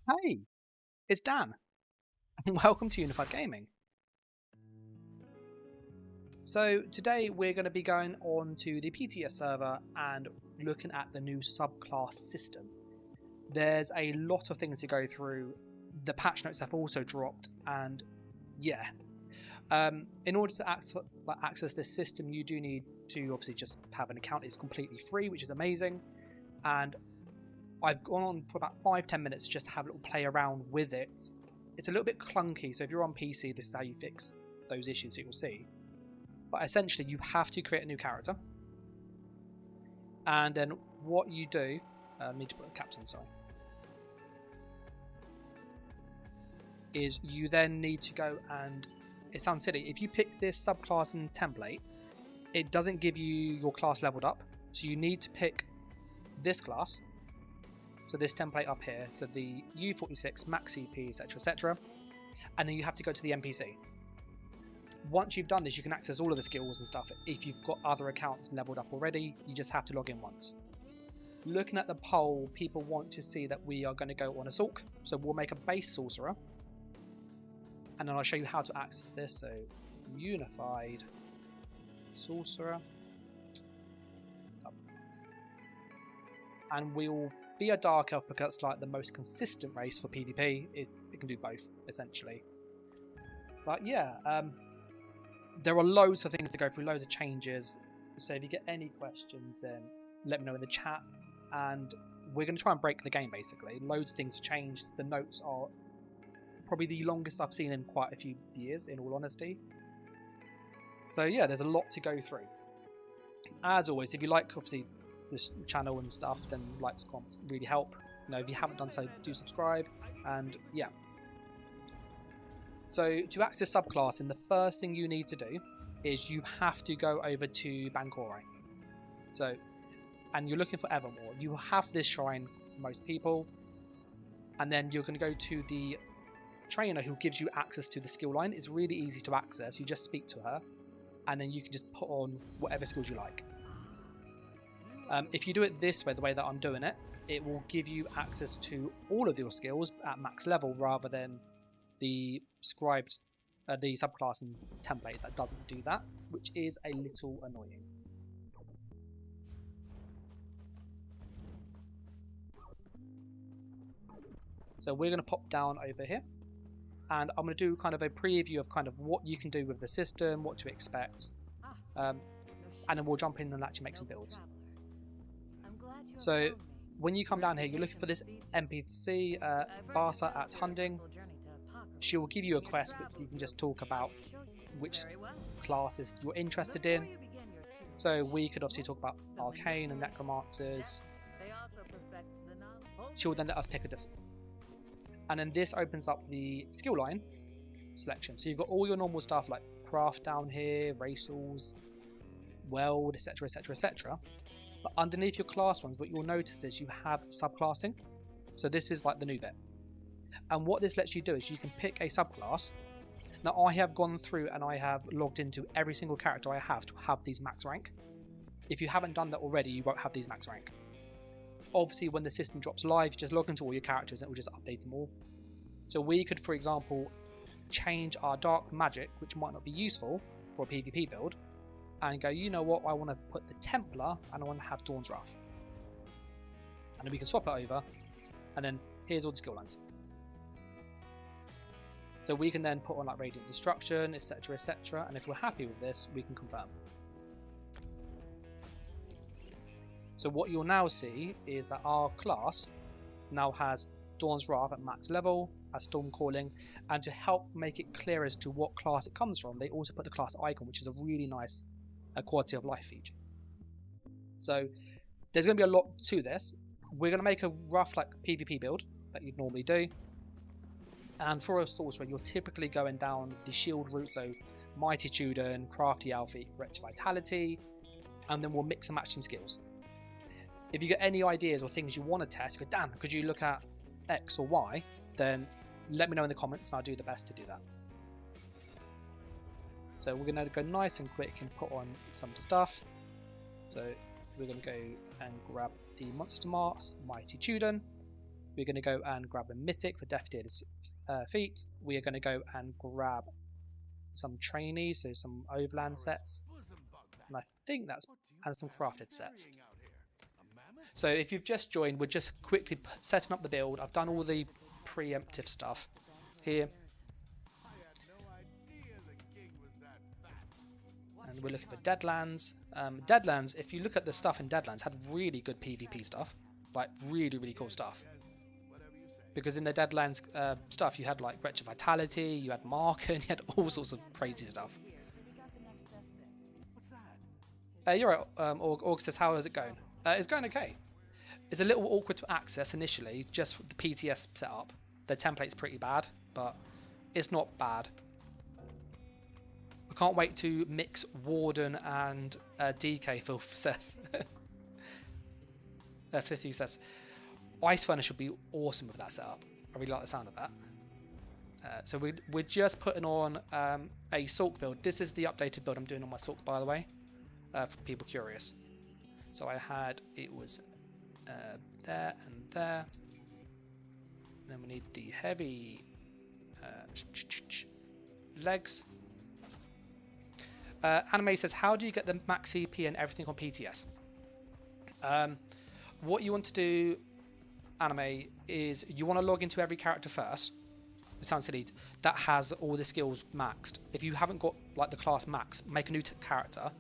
Hey, it's Dan. Welcome to Unified Gaming. So today we're going to be going on to the PTS server and looking at the new subclass system. There's a lot of things to go through. The patch notes have also dropped, and yeah. In order to access this system, you do need to obviously just have an account. It's completely free, which is amazing. And I've gone on for about 5-10 minutes just to have a little play around with it. It's a little bit clunky, so if you're on PC, this is how you fix those issues that you'll see. But essentially, you have to create a new character. And then what you do... I need to put a captain, sorry. Is you then need to go and... It sounds silly. If you pick this subclass and template, it doesn't give you your class leveled up. So you need to pick this class. So this template up here, so the U46, max CP, etc, etc. And then you have to go to the NPC. Once you've done this, you can access all of the skills and stuff. If you've got other accounts leveled up already, you just have to log in once. Looking at the poll, people want to see that we are going to go on Assault. So we'll make a base Sorcerer. And then I'll show you how to access this. So Unified Sorcerer. And we'll be a Dark Elf because it's like the most consistent race for PvP. It can do both, essentially. But yeah, there are loads of things to go through, loads of changes. So if you get any questions, then let me know in the chat. And we're going to try and break the game, basically. Loads of things have changed. The notes are probably the longest I've seen in quite a few years, in all honesty. So yeah, there's a lot to go through. As always, if you like, obviously, this channel and stuff, then likes, comments really help. You know, if you haven't done so, do subscribe. And yeah. So to access subclassing, the first thing you need to do is you have to go over to Bankore. So, and you're looking for Evermore. You have this shrine for most people, and then you're going to go to the trainer who gives you access to the skill line. It's really easy to access. You just speak to her, and then you can just put on whatever skills you like. If you do it this way, the way that I'm doing it, it will give you access to all of your skills at max level rather than the scribed, the subclass and template that doesn't do that, which is a little annoying. So we're going to pop down over here, and I'm going to do kind of a preview of kind of what you can do with the system, what to expect, and then we'll jump in and actually make some builds. So when you come down here, you're looking for this NPC, Bartha at Hunding. She will give you a quest which you can just talk about which classes you're interested in. So we could obviously talk about Arcane and Necromancers. She will then let us pick a discipline. And then this opens up the skill line selection. So you've got all your normal stuff like Craft down here, Racials, Weld, etc, etc, etc. But underneath your class ones, what you'll notice is you have subclassing. So this is like the new bit. And what this lets you do is you can pick a subclass. Now I have gone through and I have logged into every single character I have to have these max rank. If you haven't done that already, you won't have these max rank. Obviously when the system drops live, you just log into all your characters and it will just update them all. So we could, for example, change our dark magic, which might not be useful for a PvP build, and go, you know what, I want to put the Templar and I want to have Dawn's Wrath. And then we can swap it over, and then here's all the skill lines. So we can then put on like Radiant Destruction, etc, etc, and if we're happy with this, we can confirm. So what you'll now see is that our class now has Dawn's Wrath at max level, has Storm Calling, and to help make it clear as to what class it comes from, they also put the class icon, which is a really nice quality of life feature. So there's going to be a lot to this. We're going to make a rough like PvP build that you'd normally do. And for a Sorcerer, you're typically going down the shield route, so Mighty Tudor, Crafty Alfie, Wretched Vitality, and then we'll mix and match some skills. If you get any ideas or things you want to test, go, Dan, could you look at X or Y, then let me know in the comments and I'll do the best to do that. So we're going to go nice and quick and put on some stuff. So we're going to go and grab the Monster Mask, Mighty Tudor. We're going to go and grab a mythic for Death Dealer's feat. We are going to go and grab some trainees, so some overland sets. And I think that's and some crafted sets. So if you've just joined, we're just quickly setting up the build. I've done all the preemptive stuff here. And we're looking for Deadlands. Deadlands, if you look at the stuff in Deadlands, had really good PvP stuff. Like really, really cool stuff. Because in the Deadlands stuff, you had like Wretch of Vitality, you had Marken, you had all sorts of crazy stuff. You're right, August says, how is it going? It's going okay. It's a little awkward to access initially, just the PTS setup. The template's pretty bad, but it's not bad. I can't wait to mix Warden and DK, Phil says. 50 says, Ice Furnace would be awesome with that setup. I really like the sound of that. So we're just putting on a Sulk build. This is the updated build I'm doing on my Sulk, by the way, for people curious. So I had, it was there and there. And then we need the heavy legs. Anime says, how do you get the max CP and everything on PTS? What you want to do, Anime, is you want to log into every character first. It sounds silly. That has all the skills maxed. If you haven't got like the class max, make a new character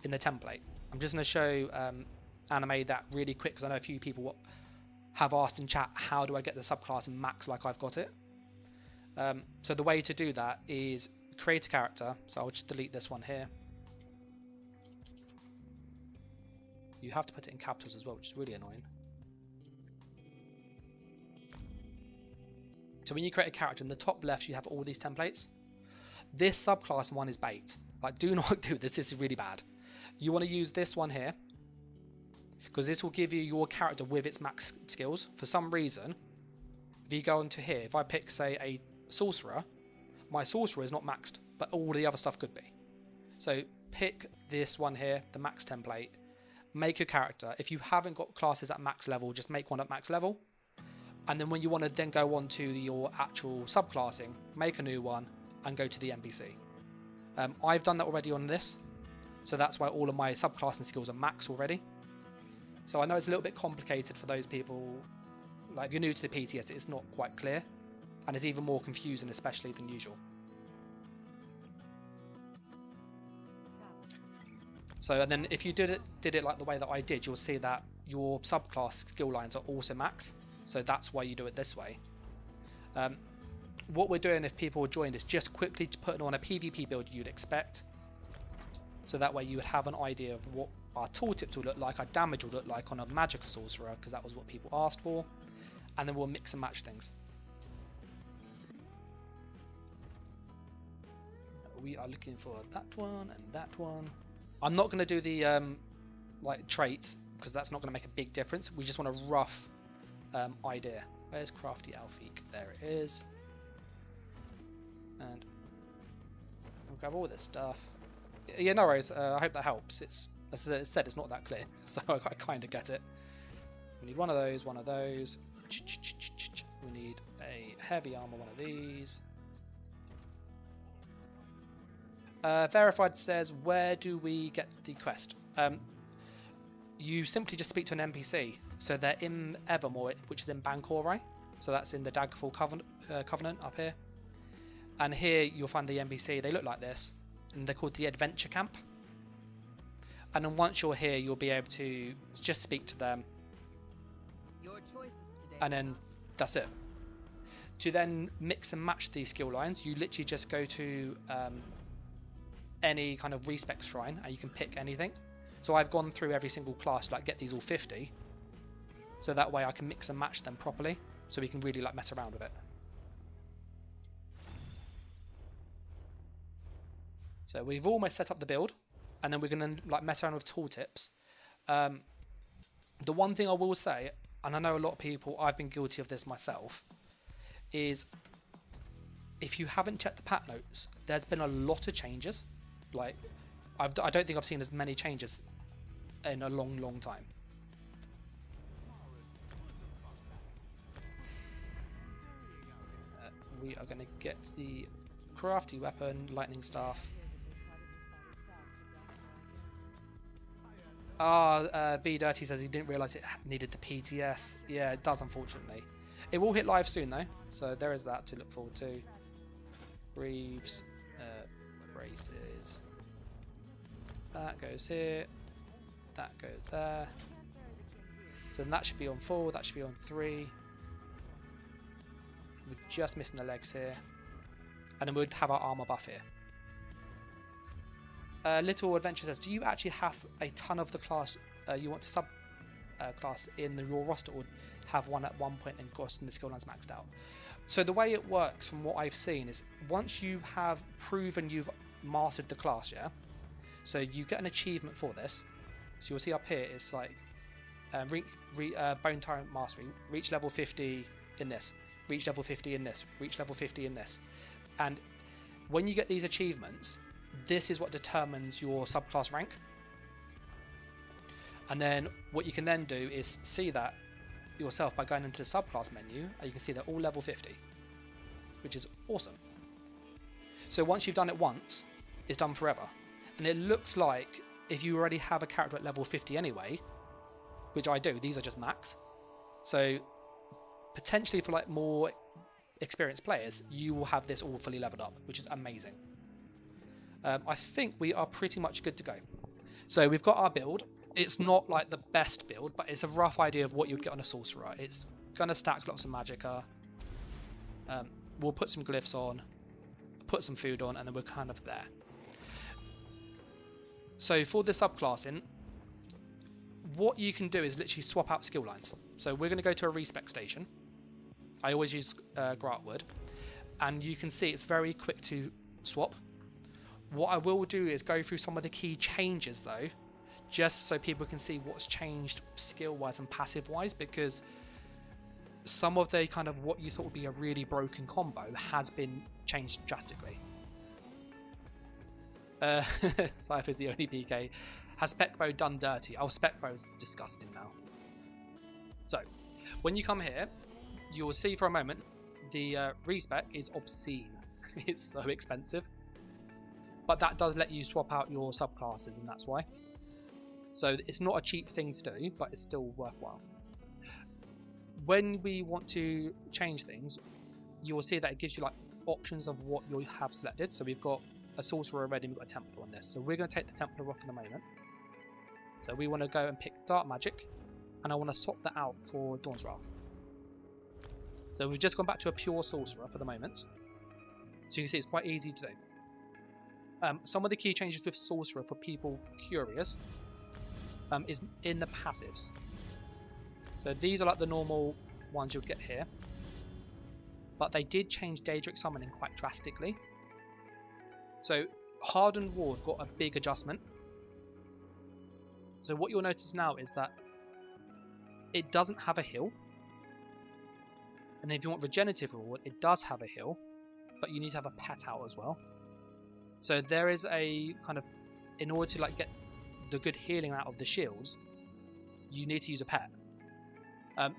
in the template. I'm just going to show Anime that really quick because I know a few people have asked in chat, how do I get the subclass max like I've got it? So the way to do that is create a character. So I'll just delete this one here. You have to put it in capitals as well, which is really annoying. So when you create a character, in the top left, you have all these templates. This subclass one is bait. Like, do not do this. This is really bad. You want to use this one here, because this will give you your character with its max skills. For some reason, if you go into here, if I pick, say, a Sorcerer, my Sorcerer is not maxed, but all the other stuff could be. So pick this one here, the max template, make your character. If you haven't got classes at max level, just make one at max level. And then when you want to then go on to your actual subclassing, make a new one and go to the NPC. I've done that already on this, so that's why all of my subclassing skills are max already. So I know it's a little bit complicated for those people, like if you're new to the PTS, it's not quite clear, and it's even more confusing especially than usual. So and then if you did it like the way that I did, you'll see that your subclass skill lines are also max. So that's why you do it this way. What we're doing if people joined is just quickly putting on a PvP build you'd expect. So that way you would have an idea of what our tooltips will look like, our damage will look like on a magic sorcerer, because that was what people asked for. And then we'll mix and match things. We are looking for that one and that one. I'm not going to do the like traits, because that's not going to make a big difference. We just want a rough idea. Where's Crafty Alfeek? There it is. And we'll grab all this stuff. Yeah, no worries. I hope that helps. It's, as I said, it's not that clear, so I kind of get it. We need one of those, one of those. We need a heavy armor, one of these. Verified says, where do we get the quest? You simply just speak to an NPC. So they're in Evermore, which is in Bankorai. So that's in the Daggerfall Covenant up here. And here you'll find the NPC. They look like this. And they're called the Adventure Camp. And then once you're here, you'll be able to just speak to them. Your choices today. And then that's it. To then mix and match these skill lines, you literally just go to any kind of respec shrine and you can pick anything. So I've gone through every single class to like get these all 50. So that way I can mix and match them properly. So we can really like mess around with it. So we've almost set up the build. And then we're going to like mess around with tooltips. The one thing I will say, and I know a lot of people, I've been guilty of this myself, is if you haven't checked the patch notes, there's been a lot of changes. Like, I don't think I've seen as many changes in a long, long time. we are going to get the crafty weapon, lightning staff. B Dirty says he didn't realise it needed the PTS. Yeah, it does, unfortunately. It will hit live soon though, so there is that to look forward to. Greaves, braces. That goes here. That goes there. So then that should be on 4. That should be on 3. We're just missing the legs here, and then we'd have our armor buff here. Little Adventure says, do you actually have a ton of the class you want to sub class in your roster, or have one at one point and gotten the skill lines maxed out? So the way it works from what I've seen is once you have proven you've mastered the class, yeah, so you get an achievement for this. So you'll see up here it's like Bone Tyrant Mastery, reach level 50 in this, reach level 50 in this, reach level 50 in this. And when you get these achievements, this is what determines your subclass rank. And then what you can then do is see that yourself by going into the subclass menu, and you can see they're all level 50, which is awesome. So once you've done it once, it's done forever. And it looks like if you already have a character at level 50 anyway, which I do, these are just max. So potentially for like more experienced players, you will have this all fully leveled up, which is amazing. I think we are pretty much good to go. So we've got our build. It's not like the best build, but it's a rough idea of what you'd get on a Sorcerer. It's going to stack lots of magicka. We'll put some glyphs on, put some food on, and then we're kind of there. So for the subclassing, what you can do is literally swap out skill lines. So we're going to go to a respec station. I always use Gratwood, and you can see it's very quick to swap. What I will do is go through some of the key changes though, just so people can see what's changed skill-wise and passive-wise, because some of the kind of what you thought would be a really broken combo has been changed drastically. Cypher's the only PK. Has Specbow done dirty? Oh, Specbow's disgusting now. So, when you come here, you'll see for a moment the respec is obscene. It's so expensive. But that does let you swap out your subclasses, and that's why. So it's not a cheap thing to do, but it's still worthwhile. When we want to change things, you will see that it gives you like options of what you have selected. So we've got a Sorcerer already, we've got a Templar on this. So we're going to take the Templar off in a moment. So we want to go and pick Dark Magic, and I want to swap that out for Dawn's Wrath. So we've just gone back to a pure Sorcerer for the moment. So you can see it's quite easy to do. Some of the key changes with Sorcerer for people curious is in the passives. So these are like the normal ones you'll get here, but they did change Daedric Summoning quite drastically. So Hardened Ward got a big adjustment. So what you'll notice now is that it doesn't have a heal, and if you want Regenerative Ward, it does have a heal, but you need to have a pet out as well. So there is a kind of, in order to like get the good healing out of the shields, you need to use a pet.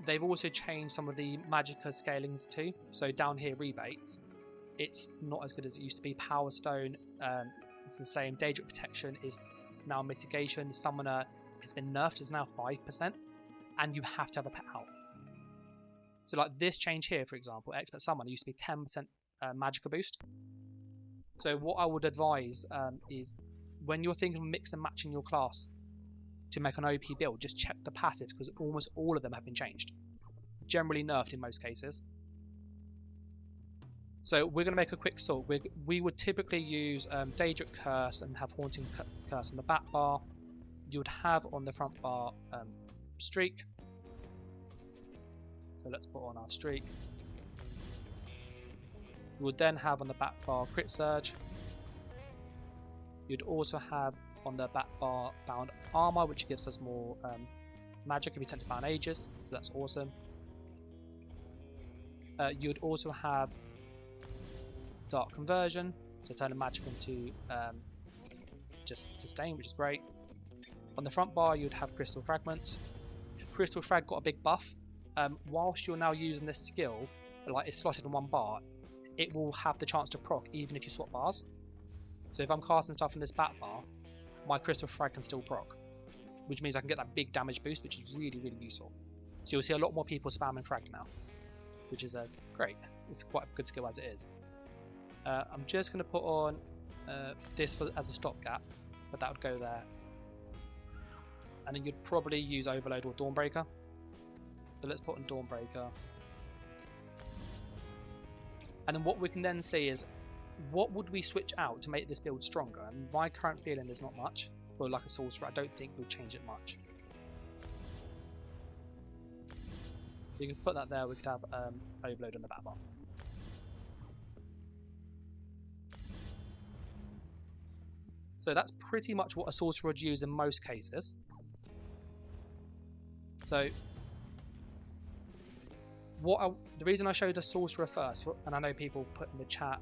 They've also changed some of the magicka scalings too. So down here, rebate, it's not as good as it used to be. Power Stone, it's the same. Daedric Protection is now mitigation. Summoner, it's been nerfed, it's now 5%, and you have to have a pet out. So like this change here, for example, Expert Summoner used to be 10% magicka boost. So what I would advise is when you're thinking of mix and matching your class to make an OP build, just check the passives, because almost all of them have been changed. Generally nerfed in most cases. So we're going to make a quick sort. We would typically use Daedric Curse and have Haunting Curse on the back bar. You would have on the front bar Streak. So let's put on our Streak. You would then have on the back bar Crit Surge. You'd also have on the back bar Bound Armor, which gives us more magic if we tend to bound Aegis, so that's awesome. You'd also have Dark Conversion, so turn the magic into just sustain, which is great. On the front bar, you'd have Crystal Fragments. Crystal Frag got a big buff. Whilst you're now using this skill, like it's slotted in one bar, it will have the chance to proc even if you swap bars. So if I'm casting stuff in this bat bar, my crystal frag can still proc, which means I can get that big damage boost, which is really, really useful. So you'll see a lot more people spamming frag now, which is great. It's quite a good skill as it is. I'm just going to put on this as a stopgap, but that would go there. And then you'd probably use Overload or Dawnbreaker. So let's put on Dawnbreaker. And then what we can then see is, what would we switch out to make this build stronger? And my current feeling is not much. Well, like a Sorcerer, I don't think we'll change it much. You can put that there, we could have Overload on the bat bar. So that's pretty much what a Sorcerer would use in most cases. So the reason I showed a Sorcerer first, and I know people put in the chat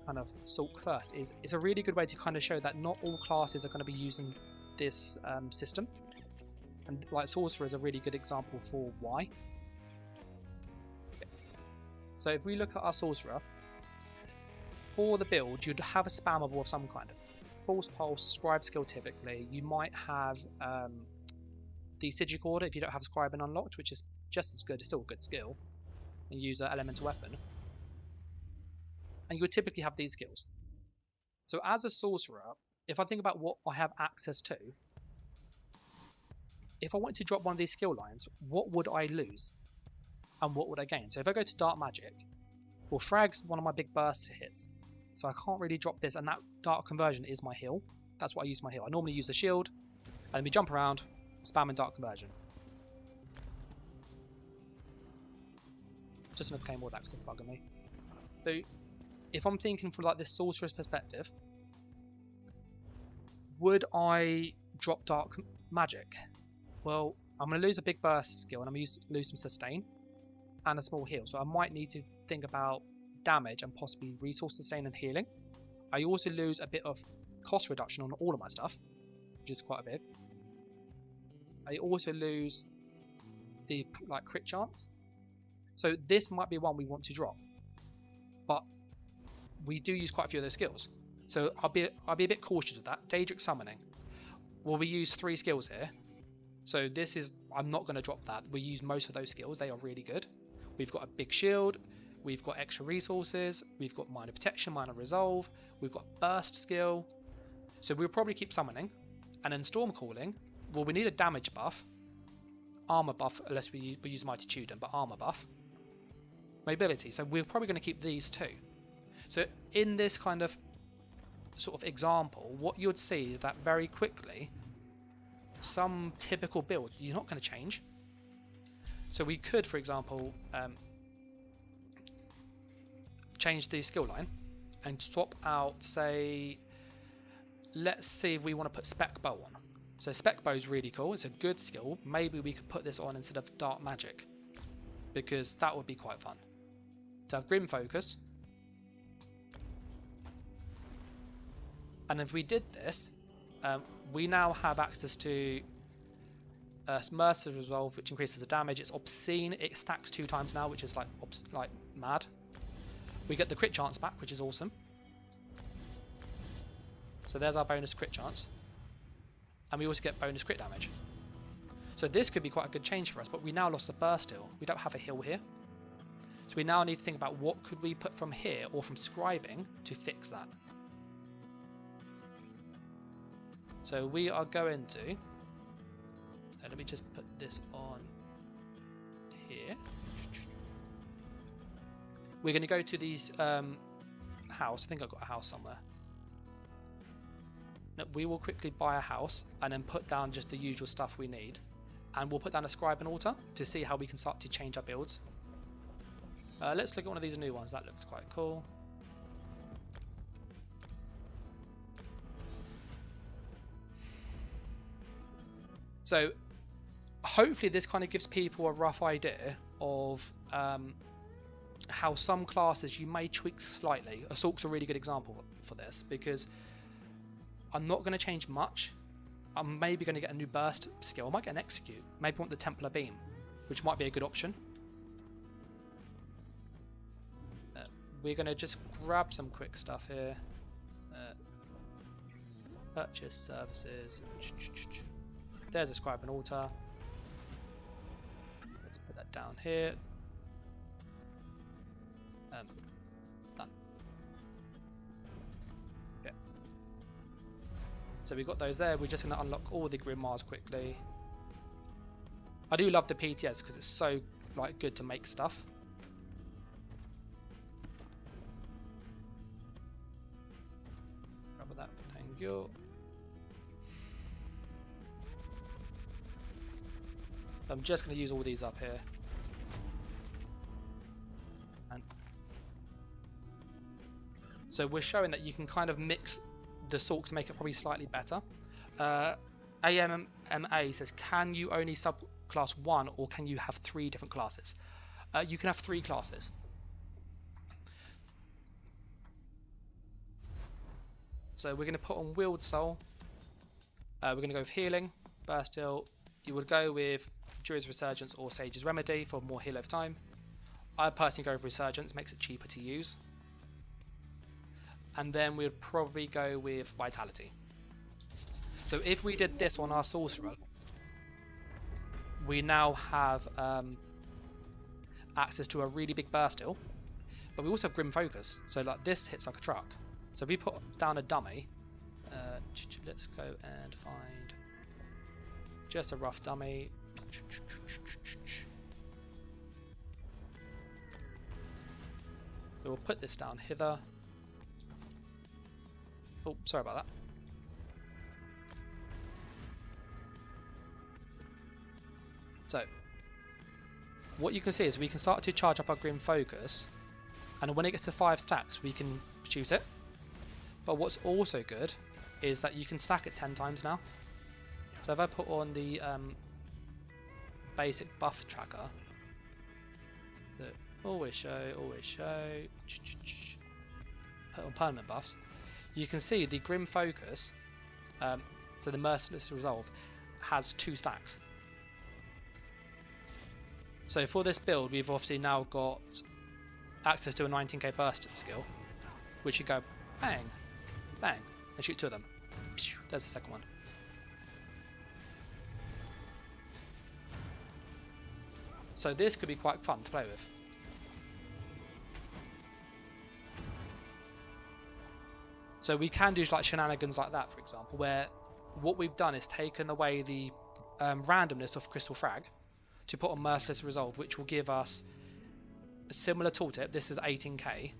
kind of Sulk first, is it's a really good way to kind of show that not all classes are going to be using this system. And like Sorcerer is a really good example for why. So if we look at our Sorcerer, for the build, you'd have a spammable of some kind. False Pulse, Scribe skill typically. You might have the Sigic Order if you don't have Scribing unlocked, which is just as good, it's still a good skill. And use an Elemental Weapon. And you would typically have these skills. So as a Sorcerer, if I think about what I have access to, if I wanted to drop one of these skill lines, what would I lose? And what would I gain? So if I go to Dark Magic, well, Frag's one of my big burst hits. So I can't really drop this, and that Dark Conversion is my heal. That's what I use my heal. I normally use the shield, and then we jump around, spamming Dark Conversion. Just gonna claim all that because it's bugging me. So if I'm thinking from like this Sorcerer's perspective, would I drop Dark Magic? Well, I'm going to lose a big burst skill and I'm going to lose some sustain and a small heal. So I might need to think about damage and possibly resource sustain and healing. I also lose a bit of cost reduction on all of my stuff, which is quite a bit. I also lose the like crit chance. So this might be one we want to drop. But we do use quite a few of those skills. So I'll be a bit cautious with that. Daedric Summoning. Well, we use 3 skills here. So this is, I'm not going to drop that. We use most of those skills. They are really good. We've got a big shield. We've got extra resources. We've got minor protection, minor resolve. We've got burst skill. So we'll probably keep summoning. And then Storm Calling. Well, we need a damage buff. Armor buff, unless we use Mighty Tudor, but armor buff. Mobility. So we're probably going to keep these too. So in this kind of sort of example, what you'd see is that very quickly, some typical build you're not going to change. So we could, for example, change the skill line and swap out, say, let's see if we want to put Spec Bow on. So Spec Bow is really cool. It's a good skill. Maybe we could put this on instead of Dark Magic, because that would be quite fun. To have Grim Focus. And if we did this, we now have access to Mercer's Resolve, which increases the damage. It's obscene. It stacks 2 times now, which is like mad. We get the crit chance back, which is awesome. So there's our bonus crit chance. And we also get bonus crit damage. So this could be quite a good change for us, but we now lost the burst still. We don't have a heal here. So we now need to think about what could we put from here or from scribing to fix that. So we are going to, let me just put this on here. We're going to go to these house. I think I've got a house somewhere. No, we will quickly buy a house and then put down just the usual stuff we need. And we'll put down a scribe and altar to see how we can start to change our builds. Let's look at one of these new ones. That looks quite cool. So hopefully this kind of gives people a rough idea of how some classes you may tweak slightly. Assault's a really good example for this, because I'm not going to change much. I'm maybe going to get a new burst skill. I might get an execute. Maybe I want the Templar Beam, which might be a good option. we're going to just grab some quick stuff here. Purchase services. There's a scribe and altar. Let's put that down here. Done. Yeah. So we've got those there. We're just going to unlock all the grimoires quickly. I do love the PTS because it's so like good to make stuff. Grab that. Thank you. So I'm just going to use all these up here. And so we're showing that you can kind of mix the sort to make it probably slightly better. AMMA says, can you only subclass one or can you have 3 different classes? You can have 3 classes. So we're going to put on Wield Soul. We're going to go with Healing, Burst Heal. You would go with Druid's Resurgence or Sage's Remedy for more heal over time. I personally go with Resurgence, makes it cheaper to use. And then we would probably go with Vitality. So if we did this on our Sorcerer, we now have access to a really big burst heal, but we also have Grim Focus, so like this hits like a truck. So if we put down a dummy, let's go and find just a rough dummy. So we'll put this down hither. Oh, sorry about that. So, what you can see is we can start to charge up our Grim Focus, and when it gets to 5 stacks, we can shoot it. But what's also good is that you can stack it 10 times now. So if I put on the basic buff tracker, always show, put on permanent buffs, you can see the Grim Focus, so the Merciless Resolve, has 2 stacks. So for this build, we've obviously now got access to a 19k burst skill, which you go bang, bang, and shoot 2 of them. There's the second one. So this could be quite fun to play with. So we can do like shenanigans like that, for example, where what we've done is taken away the randomness of Crystal Frag to put on Merciless Resolve, which will give us a similar tooltip. This is 18k.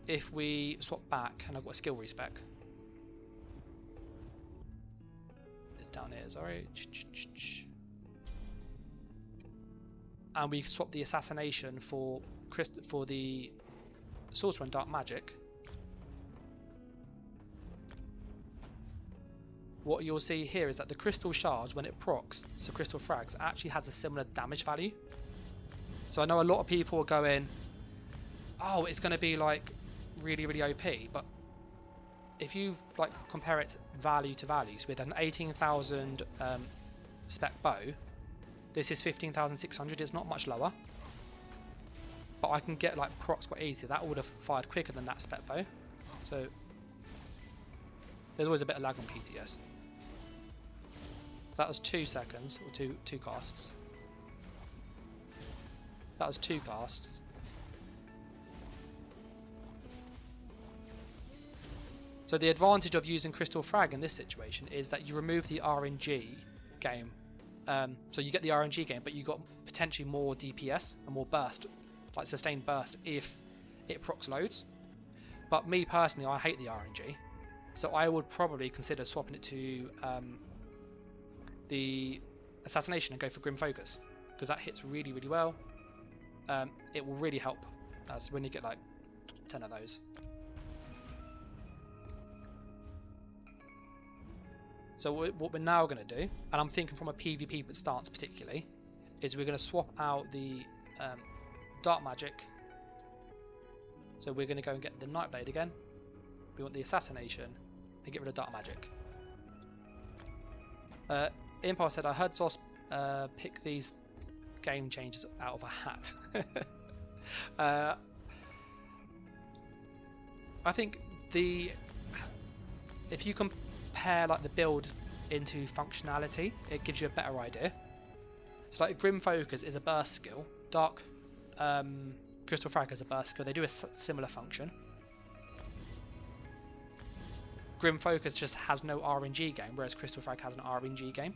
If we swap back, and I've got a skill respec. It's down here, sorry. And we swap the assassination for the Sorcerer and Dark Magic. What you'll see here is that the crystal shards, when it procs, so crystal frags, actually has a similar damage value. So I know a lot of people are going, oh, it's going to be like really, really OP, but if you like compare it value to value, so with an 18,000 spec bow, this is 15,600. It's not much lower, but I can get like procs quite easy. That would have fired quicker than that spec bow, so there's always a bit of lag on PTS. That was 2 seconds, or two casts. That was 2 casts. So the advantage of using Crystal Frag in this situation is that you remove the RNG game. So you get the RNG game, but you got potentially more DPS and more burst, like sustained burst, if it procs loads. But me personally, I hate the RNG. So I would probably consider swapping it to the Assassination and go for Grim Focus, because that hits really, really well. It will really help so when you get like 10 of those. So what we're now going to do, and I'm thinking from a PvP stance particularly, is we're going to swap out the Dark Magic. So we're going to go and get the Nightblade again. We want the Assassination and get rid of Dark Magic. Impulse said, I heard ZOS pick these game changes out of a hat. I think if you compare like the build into functionality, it gives you a better idea. So like Grim Focus is a burst skill, Dark Crystal Frag is a burst skill. They do a similar function. Grim Focus just has no RNG game, whereas Crystal Frag has an RNG game.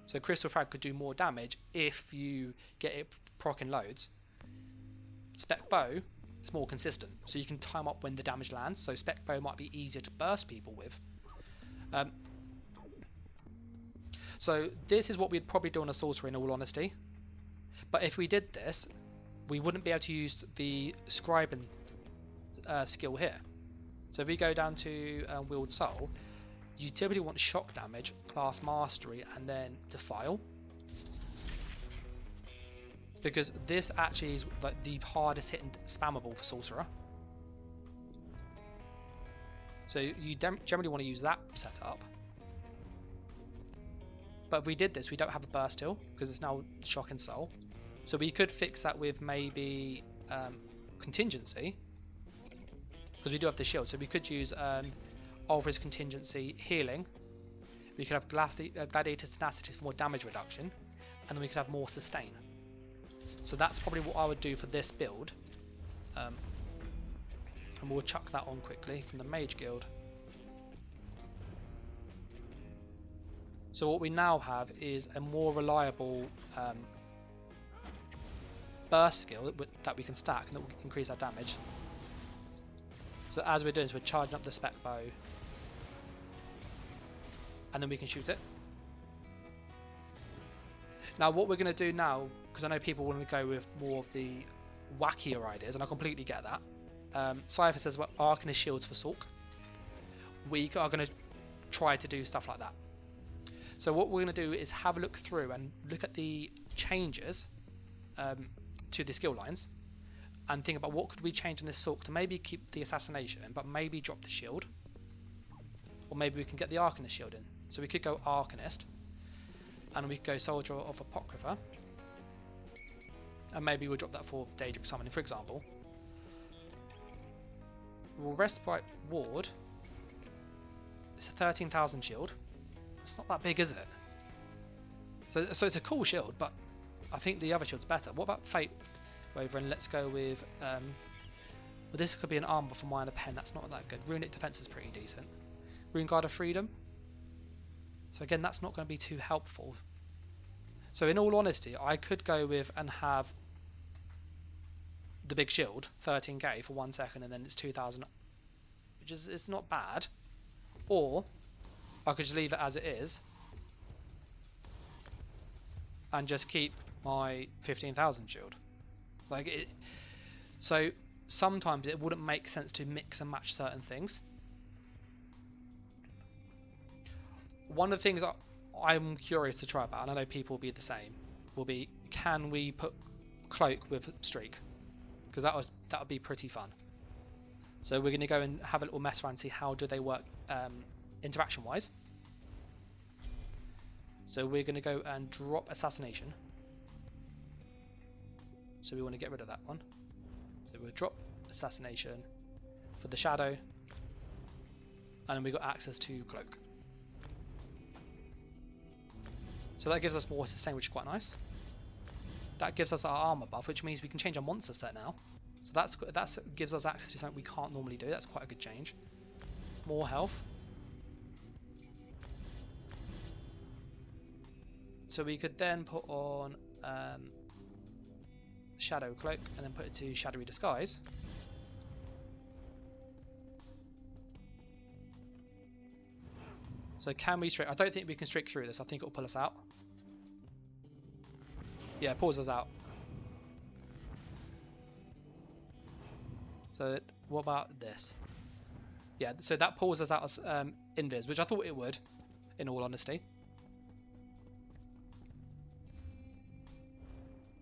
So Crystal Frag could do more damage if you get it proc in loads. Spec Bow is more consistent, so you can time up when the damage lands. So Spec Bow might be easier to burst people with. So this is what we'd probably do on a Sorcerer in all honesty. But if we did this, we wouldn't be able to use the Scribing skill here. So if we go down to Wield Soul, you typically want Shock Damage, Class Mastery, and then Defile. Because this actually is like the hardest hitting spammable for Sorcerer. So you generally want to use that setup. But if we did this, we don't have a burst heal because it's now Shock and Soul. So we could fix that with maybe Contingency, because we do have the shield. So we could use Ulfric's Contingency healing. We could have Gladiator's Tenacity for more damage reduction, and then we could have more sustain. So that's probably what I would do for this build. And we'll chuck that on quickly from the Mage Guild. So what we now have is a more reliable burst skill that we can stack and that will increase our damage. So as we're doing this, we're charging up the Spec Bow, and then we can shoot it. Now what we're going to do now, because I know people want to go with more of the wackier ideas, and I completely get that. Cypher says, well, Arcanist shields for Sorc. We are going to try to do stuff like that. So what we're going to do is have a look through and look at the changes to the skill lines, and think about what could we change in this Sorc to maybe keep the assassination, but maybe drop the shield, or maybe we can get the Arcanist shield in. So we could go Arcanist, and we could go Soldier of Apocrypha, and maybe we'll drop that for Daedric Summoning, for example. We'll Respite Ward. It's a 13,000 shield. It's not that big, is it? So it's a cool shield, but I think the other shield's better. What about Fate Waver? And let's go with well, this could be an armor for Minor Pen. That's not that good. Runic Defense is pretty decent. Rune Guard of Freedom. So again, that's not going to be too helpful. So in all honesty, I could go with and have the big shield, 13k for 1 second, and then it's 2,000, which is, it's not bad. Or I could just leave it as it is and just keep my 15,000 shield. Like it. So sometimes it wouldn't make sense to mix and match certain things. One of the things I'm curious to try about, and I know people will be the same, will be, can we put Cloak with Streak? Because that would be pretty fun. So we're going to go and have a little mess around and see how do they work interaction wise. So we're going to go and drop Assassination. So we want to get rid of that one. So we'll drop Assassination for the Shadow, and then we got access to Cloak. So that gives us more sustain, which is quite nice. That gives us our armor buff, which means we can change our monster set now. So that gives us access to something we can't normally do. That's quite a good change. More health. So we could then put on Shadow Cloak and then put it to Shadowy Disguise. So can we streak? I don't think we can streak through this. I think it will pull us out. Yeah, it pulls us out. So what about this? Yeah, so that pulls us out as invis, which I thought it would, in all honesty.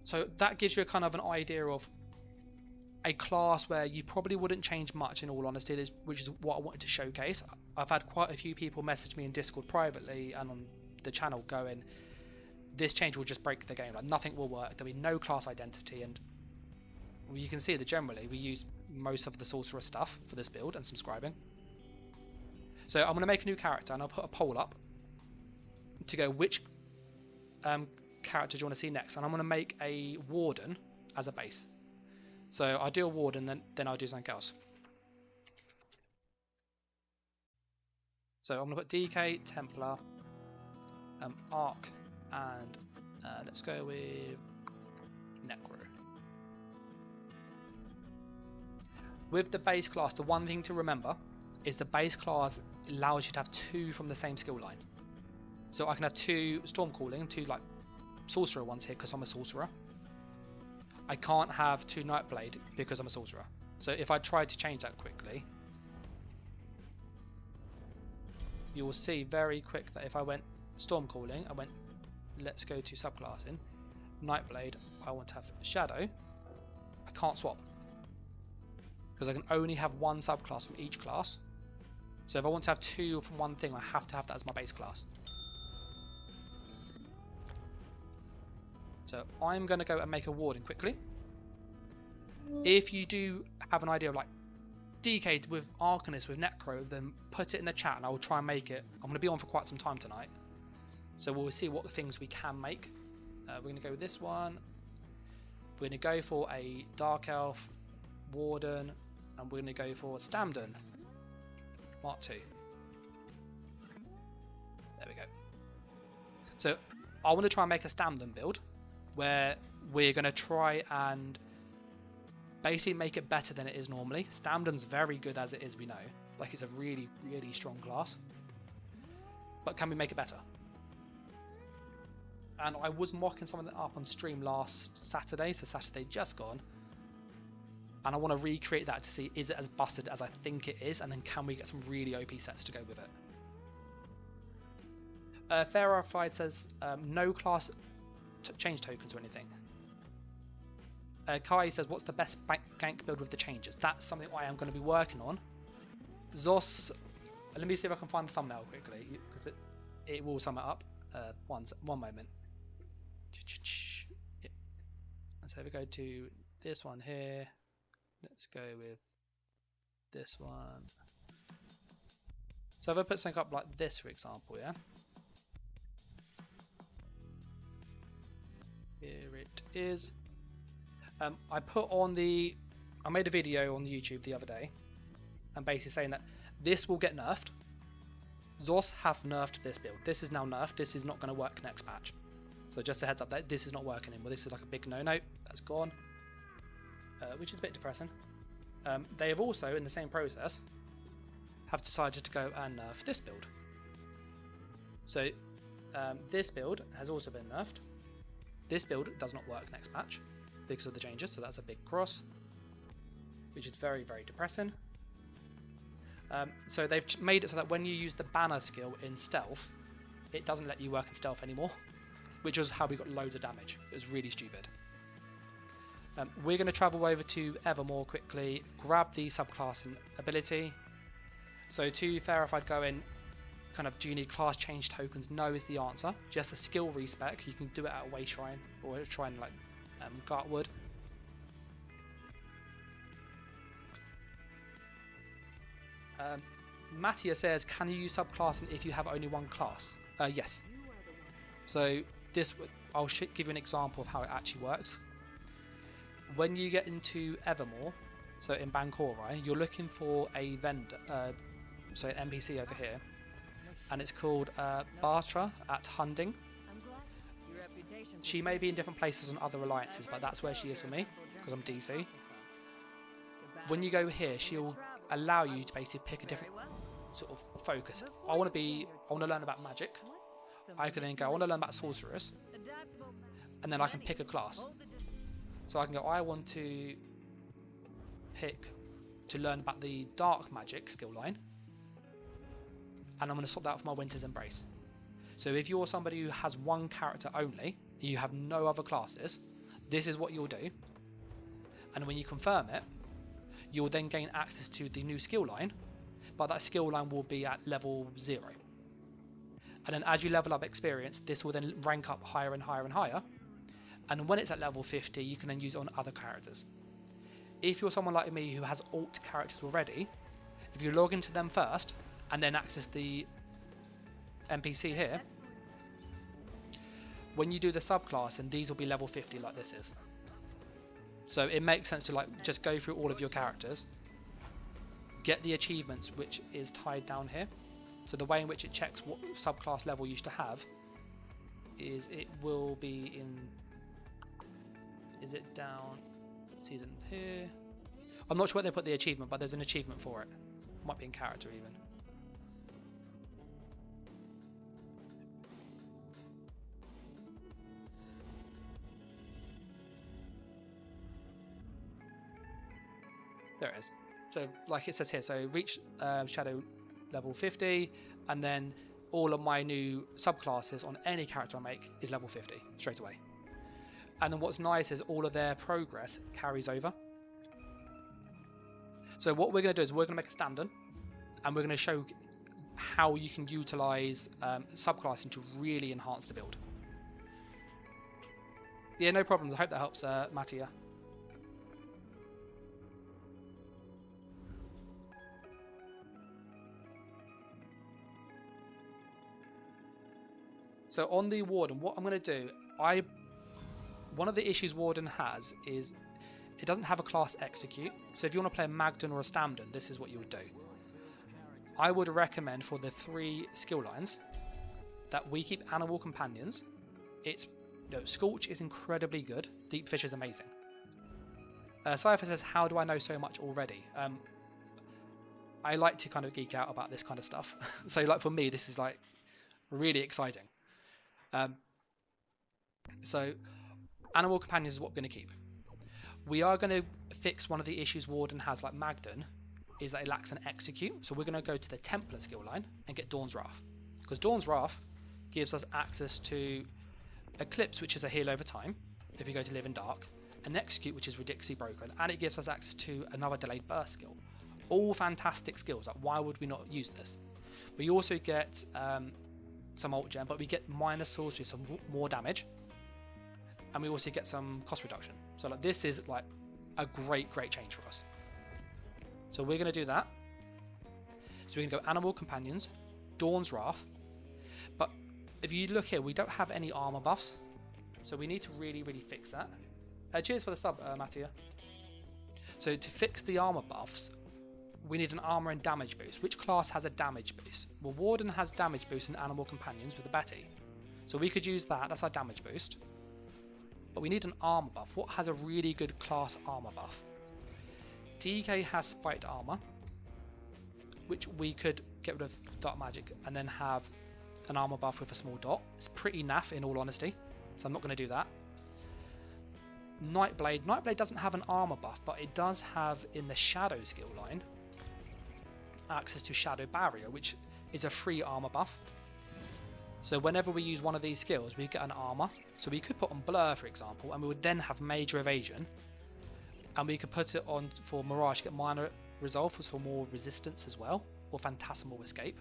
So that gives you a kind of an idea of a class where you probably wouldn't change much, in all honesty, which is what I wanted to showcase. I've had quite a few people message me in Discord privately and on the channel going, this change will just break the game, like nothing will work, there'll be no class identity, and you can see that generally we use most of the Sorcerer stuff for this build and subscribing. So I'm going to make a new character and I'll put a poll up to go which character do you want to see next, and I'm going to make a Warden as a base. So I'll do a Warden, then I'll do something else. So I'm going to put DK, Templar, Arc, and let's go with Necro. With the base class, the one thing to remember is the base class allows you to have 2 from the same skill line. So I can have 2 Stormcalling, 2 like Sorcerer ones here because I'm a Sorcerer. I can't have 2 Nightblade because I'm a Sorcerer. So if I try to change that quickly, you will see very quick that if I went Stormcalling, I went let's go to subclassing, Nightblade, I want to have Shadow, I can't swap. Because I can only have 1 subclass from each class. So if I want to have 2 from one thing, I have to have that as my base class. So I'm going to go and make a Warden quickly. If you do have an idea of like DK with Arcanist with Necro, then put it in the chat and I will try and make it. I'm going to be on for quite some time tonight. So we'll see what things we can make. We're going to go with this one. We're going to go for a Dark Elf, Warden, and we're going to go for Stamden Mark 2. There we go. So I want to try and make a Stamden build where we're going to try and basically make it better than it is normally. Stamden's very good as it is, we know. Like, it's a really, really strong class. But can we make it better? And I was mocking some of that up on stream last Saturday, so Saturday just gone. And I want to recreate that to see, is it as busted as I think it is, and then can we get some really OP sets to go with it. Fairified says, no class change tokens or anything. Kai says, what's the best gank build with the changes? That's something I am going to be working on. ZOS, let me see if I can find the thumbnail quickly, because it will sum it up. One moment. Yeah. So we go to this one here. Let's go with this one. So if I put something up like this, for example, yeah. Here it is. I made a video on the YouTube the other day, and basically saying that this will get nerfed. ZOS have nerfed this build. This is now nerfed. This is not going to work next patch. So just a heads up that this is not working anymore. This is like a big no-no. That's gone. Which is a bit depressing. They have also, in the same process, have decided to go and nerf this build. So this build has also been nerfed. This build does not work next patch because of the changes, so that's a big cross, which is very, very depressing. So they've made it so that when you use the banner skill in stealth, it doesn't let you work in stealth anymore, which was how we got loads of damage. It was really stupid. We're going to travel over to Evermore quickly, grab the subclassing ability. So to Fairified going, kind of, do you need class change tokens? No is the answer. Just a skill respec. You can do it at a way shrine or a shrine like Gartwood. Mattia says, can you use subclassing if you have only one class? Yes. So I'll give you an example of how it actually works. When you get into Evermore, so in Bankorai, you're looking for a vendor, so an NPC over here, and it's called Bartra at Hunding. She may be in different places on other alliances, but that's where she is for me, because I'm DC. When you go here, she'll allow you to basically pick a different sort of focus. I want to learn about magic. I can then go, I want to learn about sorcerers, and then I can pick a class. So I can go, I want to pick to learn about the dark magic skill line, and I'm going to swap that with my Winter's Embrace. So if you're somebody who has one character only, you have no other classes, this is what you'll do. And when you confirm it, you'll then gain access to the new skill line, but that skill line will be at level 0. And then as you level up experience, this will then rank up higher and higher and higher. And when it's at level 50, you can then use it on other characters. if you're someone like me who has alt characters already, if you log into them first and then access the NPC here, when you do the subclass, and these will be level 50 like this is. So it makes sense to like just go through all of your characters, get the achievements which is tied down here. So the way in which it checks what subclass level you should have is it will be in, is it down season here? I'm not sure where they put the achievement, but there's an achievement for it. Might be in character even. There it is. So like it says here, so reach shadow level 50, and then all of my new subclasses on any character I make is level 50 straight away. And then what's nice is all of their progress carries over. So what we're going to do is we're going to make a stand-in, and we're going to show how you can utilize subclassing to really enhance the build. Yeah, no problems. I hope that helps, Mattia. So on the Warden, what I'm going to do, one of the issues Warden has is it doesn't have a class execute. So if you want to play a Magden or a stand-in, this is what you would do. I would recommend for the 3 skill lines that we keep Animal Companions. It's Scorch is incredibly good. Deep Fish is amazing. Cypher says, how do I know so much already? I like to kind of geek out about this kind of stuff. So like for me, this is like really exciting. So Animal Companions is what we're going to keep. We are going to fix one of the issues Warden has, like Magden, is that it lacks an execute. So we're going to go to the Templar skill line and get Dawn's Wrath, because Dawn's Wrath gives us access to Eclipse, which is a heal over time if you go to Live in Dark, and Execute, which is ridiculously broken, and it gives us access to another delayed burst skill. All fantastic skills. Like, why would we not use this? We also get some alt gem, but we get minor sorcery, some more damage, and we also get some cost reduction. So like this is like a great change for us. So we're going to do that. So we're going to go Animal Companions, Dawn's Wrath, but if you look here, we don't have any armor buffs, so we need to really fix that. Cheers for the sub, Mattia. So to fix the armor buffs, we need an armor and damage boost. Which class has a damage boost? Well, Warden has damage boost in Animal Companions with the Betty. So we could use that, that's our damage boost. But we need an armor buff. What has a really good class armor buff? DK has spiked armor, which we could get rid of dark magic and then have an armor buff with a small dot. It's pretty naff in all honesty, so I'm not going to do that. Nightblade doesn't have an armor buff, but it does have in the Shadow skill line access to Shadow Barrier, which is a free armor buff. So whenever we use one of these skills, we get an armor. So we could put on Blur, for example, and we would then have Major Evasion, and we could put it on for Mirage, get minor resolve for more resistance as well, or Phantasmal Escape.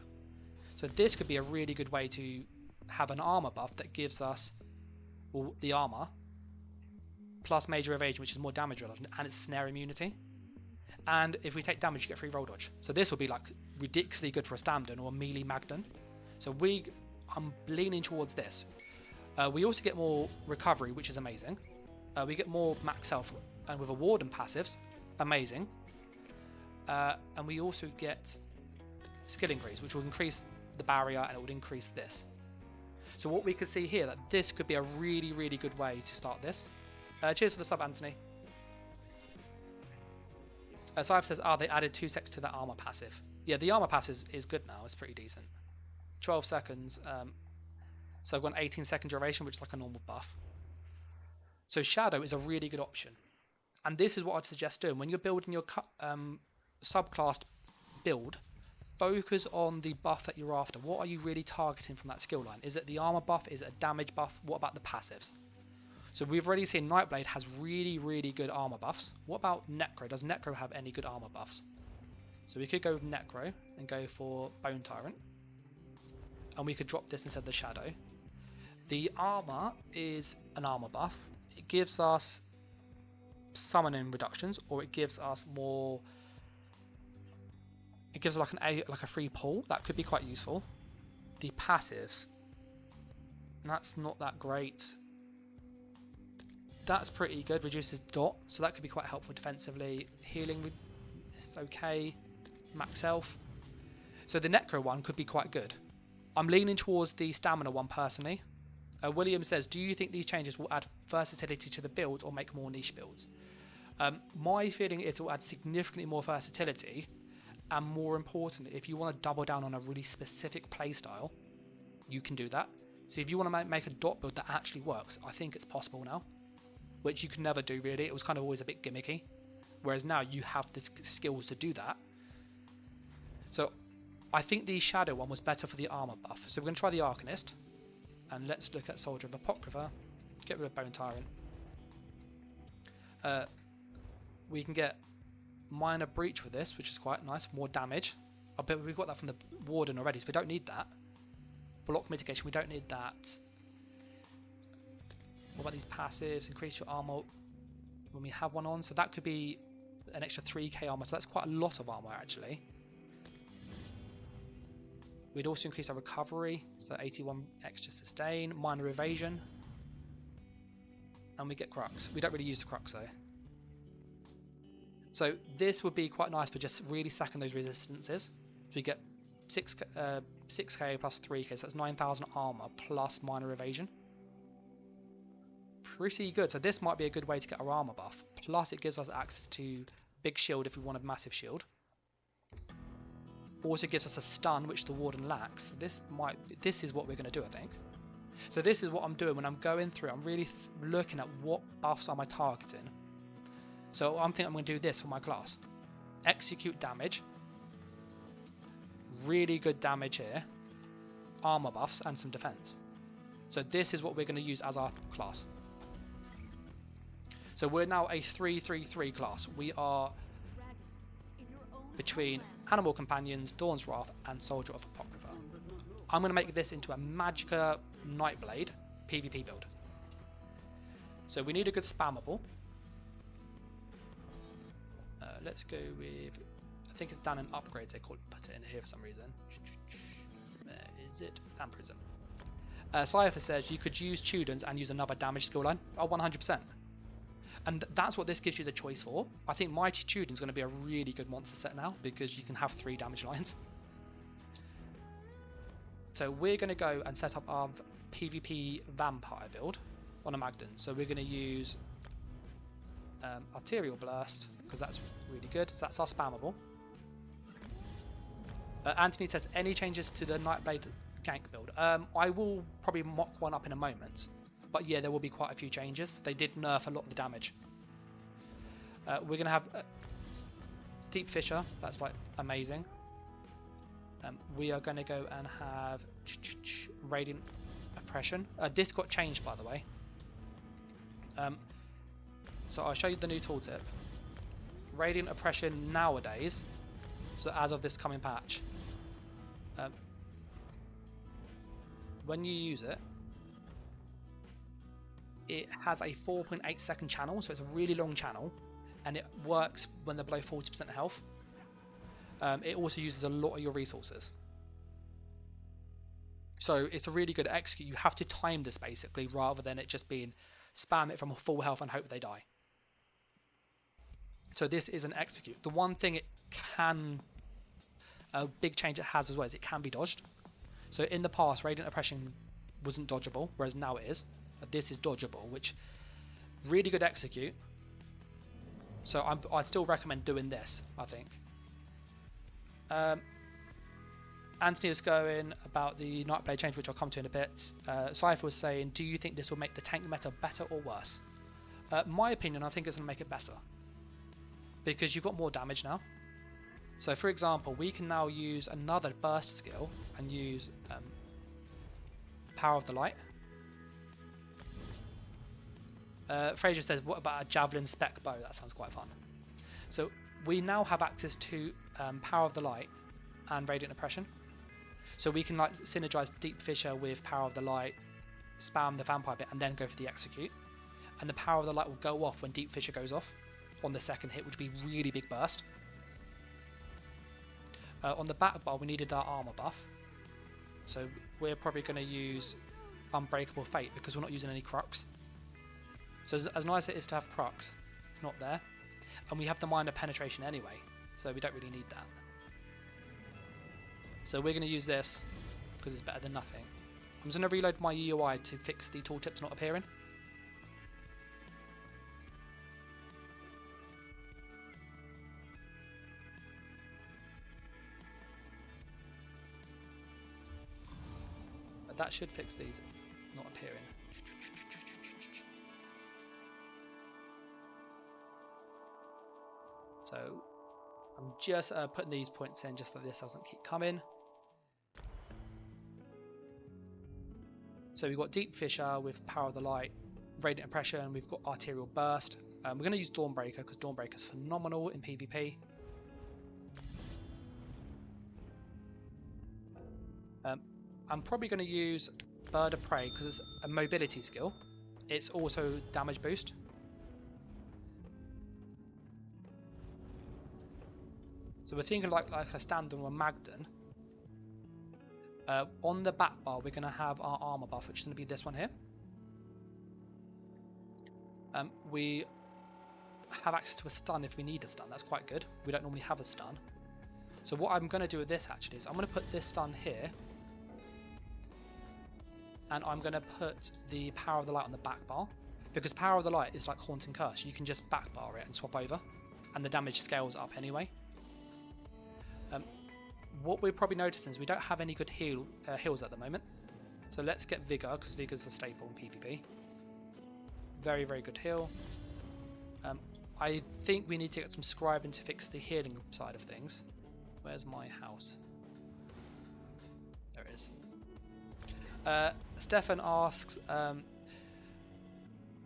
So this could be a really good way to have an armor buff that gives us, well, the armor plus Major Evasion, which is more damage reduction, and it's snare immunity. And if we take damage, you get free roll dodge. So this will be like ridiculously good for a stand-in or a melee Magden. So I'm leaning towards this. We also get more recovery, which is amazing. We get more max health, and with a Warden passives, amazing. And we also get skill increase, which will increase the barrier, and it would increase this. So what we could see here, that this could be a really good way to start this. Cheers for the sub, Anthony. Cypher says, they added 2 seconds to that armor passive. Yeah, the armor passive is good now. It's pretty decent. 12 seconds. So I've got an 18-second duration, which is like a normal buff. So Shadow is a really good option. And this is what I'd suggest doing. When you're building your subclass build, focus on the buff that you're after. What are you really targeting from that skill line? Is it the armor buff? Is it a damage buff? What about the passives? So we've already seen Nightblade has really good armor buffs. What about Necro? Does Necro have any good armor buffs? So we could go with Necro and go for Bone Tyrant. And we could drop this instead of the Shadow. The armor is an armor buff. It gives us summoning reductions, or it gives us more. It gives like a free pull. That could be quite useful. The passives, that's not that great. That's pretty good. Reduces dot, so that could be quite helpful defensively. Healing is okay. Max health. So the necro one could be quite good. I'm leaning towards the stamina one personally. William says, do you think these changes will add versatility to the build or make more niche builds? My feeling is it will add significantly more versatility, and more importantly, if you want to double down on a really specific playstyle, you can do that. So if you want to make a dot build that actually works, I think it's possible now, which you can never do really. It was kind of always a bit gimmicky, whereas now you have the skills to do that. So I think the shadow one was better for the armor buff. So we're going to try the Arcanist, and let's look at Soldier of Apocrypha. Get rid of Bone Tyrant. We can get Minor Breach with this, which is quite nice. More damage. I bet we've got that from the Warden already, so we don't need that. Block mitigation, we don't need that. What about these passives? Increase your armor when we have one on. So that could be an extra 3k armor. So that's quite a lot of armor actually. We'd also increase our recovery. So 81 extra sustain. Minor evasion. And we get Crux. We don't really use the Crux though. So this would be quite nice for just really sacking those resistances. So we get 6k plus 3k, so that's 9,000 armor plus minor evasion. Pretty good. So this might be a good way to get our armor buff. Plus it gives us access to big shield if we want a massive shield. Also gives us a stun, which the Warden lacks. This is what we're going to do, I think. So this is what I'm doing when I'm going through. I'm really looking at what buffs am I targeting. So I'm going to do this for my class. Execute damage. Really good damage here. Armor buffs and some defense. So this is what we're going to use as our class. So we're now a 3-3-3 class. We are between Animal Companions, Dawn's Wrath, and Soldier of Apocrypha. I'm going to make this into a Magicka Nightblade PvP build. So we need a good spammable. Let's go with, I think it's down in upgrades, they put it in here for some reason. Where is it? Damn Prism. Cypher says you could use Tudors and use another damage skill line. Oh, 100%. And that's what this gives you the choice for. I think Mighty Tudor is going to be a really good monster set now, because you can have 3 damage lines. So we're going to go and set up our PvP Vampire build on a Magden. So we're going to use Arterial Blast, because that's really good. So that's our spammable. Anthony says, any changes to the Nightblade gank build? I will probably mock one up in a moment. But yeah, there will be quite a few changes. They did nerf a lot of the damage. We're going to have Deep Fissure. That's like amazing. We are going to go and have Radiant Oppression. This got changed, by the way. So I'll show you the new tooltip. Radiant Oppression nowadays, so as of this coming patch, when you use it, it has a 4.8 second channel, so it's a really long channel, and it works when they're below 40% health. It also uses a lot of your resources. So it's a really good execute. You have to time this basically, rather than it just being spam it from a full health and hope they die. So this is an execute. The one thing it can, a big change it has as well, is it can be dodged. So in the past, Radiant Oppression wasn't dodgeable, whereas now it is. But this is dodgeable, which really good execute. So I'd still recommend doing this, I think. Anthony was going about the Nightblade change, which I'll come to in a bit. Cypher was saying, do you think this will make the tank meta better or worse? My opinion, I think it's going to make it better. Because you've got more damage now. So for example, we can now use another burst skill and use Power of the Light. Fraser says, what about a Javelin Spec Bow? That sounds quite fun. So we now have access to Power of the Light and Radiant Oppression. So we can like synergize Deep Fissure with Power of the Light, spam the Vampire bit, and then go for the Execute. and the power of the light will go off when Deep Fissure goes off on the second hit, which would be really big burst. On the back bar, we needed our armor buff, so we're probably going to use Unbreakable Fate because we're not using any Crux. So as nice as it is to have Crux, it's not there, and we have the minor penetration anyway, so we don't really need that. So we're going to use this because it's better than nothing. I'm just going to reload my UI to fix the tooltips not appearing. But that should fix these not appearing. So I'm just putting these points in just so this doesn't keep coming. So we've got Deep Fissure with Power of the Light, Radiant Impression, we've got Arterial Burst. We're going to use Dawnbreaker because Dawnbreaker is phenomenal in PvP. I'm probably going to use Bird of Prey because it's a mobility skill. It's also damage boost. So we're thinking like a Standon or Magden. On the back bar, we're going to have our armor buff, which is going to be this one here. We have access to a stun if we need a stun. That's quite good. We don't normally have a stun. So what I'm going to do with this actually is I'm going to put this stun here. And I'm going to put the Power of the Light on the back bar. Because Power of the Light is like Haunting Curse. You can just back bar it and swap over. And the damage scales up anyway. What we're probably noticing is we don't have any good heals at the moment. So let's get Vigor, because Vigor's a staple in PvP. Very, very good heal. I think we need to get some scribing to fix the healing side of things. Where's my house? There it is. Stefan asks,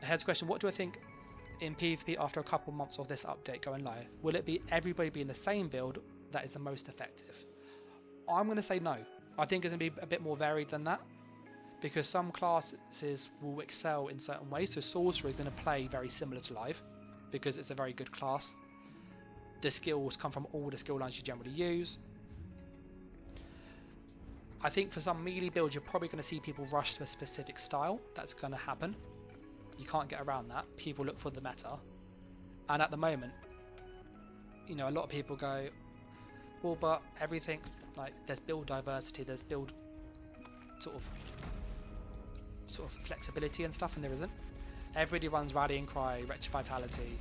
here's a question, what do I think in PvP after a couple months of this update going live? Will it be everybody being the same build that is the most effective? I'm going to say no. I think it's going to be a bit more varied than that, because some classes will excel in certain ways. So Sorcerer is going to play very similar to live because it's a very good class. The skills come from all the skill lines you generally use. I think for some melee builds, you're probably going to see people rush to a specific style. That's going to happen. You can't get around that. People look for the meta. And at the moment, you know, a lot of people go, well, but everything's like, there's build diversity, there's build sort of flexibility and stuff, and there isn't. Everybody runs Rallying Cry, Wretched Vitality.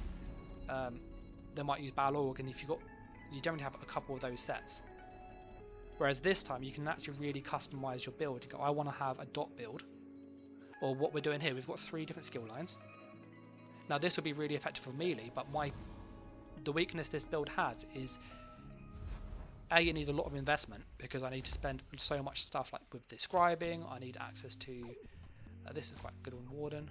They might use Battle Org, and if you generally have a couple of those sets. Whereas this time, you can actually really customize your build. You go, I want to have a dot build, or what we're doing here. We've got 3 different skill lines. Now, this will be really effective for melee, but the weakness this build has is, A, it needs a lot of investment because I need to spend so much stuff like with describing. I need access to this is quite good on Warden.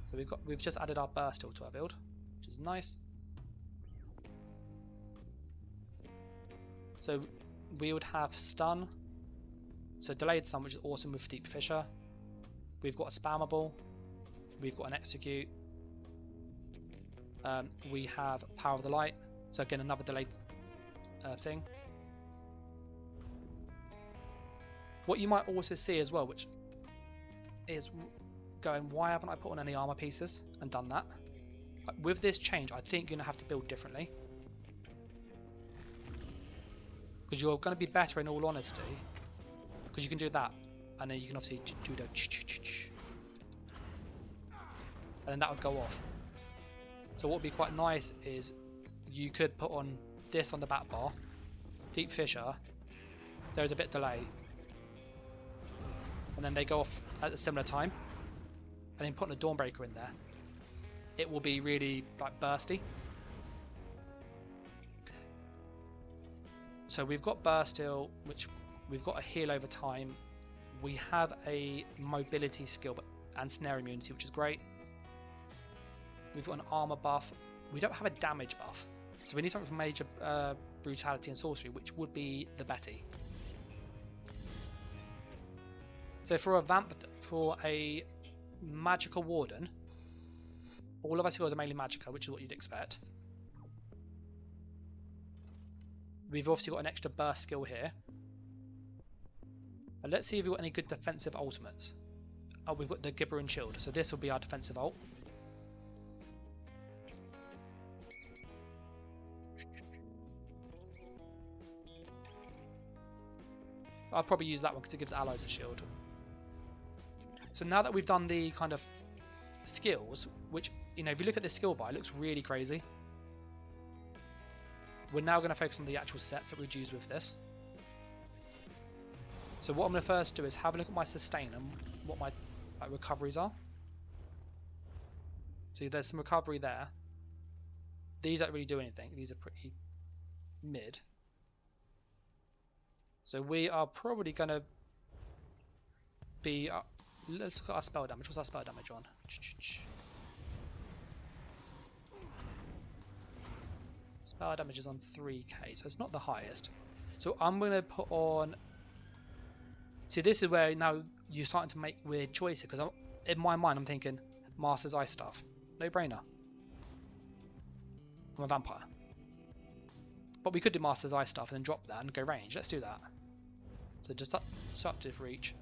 So we've just added our burst tool to our build, which is nice. So we would have stun, so delayed stun, which is awesome with Deep Fissure. We've got a spammable. We've got an execute. We have Power of the Light, so again another delayed thing. What you might also see as well, which is going, why haven't I put on any armor pieces and done that? With this change, I think you're going to have to build differently, because you're going to be better in all honesty, because you can do that, and then you can obviously do the and then that would go off. So what would be quite nice is you could put on this on the back bar, Deep Fissure, there's a bit delay, and then they go off at a similar time, and then putting a Dawnbreaker in there, it will be really like bursty. So we've got burst heal, which we've got a heal over time. We have a mobility skill and snare immunity, which is great. We've got an armor buff. We don't have a damage buff, so we need something for major brutality and sorcery, which would be the Betty. So for a magical warden, all of our skills are mainly magical, which is what you'd expect. We've obviously got an extra burst skill here. And let's see if we've got any good defensive ultimates. Oh, we've got the Gibberin Shield, so this will be our defensive ult. I'll probably use that one because it gives allies a shield. So now that we've done the kind of skills, which, you know, if you look at this skill bar, it looks really crazy. We're now going to focus on the actual sets that we'd use with this. So what I'm going to first do is have a look at my sustain and what my recoveries are. See, there's some recovery there. These don't really do anything. These are pretty mid. So we are probably going to be... let's look at our spell damage. What's our spell damage on? Spell damage is on 3k, so it's not the highest. So I'm going to put on... See, this is where now you're starting to make weird choices, because in my mind I'm thinking Master's Ice Stuff. No brainer. I'm a vampire. But we could do Master's Ice Stuff and then drop that and go range. Let's do that. So just disruptive reach.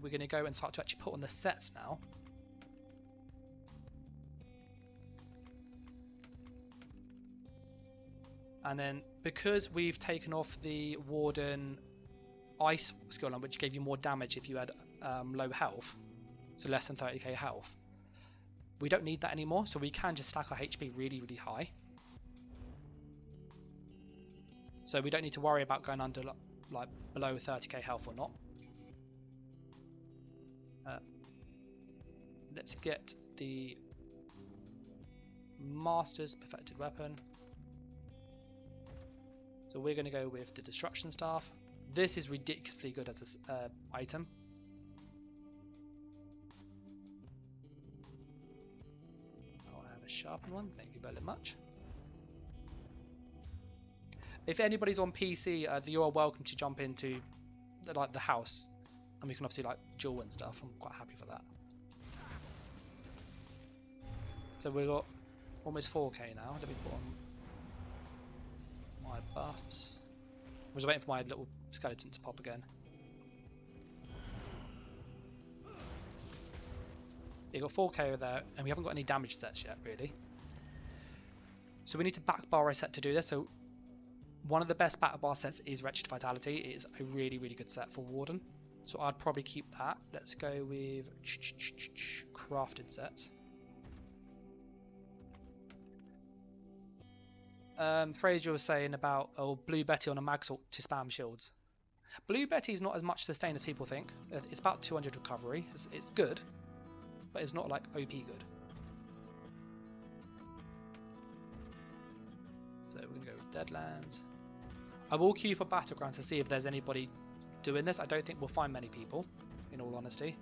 We're going to go and start to actually put on the sets now. And then because we've taken off the Warden Ice skill line, which gave you more damage if you had low health, so less than 30k health, we don't need that anymore, so we can just stack our HP really, really high. So we don't need to worry about going under like below 30k health or not. Let's get the Master's Perfected Weapon. So we're going to go with the Destruction Staff. This is ridiculously good as an item. Oh, I have a sharpened one. Thank you very much. If anybody's on PC, you're welcome to jump into the house, and we can obviously duel and stuff. I'm quite happy for that. So we've got almost 4k now. Let me put on my buffs. I was waiting for my little skeleton to pop again. You got 4k there, and we haven't got any damage sets yet, really. So we need to back bar a set to do this. So one of the best battle bar sets is Wretched Vitality. It is a really, really good set for Warden. So I'd probably keep that. Let's go with crafted sets. Fraser was saying about Blue Betty on a mag salt to spam shields. Blue Betty is not as much sustain as people think. It's about 200 recovery. It's good, but it's not like OP good. So we're going to go with Deadlands. I will queue for Battlegrounds to see if there's anybody doing this. I don't think we'll find many people, in all honesty.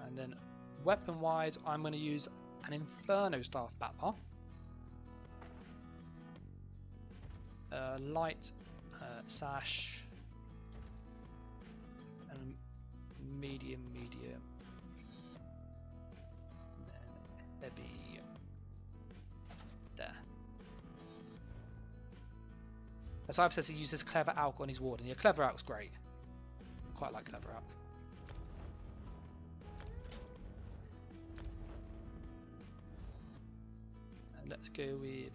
And then weapon-wise, I'm going to use an Inferno Staff Batbar. Light Sash. And medium. And then heavy. There. As I've said, he uses Clever Alk on his Warden. Yeah, Clever Alk's great. I quite like Clever Alk. And let's go with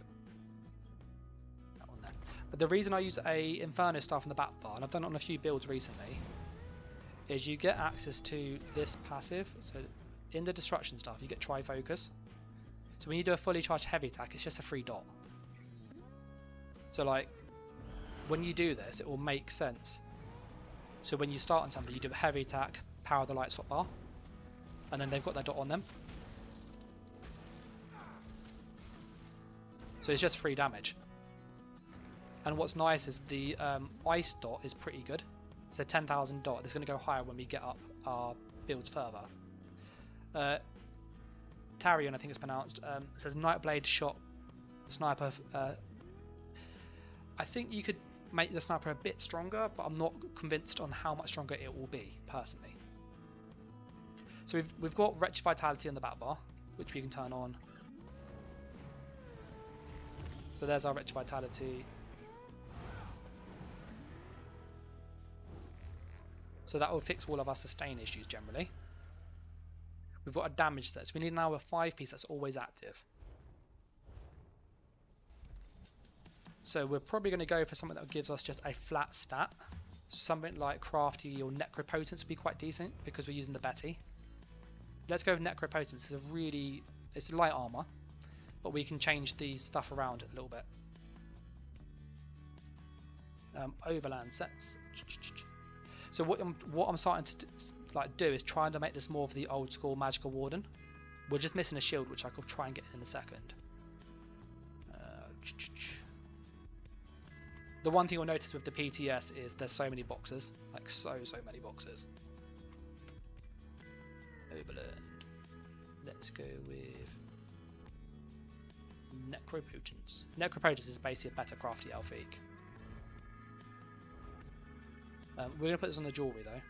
that one there. But the reason I use a Inferno Staff on the back bar, and I've done it on a few builds recently, is you get access to this passive. So in the Destruction Staff, you get Tri-Focus. So when you do a fully charged heavy attack, it's just a free dot. So when you do this, it will make sense. So when you start on something, you do a heavy attack, power the light swap bar, and then they've got that dot on them. So it's just free damage. And what's nice is the ice dot is pretty good. It's a 10,000 dot. It's going to go higher when we get up our builds further. Tarion, I think it's pronounced, says Nightblade shot sniper. I think you could make the sniper a bit stronger, but I'm not convinced on how much stronger it will be, personally. So we've got Wretched Vitality on the battle bar, which we can turn on. So there's our Wretched Vitality. So that will fix all of our sustain issues generally. We've got a damage set, so we need now a 5-piece that's always active. So we're probably going to go for something that gives us just a flat stat. Something like Crafty or Necropotence would be quite decent because we're using the Betty. Let's go with Necropotence. It's light armor, but we can change the stuff around a little bit. Overland sets. So what I'm starting to do is trying to make this more of the old school magical warden. We're just missing a shield, which I could try and get in a second. The one thing you'll notice with the PTS is there's so many boxes, like so many boxes. Overland. Let's go with Necropotence. Necropotence is basically a better crafty Elfique. We're going to put this on the jewellery though.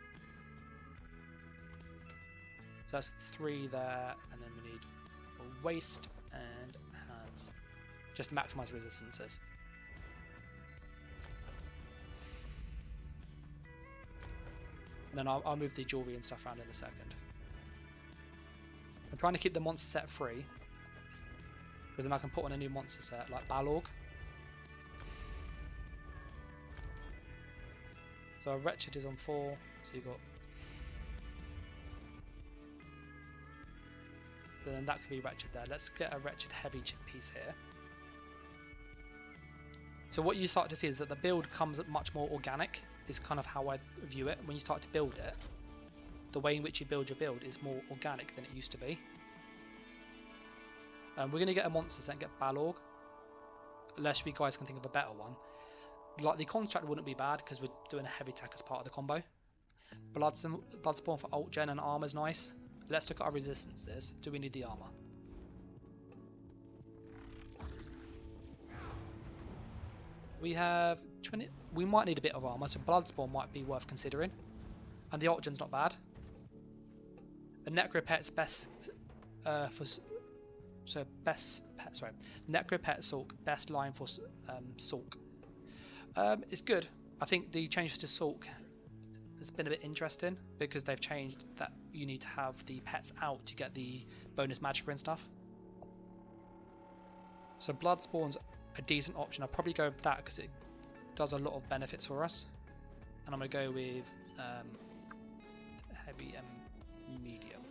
So that's 3 there, and then we need a waist and hands, just to maximise resistances. And then I'll move the jewellery and stuff around in a second. I'm trying to keep the monster set free, because then I can put on a new monster set like Balorg. So our Wretched is on 4, so you've got... Then that could be Wretched there. Let's get a Wretched heavy piece here. So what you start to see is that the build comes much more organic, is kind of how I view it. When you start to build it, the way in which you build your build is more organic than it used to be. We're going to get a monster set and get Balorg, unless you guys can think of a better one. Like the construct wouldn't be bad because we're doing a heavy attack as part of the combo. Bloodspawn for ult gen and armor's nice. Let's look at our resistances. Do we need the armor? We have 20. We might need a bit of armor, so Bloodspawn might be worth considering. And the ult gen's not bad. The Necropet's best Necropet Sulk, best line for Sulk. It's good. I think the changes to Sulk has been a bit interesting because they've changed that you need to have the pets out to get the bonus magic and stuff. So Bloodspawn's a decent option. I'll probably go with that because it does a lot of benefits for us. And I'm going to go with heavy and medium.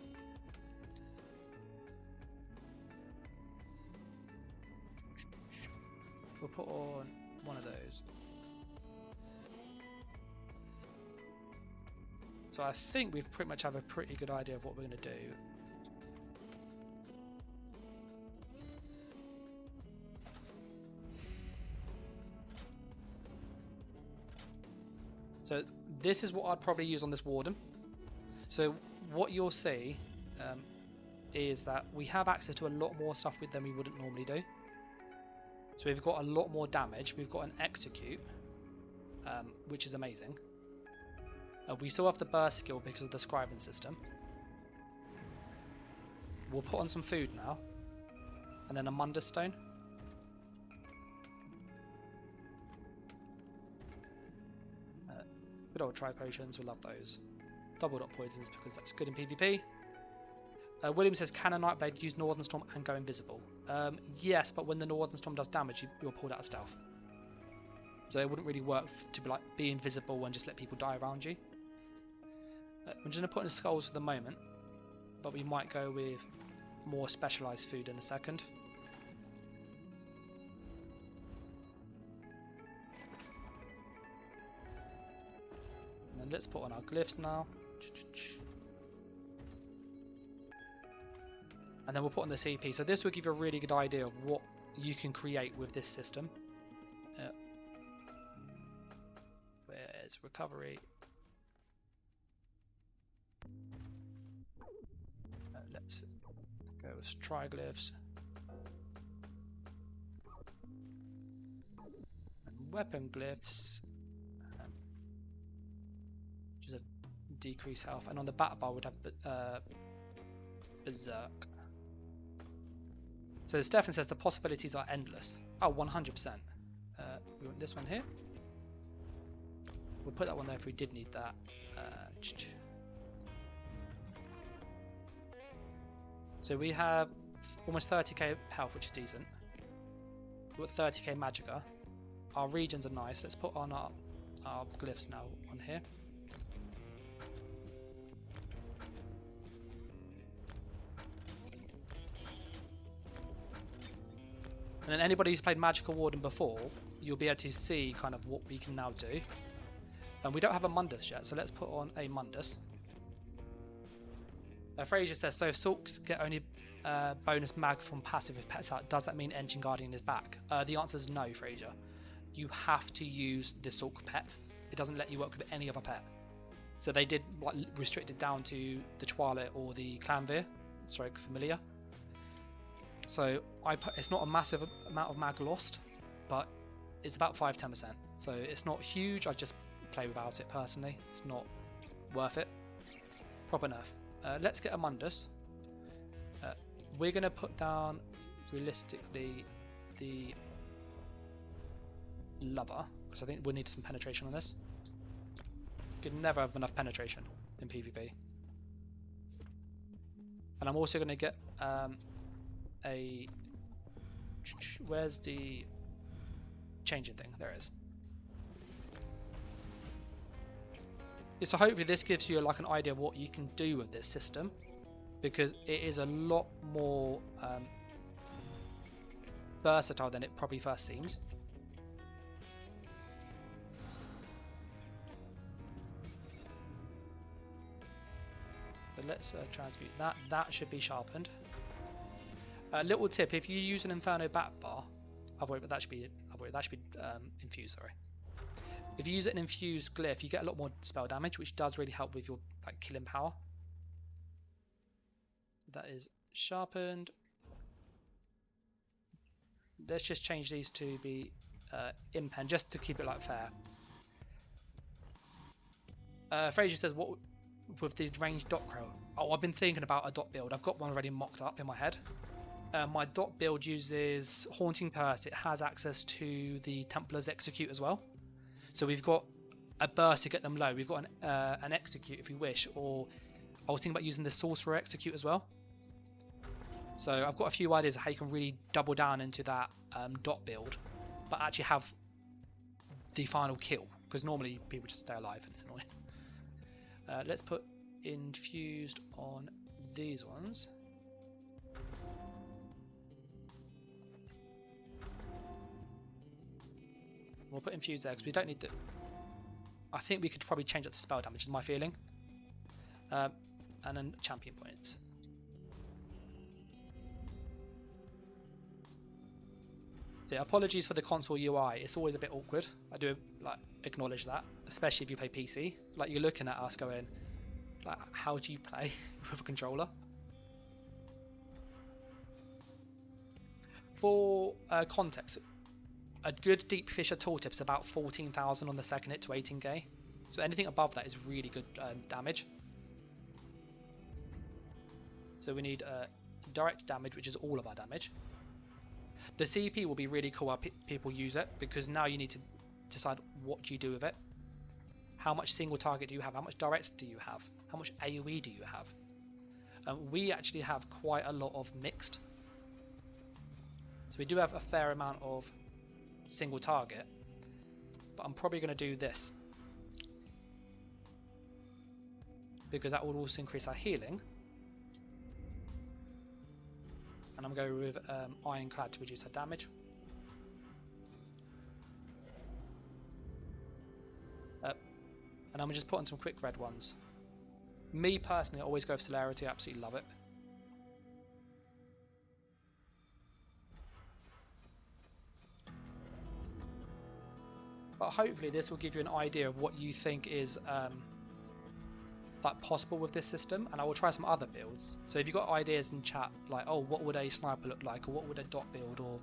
We'll put on one of those. So I think we've pretty much have a pretty good idea of what we're going to do. So this is what I'd probably use on this Warden. So what you'll see is that we have access to a lot more stuff with than we wouldn't normally do. So we've got a lot more damage. We've got an execute, which is amazing. We still have the burst skill because of the scribing system. We'll put on some food now, and then a Mundus stone. Good old tri potions, we love those. Double dot poisons because that's good in PvP. William says, can a Nightblade use Northern Storm and go invisible? Yes, but when the Northern Storm does damage, you're pulled out of stealth. So it wouldn't really work to be invisible and just let people die around you. I'm just going to put in skulls for the moment, but we might go with more specialised food in a second. And then let's put on our glyphs now. And then we'll put on the CP. So this will give you a really good idea of what you can create with this system. Where's recovery? Let's go with triglyphs. And weapon glyphs, which is a decrease health, and on the battle bar would have berserk. So Stefan says the possibilities are endless. Oh, 100%. We want this one here. We'll put that one there if we did need that. So we have almost 30k health, which is decent. We've got 30k magicka. Our regions are nice. Let's put on our glyphs now on here. And then anybody who's played Magical Warden before, you'll be able to see kind of what we can now do. And we don't have a Mundus yet, so let's put on a Mundus. Fraser says, so if Sulks get only bonus mag from passive if pets out, does that mean Engine Guardian is back? The answer is no, Fraser. You have to use the Sulk pet. It doesn't let you work with any other pet. So they did like restrict it down to the Twilight or the Clanveer, stroke Familiar. So it's not a massive amount of mag lost, but it's about 5-10%. So it's not huge. I just play without it personally. It's not worth it. Proper nerf. Let's get a Mundus. We're going to put down realistically the Lover, because I think we'll need some penetration on this. You can never have enough penetration in PvP. And I'm also going to get where's the changing thing? There it is. Yeah, so hopefully this gives you like an idea of what you can do with this system, because it is a lot more versatile than it probably first seems. So let's transmute that. That should be sharpened. Little tip: if you use an Inferno Bat Bar, that should be infused. Sorry. If you use an infused glyph, you get a lot more spell damage, which does really help with your like killing power. That is sharpened. Let's just change these to be impen, just to keep it like fair. Fraser says, what with the ranged dot crow? Oh, I've been thinking about a dot build. I've got one already mocked up in my head. My dot build uses Haunting Purse. It has access to the Templar's Execute as well. So we've got a burst to get them low. We've got an Execute if we wish, or I was thinking about using the Sorcerer Execute as well. So I've got a few ideas of how you can really double down into that dot build, but actually have the final kill, because normally people just stay alive and it's annoying. Let's put infused on these ones. We'll put infused there because we don't need to. I think we could probably change that to spell damage, is my feeling. And then champion points. So yeah, apologies for the console UI. It's always a bit awkward. I do like acknowledge that, especially if you play PC. Like you're looking at us going, like, how do you play with a controller? For context, a good Deep Fisher tooltip is about 14,000 on the second hit to 18k. So anything above that is really good damage. So we need direct damage, which is all of our damage. The CP will be really cool how people use it, because now you need to decide what you do with it. How much single target do you have? How much directs do you have? How much AoE do you have? We actually have quite a lot of mixed. So we do have a fair amount of single target, but I'm probably going to do this because that will also increase our healing, and I'm going with Ironclad to reduce our damage. And I'm just putting some quick red ones. Me personally, I always go for celerity. I absolutely love it. But hopefully this will give you an idea of what you think is like possible with this system, and I will try some other builds. So if you've got ideas in chat, like, oh, what would a sniper look like, or what would a dot build, or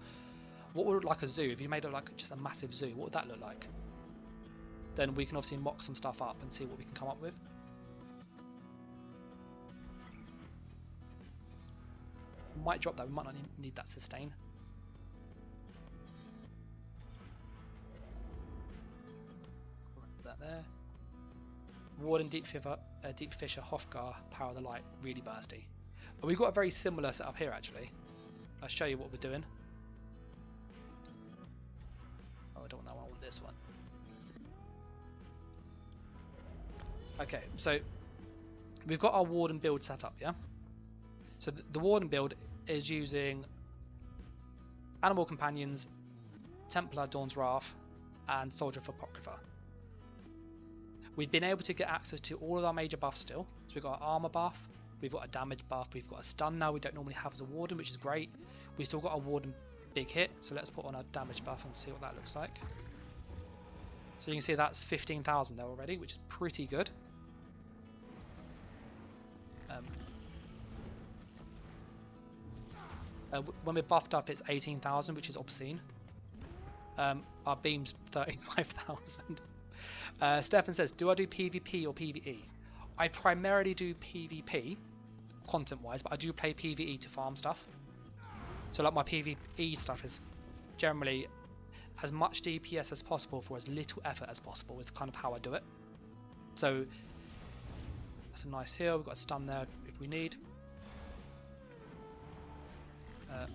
What would it look like a zoo? If you made it like just a massive zoo, what would that look like? Then we can obviously mock some stuff up and see what we can come up with. Might drop that, we might not need that sustain. Put that there. Warden, Deep Fisher, Hofgar, Power of the Light, really bursty. But we've got a very similar setup here actually. I'll show you what we're doing. Oh, I don't want that one, I want this one. Okay, so we've got our Warden build set up, yeah? So the Warden build is using Animal Companions, Templar, Dawn's Wrath, and Soldier for Apocrypha. We've been able to get access to all of our major buffs still. So we've got our armor buff, we've got a damage buff, we've got a stun now we don't normally have as a Warden, which is great. We've still got a Warden big hit, so let's put on a damage buff and see what that looks like. So you can see that's 15,000 there already, which is pretty good. When we're buffed up, it's 18,000, which is obscene. Our beam's 35,000. Stefan says, do I do PvP or PvE? I primarily do PvP, content-wise, but I do play PvE to farm stuff. So like my PvE stuff is generally as much DPS as possible for as little effort as possible. It's kind of how I do it. So that's a nice heal. We've got a stun there if we need. So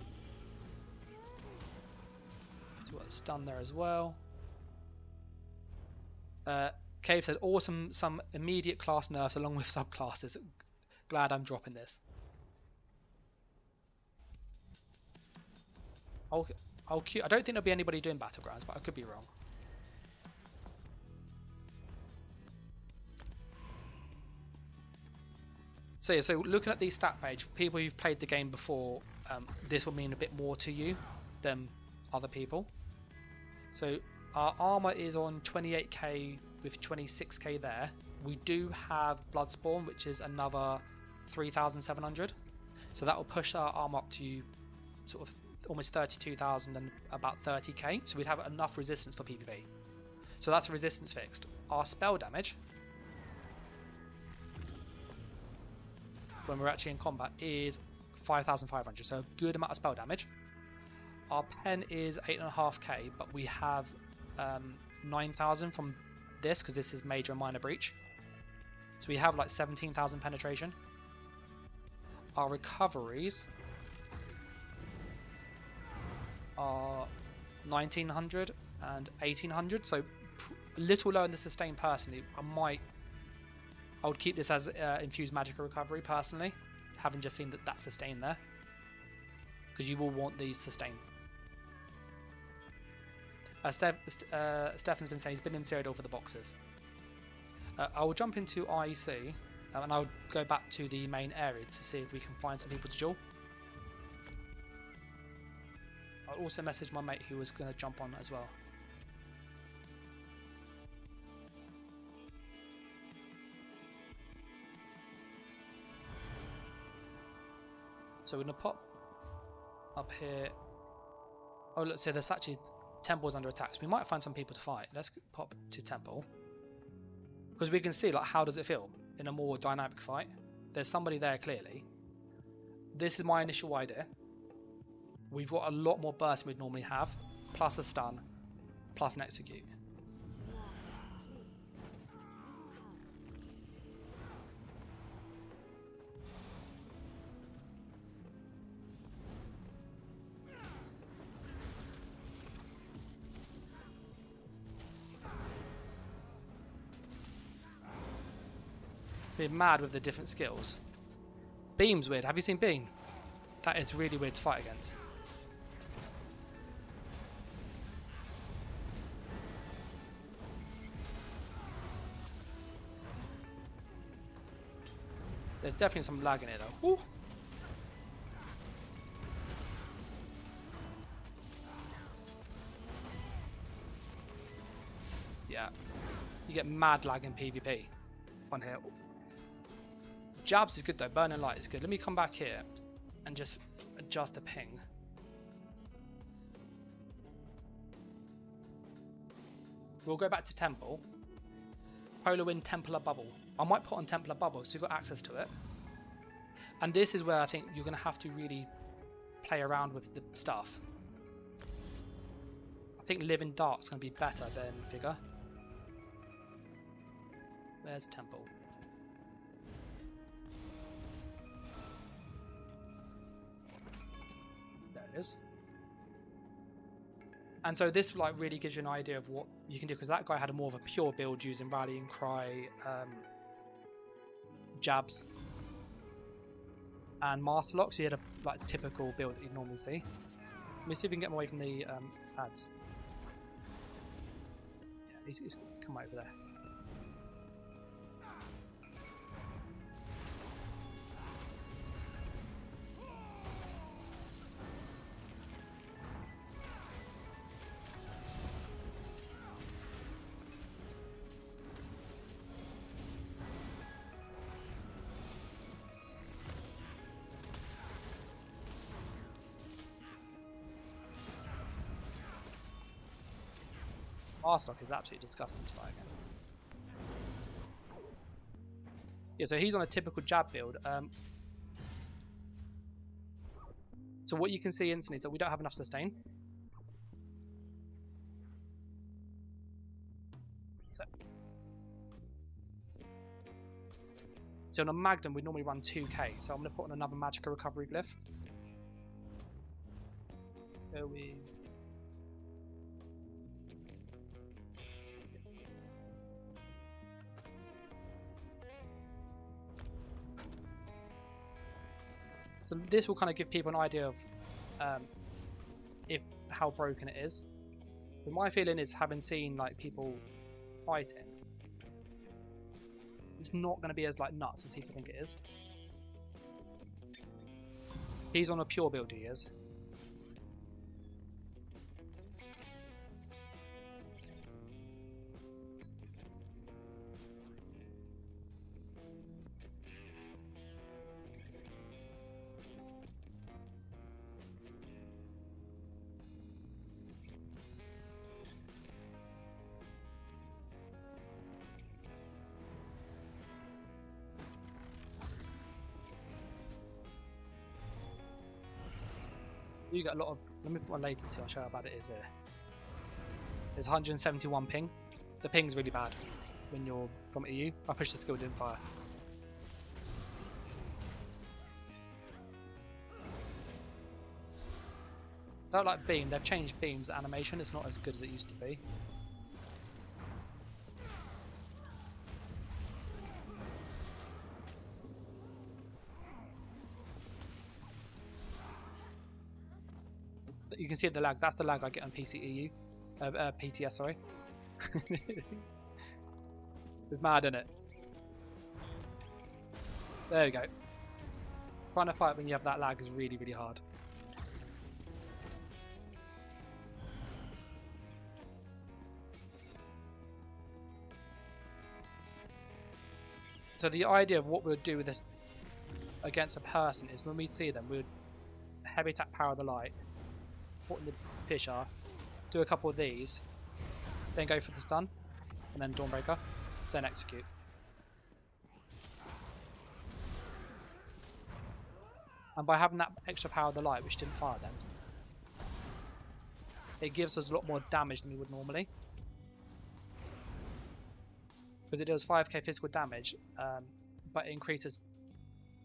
we've got a stun there as well. Cave said, awesome, some immediate class nerfs along with subclasses. Glad I'm dropping this. I don't think there'll be anybody doing Battlegrounds, but I could be wrong. So yeah, so looking at the stat page, for people who've played the game before, this will mean a bit more to you than other people. So our armor is on 28k with 26k there. We do have Bloodspawn, which is another 3,700. So that will push our armor up to sort of almost 32,000 and about 30k. So we'd have enough resistance for PvP. So that's resistance fixed. Our spell damage, when we're actually in combat, is 5,500. So a good amount of spell damage. Our pen is 8.5k, but we have 9,000 from this because this is major and minor breach. So we have like 17,000 penetration. Our recoveries are 1,900 and 1,800, so a little lower in the sustain personally. I would keep this as infused magical recovery personally, having just seen that sustain there, because you will want these sustain. Stefan's been saying he's been in Cyrodiil for the boxes. I will jump into IEC and I'll go back to the main area to see if we can find some people to duel. I'll also message my mate who was going to jump on as well. So we're going to pop up here. Oh look, so there's actually temples under attack, so we might find some people to fight. Let's pop to temple, because we can see like how does it feel in a more dynamic fight. There's somebody there clearly. This is my initial idea. We've got a lot more burst than we'd normally have, plus a stun, plus an execute. It's been mad with the different skills. Beam's weird. Have you seen Beam? That is really weird to fight against. There's definitely some lag in it though. Woo. Yeah. You get mad lag in PvP on here. Jabs is good though, Burning Light is good. Let me come back here and just adjust the ping. We'll go back to Temple. Polar Wind Templar Bubble. I might put on Templar Bubble so you've got access to it. And this is where I think you're going to have to really play around with the stuff. I think Live in Dark is going to be better than Figure. Where's Temple? There it is. And so this like really gives you an idea of what you can do, because that guy had a more of a pure build using Rallying Cry, jabs, and Master Lock. So you had a like typical build that you'd normally see. Let me see if we can get him away from the ads. Yeah, he's come over there. Arslock is absolutely disgusting to fight against. Yeah, so he's on a typical jab build. So what you can see instantly is that we don't have enough sustain. So on a Magnum we normally run 2k, so I'm going to put on another Magicka Recovery Glyph. Let's go with... So this will kind of give people an idea of how broken it is. But my feeling is, having seen like people fighting, it's not going to be as like nuts as people think it is. He's on a pure build, he is. You get a lot of... Let me put my latency, I'll show you how bad it is here. There's 171 ping. The ping's really bad when you're from EU. I pushed the skill, didn't fire. I don't like Beam. They've changed Beam's animation. It's not as good as it used to be. You can see the lag. That's the lag I get on PCEU. PTS, sorry. It's mad, isn't it? There we go. Trying to fight when you have that lag is really, really hard. So the idea of what we'll do with this against a person is, when we see them, we'll heavy attack Power of the Light, put in the Fissure, do a couple of these, then go for the stun, and then Dawnbreaker, then execute. And by having that extra Power of the Light, which didn't fire then, it gives us a lot more damage than we would normally. Because it does 5k physical damage, but it increases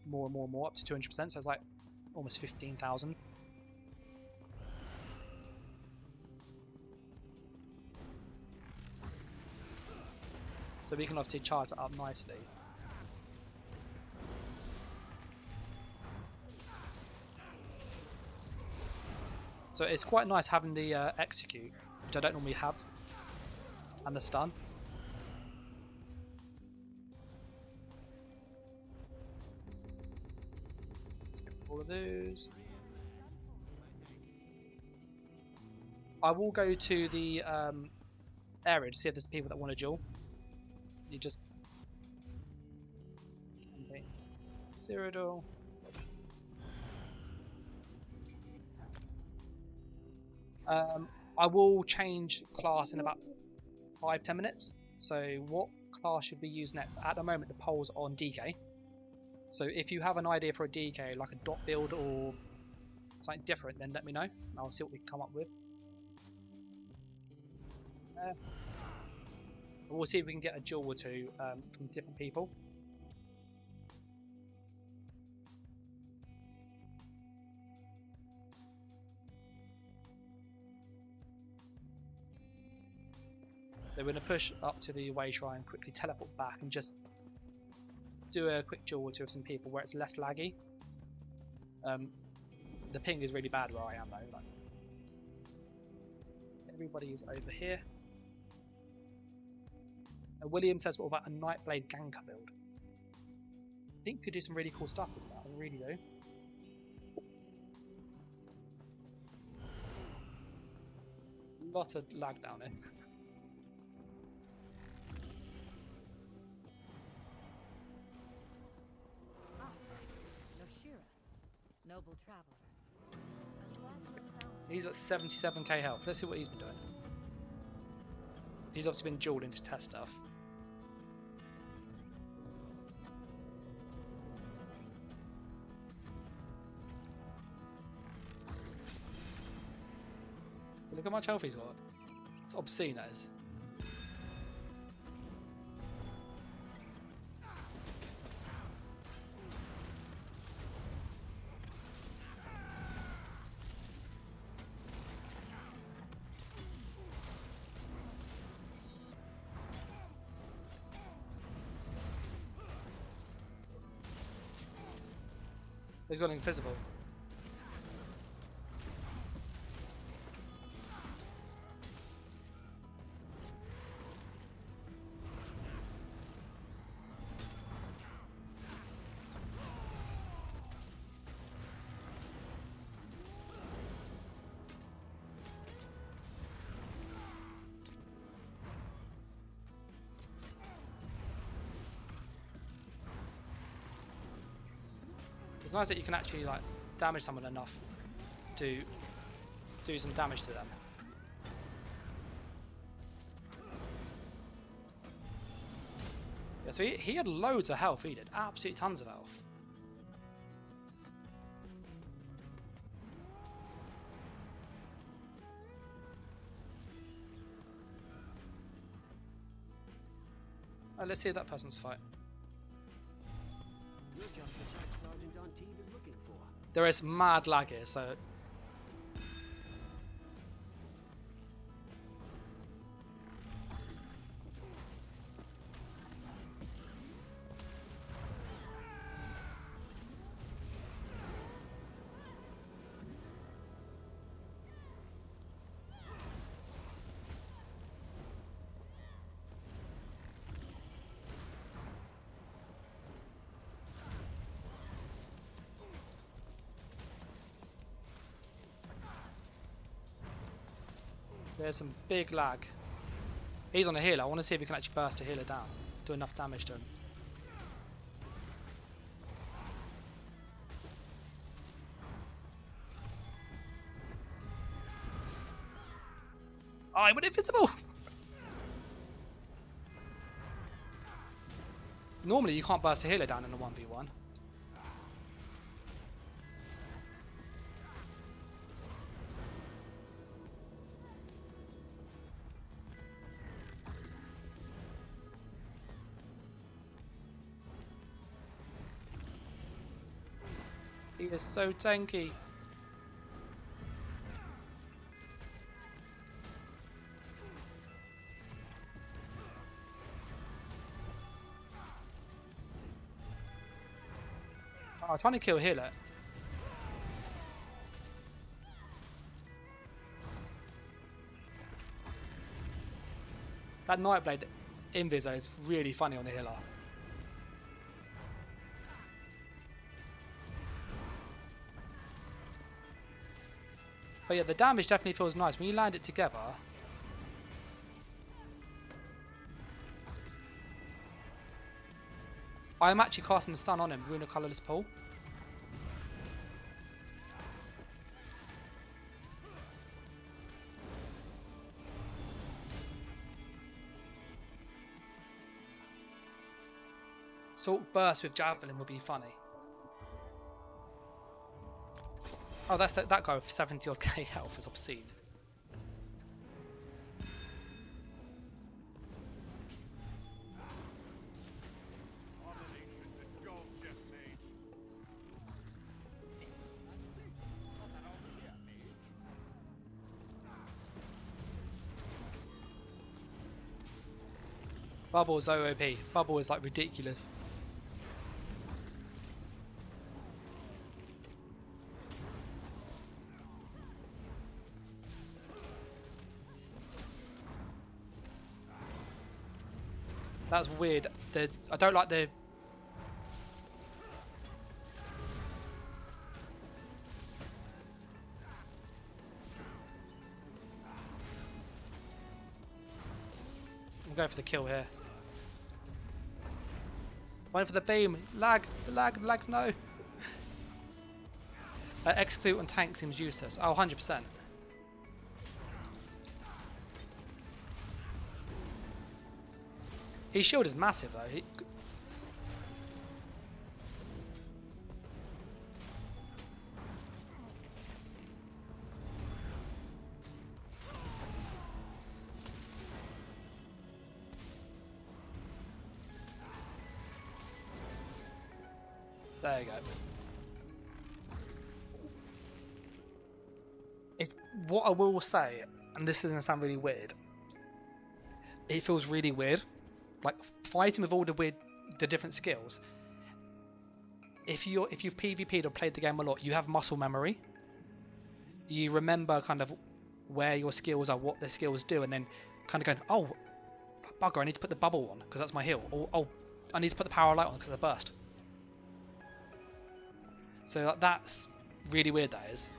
more and more and more, up to 200%, so it's like almost 15,000. So we can obviously charge it up nicely. So it's quite nice having the execute, which I don't normally have, and the stun. Let's get all of those. I will go to the area to see if there's people that want to duel. You just Cyrodiil. I will change class in about 5-10 minutes. So what class should we use next? At the moment, the poll's on DK. So if you have an idea for a DK, like a dot build or something different, then let me know. And I'll see what we can come up with. We'll see if we can get a jewel or two from different people. So we're going to push up to the way shrine, quickly teleport back and just do a quick jewel or two of some people where it's less laggy. The ping is really bad where I am though. Like, everybody is over here. William says, what about a Nightblade ganker build? I think you could do some really cool stuff with that, I really do. Lot of lag down here. Noble traveler. He's at 77k health. Let's see what he's been doing. He's obviously been dueling to test stuff. Look how much health he's got. It's obscene, that is. He's gone invisible. It's nice that you can actually like damage someone enough to do some damage to them. Yeah, so he had loads of health, he did. Absolutely tons of health. Oh, let's see if that person's fight. There is mad lag here, so there's some big lag. He's on a healer. I want to see if we can actually burst a healer down. Do enough damage to him. Oh, he went invincible! Normally you can't burst a healer down in a 1v1. He is so tanky. Oh, I'm trying to kill healer. That Nightblade invis is really funny on the healer. But yeah, the damage definitely feels nice when you land it together. I'm actually casting a stun on him, Rune of Colourless Pool. Salt burst with javelin would be funny. Oh, that's that guy with 70 odd K health is obscene. Bubble is OOP. Bubble is like ridiculous. That's weird. I don't like the... I'm going for the kill here. Waiting for the beam. Lag. Lags no. Execute on tank seems useless. Oh, 100%. His shield is massive though. There you go. It's what I will say, and this is going to sound really weird. It feels really weird. Like fighting with all the different skills. If you've PvP'd or played the game a lot, you have muscle memory. You remember kind of where your skills are, what the skills do, and then kind of going, oh, bugger, I need to put the bubble on because that's my heal. Or oh, I need to put the power light on because of the burst. So that's really weird, that is.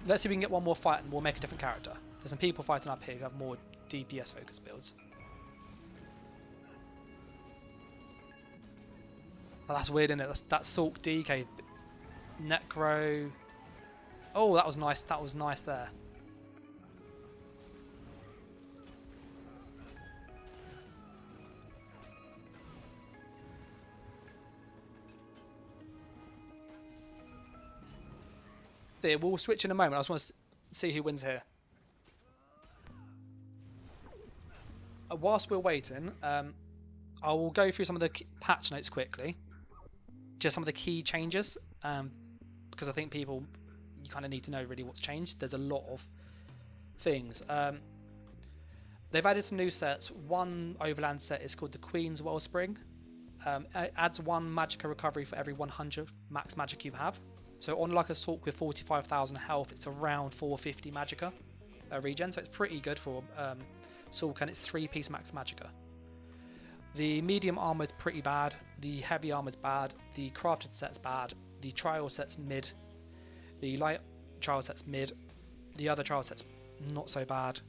Let's see if we can get one more fight and we'll make a different character. There's some people fighting up here who have more DPS focused builds. Oh, that's weird, isn't it? That's Salk DK. Necro. Oh, that was nice. That was nice there. So we'll switch in a moment. I just want to see who wins here. Whilst we're waiting, I will go through some of the patch notes quickly. Just some of the key changes, because I think you kind of need to know really what's changed. There's a lot of things. They've added some new sets. One overland set is called the Queen's Wellspring. It adds 1 magicka recovery for every 100 max magic you have. So on like a Salk with 45,000 health, it's around 450 magicka regen. So it's pretty good for Salk, and it's 3-piece max magicka. The medium armor is pretty bad. The heavy armor is bad. The crafted set's bad. The trial set's mid. The light trial set's mid. The other trial set's not so bad.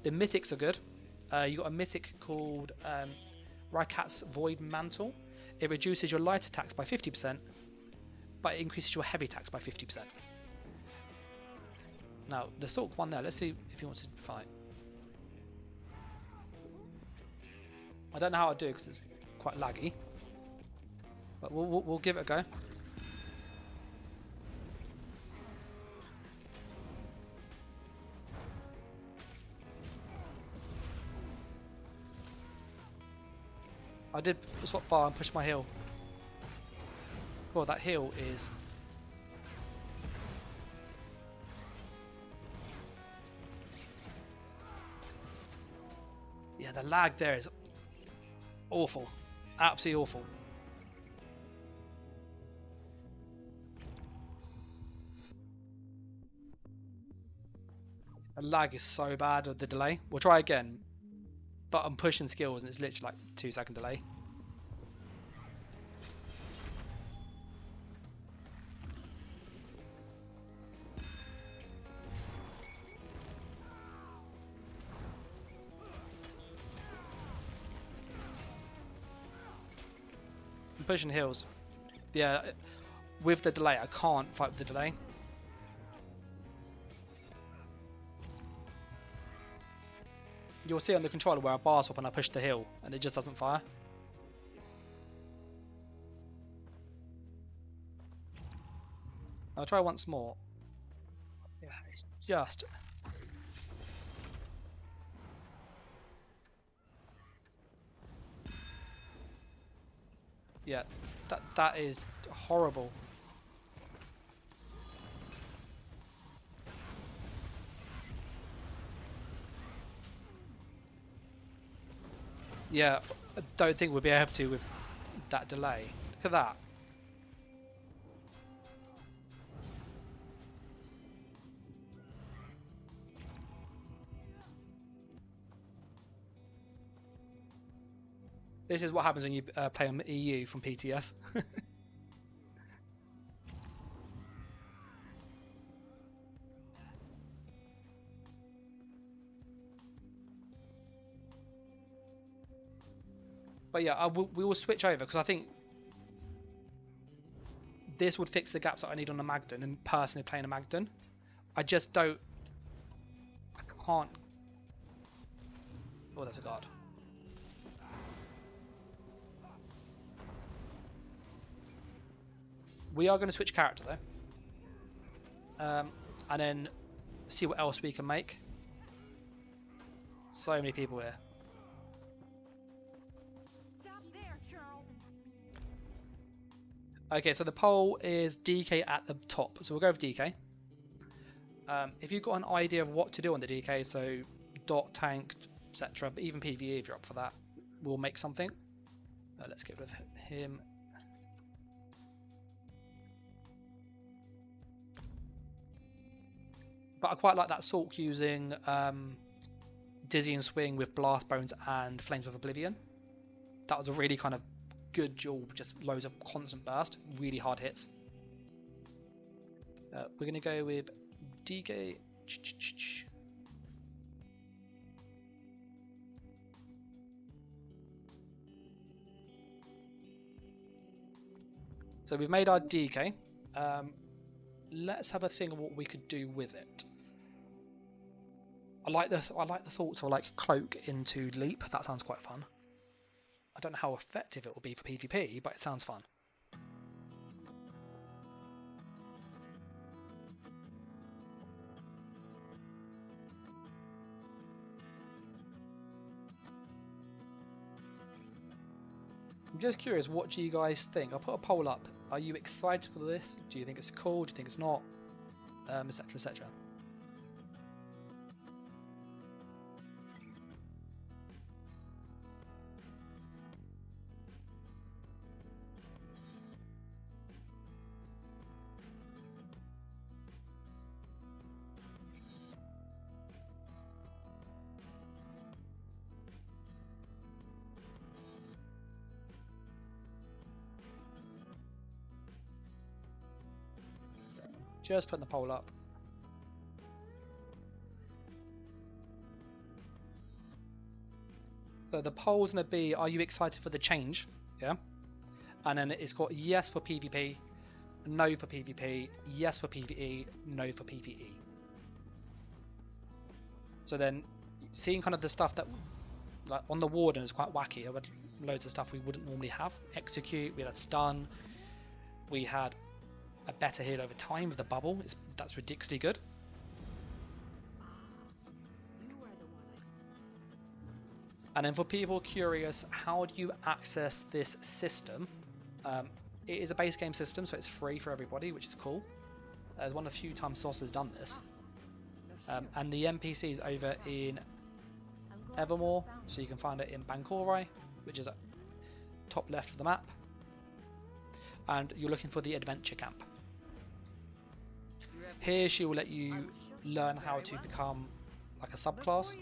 The mythics are good. You got a mythic called Rykat's Void Mantle. It reduces your light attacks by 50%, but it increases your heavy attacks by 50%. Now, the Salk one there, let's see if he wants to fight. I don't know how I'll do it because it's quite laggy, but we'll give it a go. I did swap bar and push my heal. Well, that heal is... Yeah, the lag there is awful. Absolutely awful. The lag is so bad with the delay. We'll try again. But I'm pushing skills and it's literally like 2-second delay. I'm pushing heals. Yeah, with the delay, I can't fight with the delay. You'll see on the controller where I bar swap and I push the heal and it just doesn't fire. I'll try once more. Yeah, it's just... Yeah, that is horrible. Yeah, I don't think we'll be able to with that delay. Look at that. This is what happens when you play on EU from PTS. But yeah, we will switch over because I think this would fix the gaps that I need on the Magden and personally playing a Magden. I just don't... I can't... Oh, there's a guard. We are going to switch character though. And then see what else we can make. So many people here. Stop there, Charles. Okay, so the poll is DK at the top. So we'll go with DK. If you've got an idea of what to do on the DK, so dot, tank, etc., but even PvE if you're up for that, we'll make something. Let's get rid of him. But I quite like that Sork using Dizzy and Swing with Blast Bones and Flames of Oblivion. That was a really kind of good duel, just loads of constant burst, really hard hits. We're going to go with DK. So we've made our DK. Let's have a think of what we could do with it. I like the thoughts of like cloak into leap. That sounds quite fun. I don't know how effective it will be for PvP, but it sounds fun. I'm just curious, what do you guys think? I'll put a poll up. Are you excited for this? Do you think it's cool? Do you think it's not? Etc, etc. Just putting the poll up. So the poll's going to be, are you excited for the change? Yeah. And then it's got yes for PvP, no for PvP, yes for PvE, no for PvE. So then seeing kind of the stuff that, like on the Warden, is quite wacky. I had loads of stuff we wouldn't normally have. Execute, we had stun, we had a better heal over time with the bubble. That's ridiculously good. And then for people curious, how do you access this system? It is a base game system, so it's free for everybody, which is cool. It's one of the few times ZOS has done this. And the NPC is over in Evermore, so you can find it in Bankorai, which is at top left of the map. And you're looking for the adventure camp. Here she will let you learn how to become like a subclass.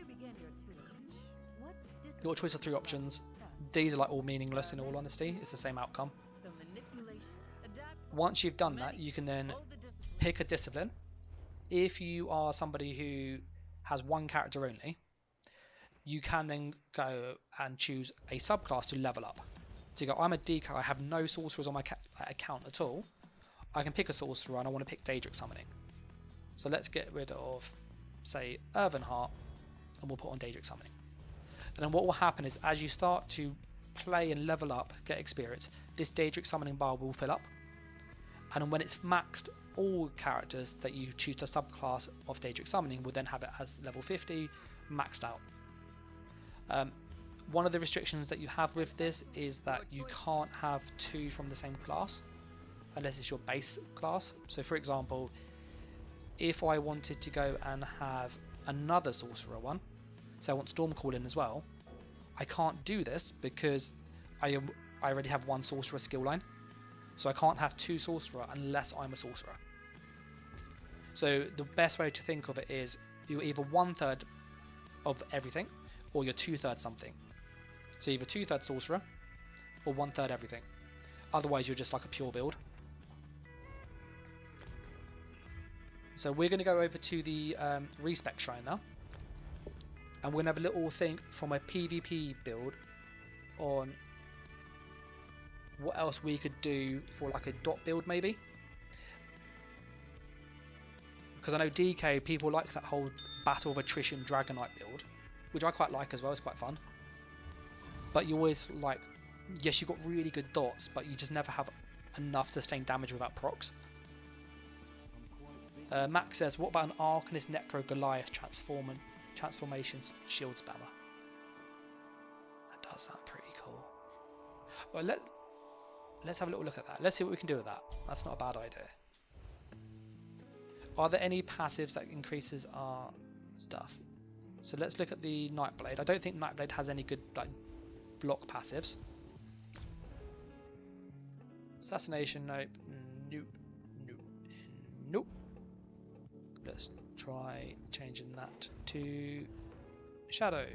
Your choice of 3 options. These are like all meaningless in all honesty. It's the same outcome. Once you've done that, you can then pick a discipline. If you are somebody who has one character only, you can then go and choose a subclass to level up. So you go, I'm a DK, I have no sorcerers on my account at all. I can pick a sorcerer and I want to pick Daedric Summoning. So let's get rid of, say, Earthen Heart, and we'll put on Daedric Summoning. And then what will happen is as you start to play and level up, get experience, this Daedric Summoning bar will fill up. and then when it's maxed, all characters that you choose to subclass of Daedric Summoning will then have it as level 50 maxed out. One of the restrictions that you have with this is that you can't have 2 from the same class unless it's your base class. So for example, if I wanted to go and have another Sorcerer one, so I want Stormcalling as well, I can't do this because I already have 1 Sorcerer skill line. So I can't have 2 Sorcerer unless I'm a Sorcerer. So the best way to think of it is you're either 1/3 of everything or you're 2/3 something. So either 2/3 Sorcerer or 1/3 everything. Otherwise you're just like a pure build. So we're going to go over to the respec shrine now. And we're going to have a little think from a PvP build on what else we could do for like a dot build maybe. Because I know DK, people like that whole Battle of Attrition Dragonknight build, which I quite like as well, it's quite fun. But you always like, yes, you've got really good dots, but you just never have enough sustained damage without procs. Max says, what about an Arcanist Necro Goliath transformation shield spammer? That does sound pretty cool. Well, let's have a little look at that. Let's see what we can do with that. That's not a bad idea. Are there any passives that increases our stuff? So let's look at the Nightblade. I don't think Nightblade has any good like block passives. Assassination, nope. Nope. Nope. Nope. Let's try changing that to Shadow.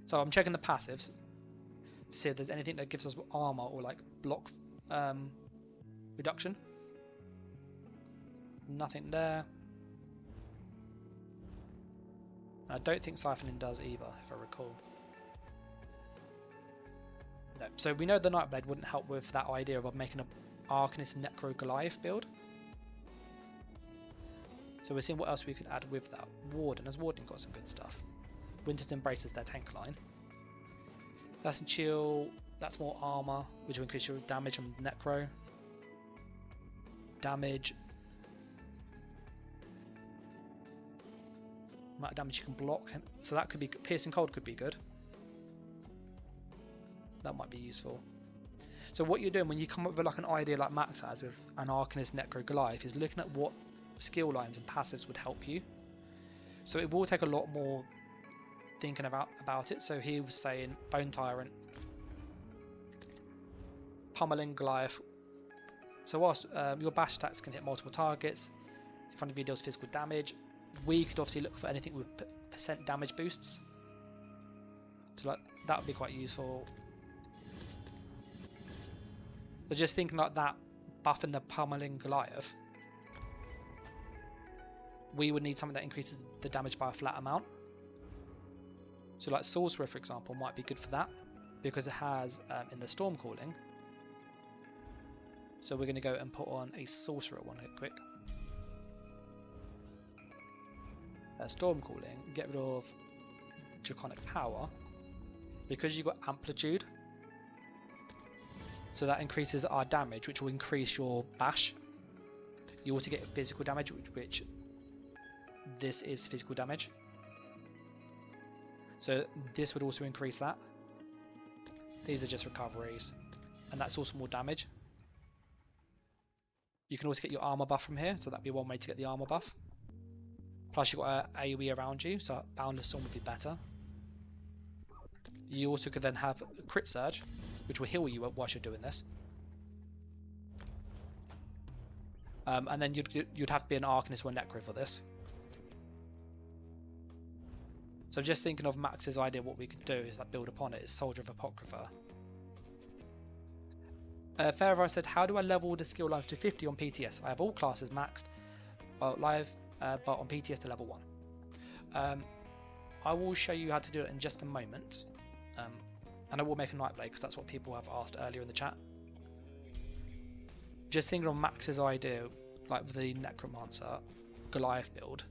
So I'm checking the passives to see if there's anything that gives us armor or like block reduction. Nothing there. I don't think siphoning does either, if I recall. No. So we know the Nightblade wouldn't help with that idea of making an Arcanist Necro Goliath build. So we're seeing what else we could add with that. Warden, has Warden got some good stuff? Winter's Embrace is their tank line. That's a chill, that's more armor, which will increase your damage on Necro. Damage. Amount of damage you can block. So that could be, Piercing Cold could be good. That might be useful. So what you're doing when you come up with like an idea like Max has with an Arcanist Necro Goliath is looking at what skill lines and passives would help you. So it will take a lot more thinking about it. So he was saying Bone Tyrant, Pummeling Goliath. So whilst your bash attacks can hit multiple targets, in front of you deals physical damage, we could obviously look for anything with percent damage boosts. So like that would be quite useful. So just thinking like that, buffing the Pummeling Goliath, we would need something that increases the damage by a flat amount. So like Sorcerer, for example, might be good for that because it has in the Stormcalling. So we're going to go and put on a Sorcerer one quick. Stormcalling, get rid of Draconic Power because you've got Amplitude. So that increases our damage, which will increase your bash. You also get physical damage, which this is physical damage. So this would also increase that. These are just recoveries, and that's also more damage. You can also get your armor buff from here, so that'd be one way to get the armor buff. Plus you've got an AoE around you, so Boundless Storm would be better. You also could then have a Crit Surge, which will heal you whilst you're doing this. And then you'd have to be an Arcanist or a Necro for this. So just thinking of Max's idea, what we could do is like build upon it, is Soldier of Apocrypha. Fairvar said, how do I level the skill lines to 50 on PTS? I have all classes maxed live, but on PTS to level 1. I will show you how to do it in just a moment. And I will make a Nightblade because that's what people have asked earlier in the chat. Just thinking of Max's idea, like with the Necromancer Goliath build,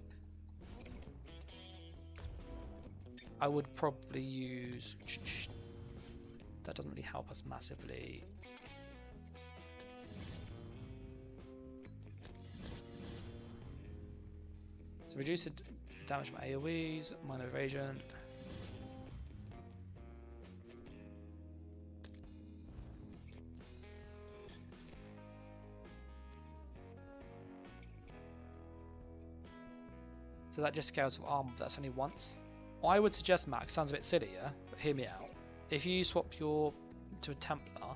I would probably use... That doesn't really help us massively. So reduce the damage from AoEs, minor evasion. So that just scales with armor, but that's only once. I would suggest max, sounds a bit silly, yeah? But hear me out. If you swap your to a Templar,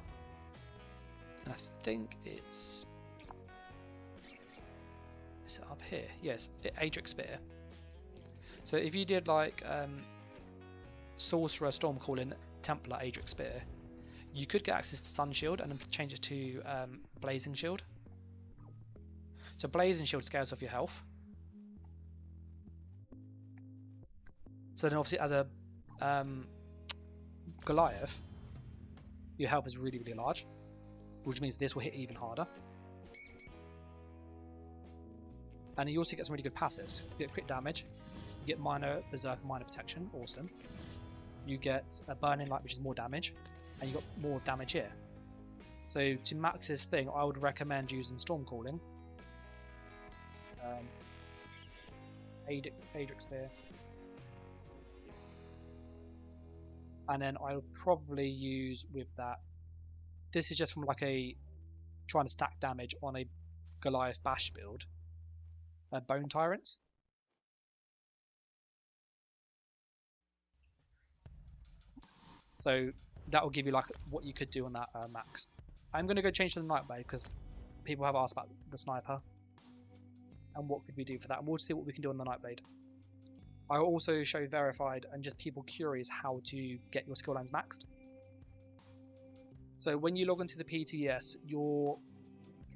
and I think it's is it up here? Yes, the Adric Spear. So if you did like Sorcerer, Stormcalling, Templar, Adric Spear, you could get access to Sun Shield and then change it to Blazing Shield. So Blazing Shield scales off your health. So then obviously as a Goliath, your health is really, really large, which means this will hit even harder. And you also get some really good passives. You get crit damage, you get minor berserk, minor protection, awesome. You get a burning light, which is more damage, and you got more damage here. So to max this thing, I would recommend using Stormcalling, Adric Spear, and then I would probably use with that. This is just from like a trying to stack damage on a Goliath bash build. Bone Tyrant. So that will give you like what you could do on that max. I'm going to go change to the Nightblade because people have asked about the sniper and what could we do for that, and we'll see what we can do on the Nightblade. I will also show verified and just people curious how to get your skill lines maxed. So when you log into the PTS, your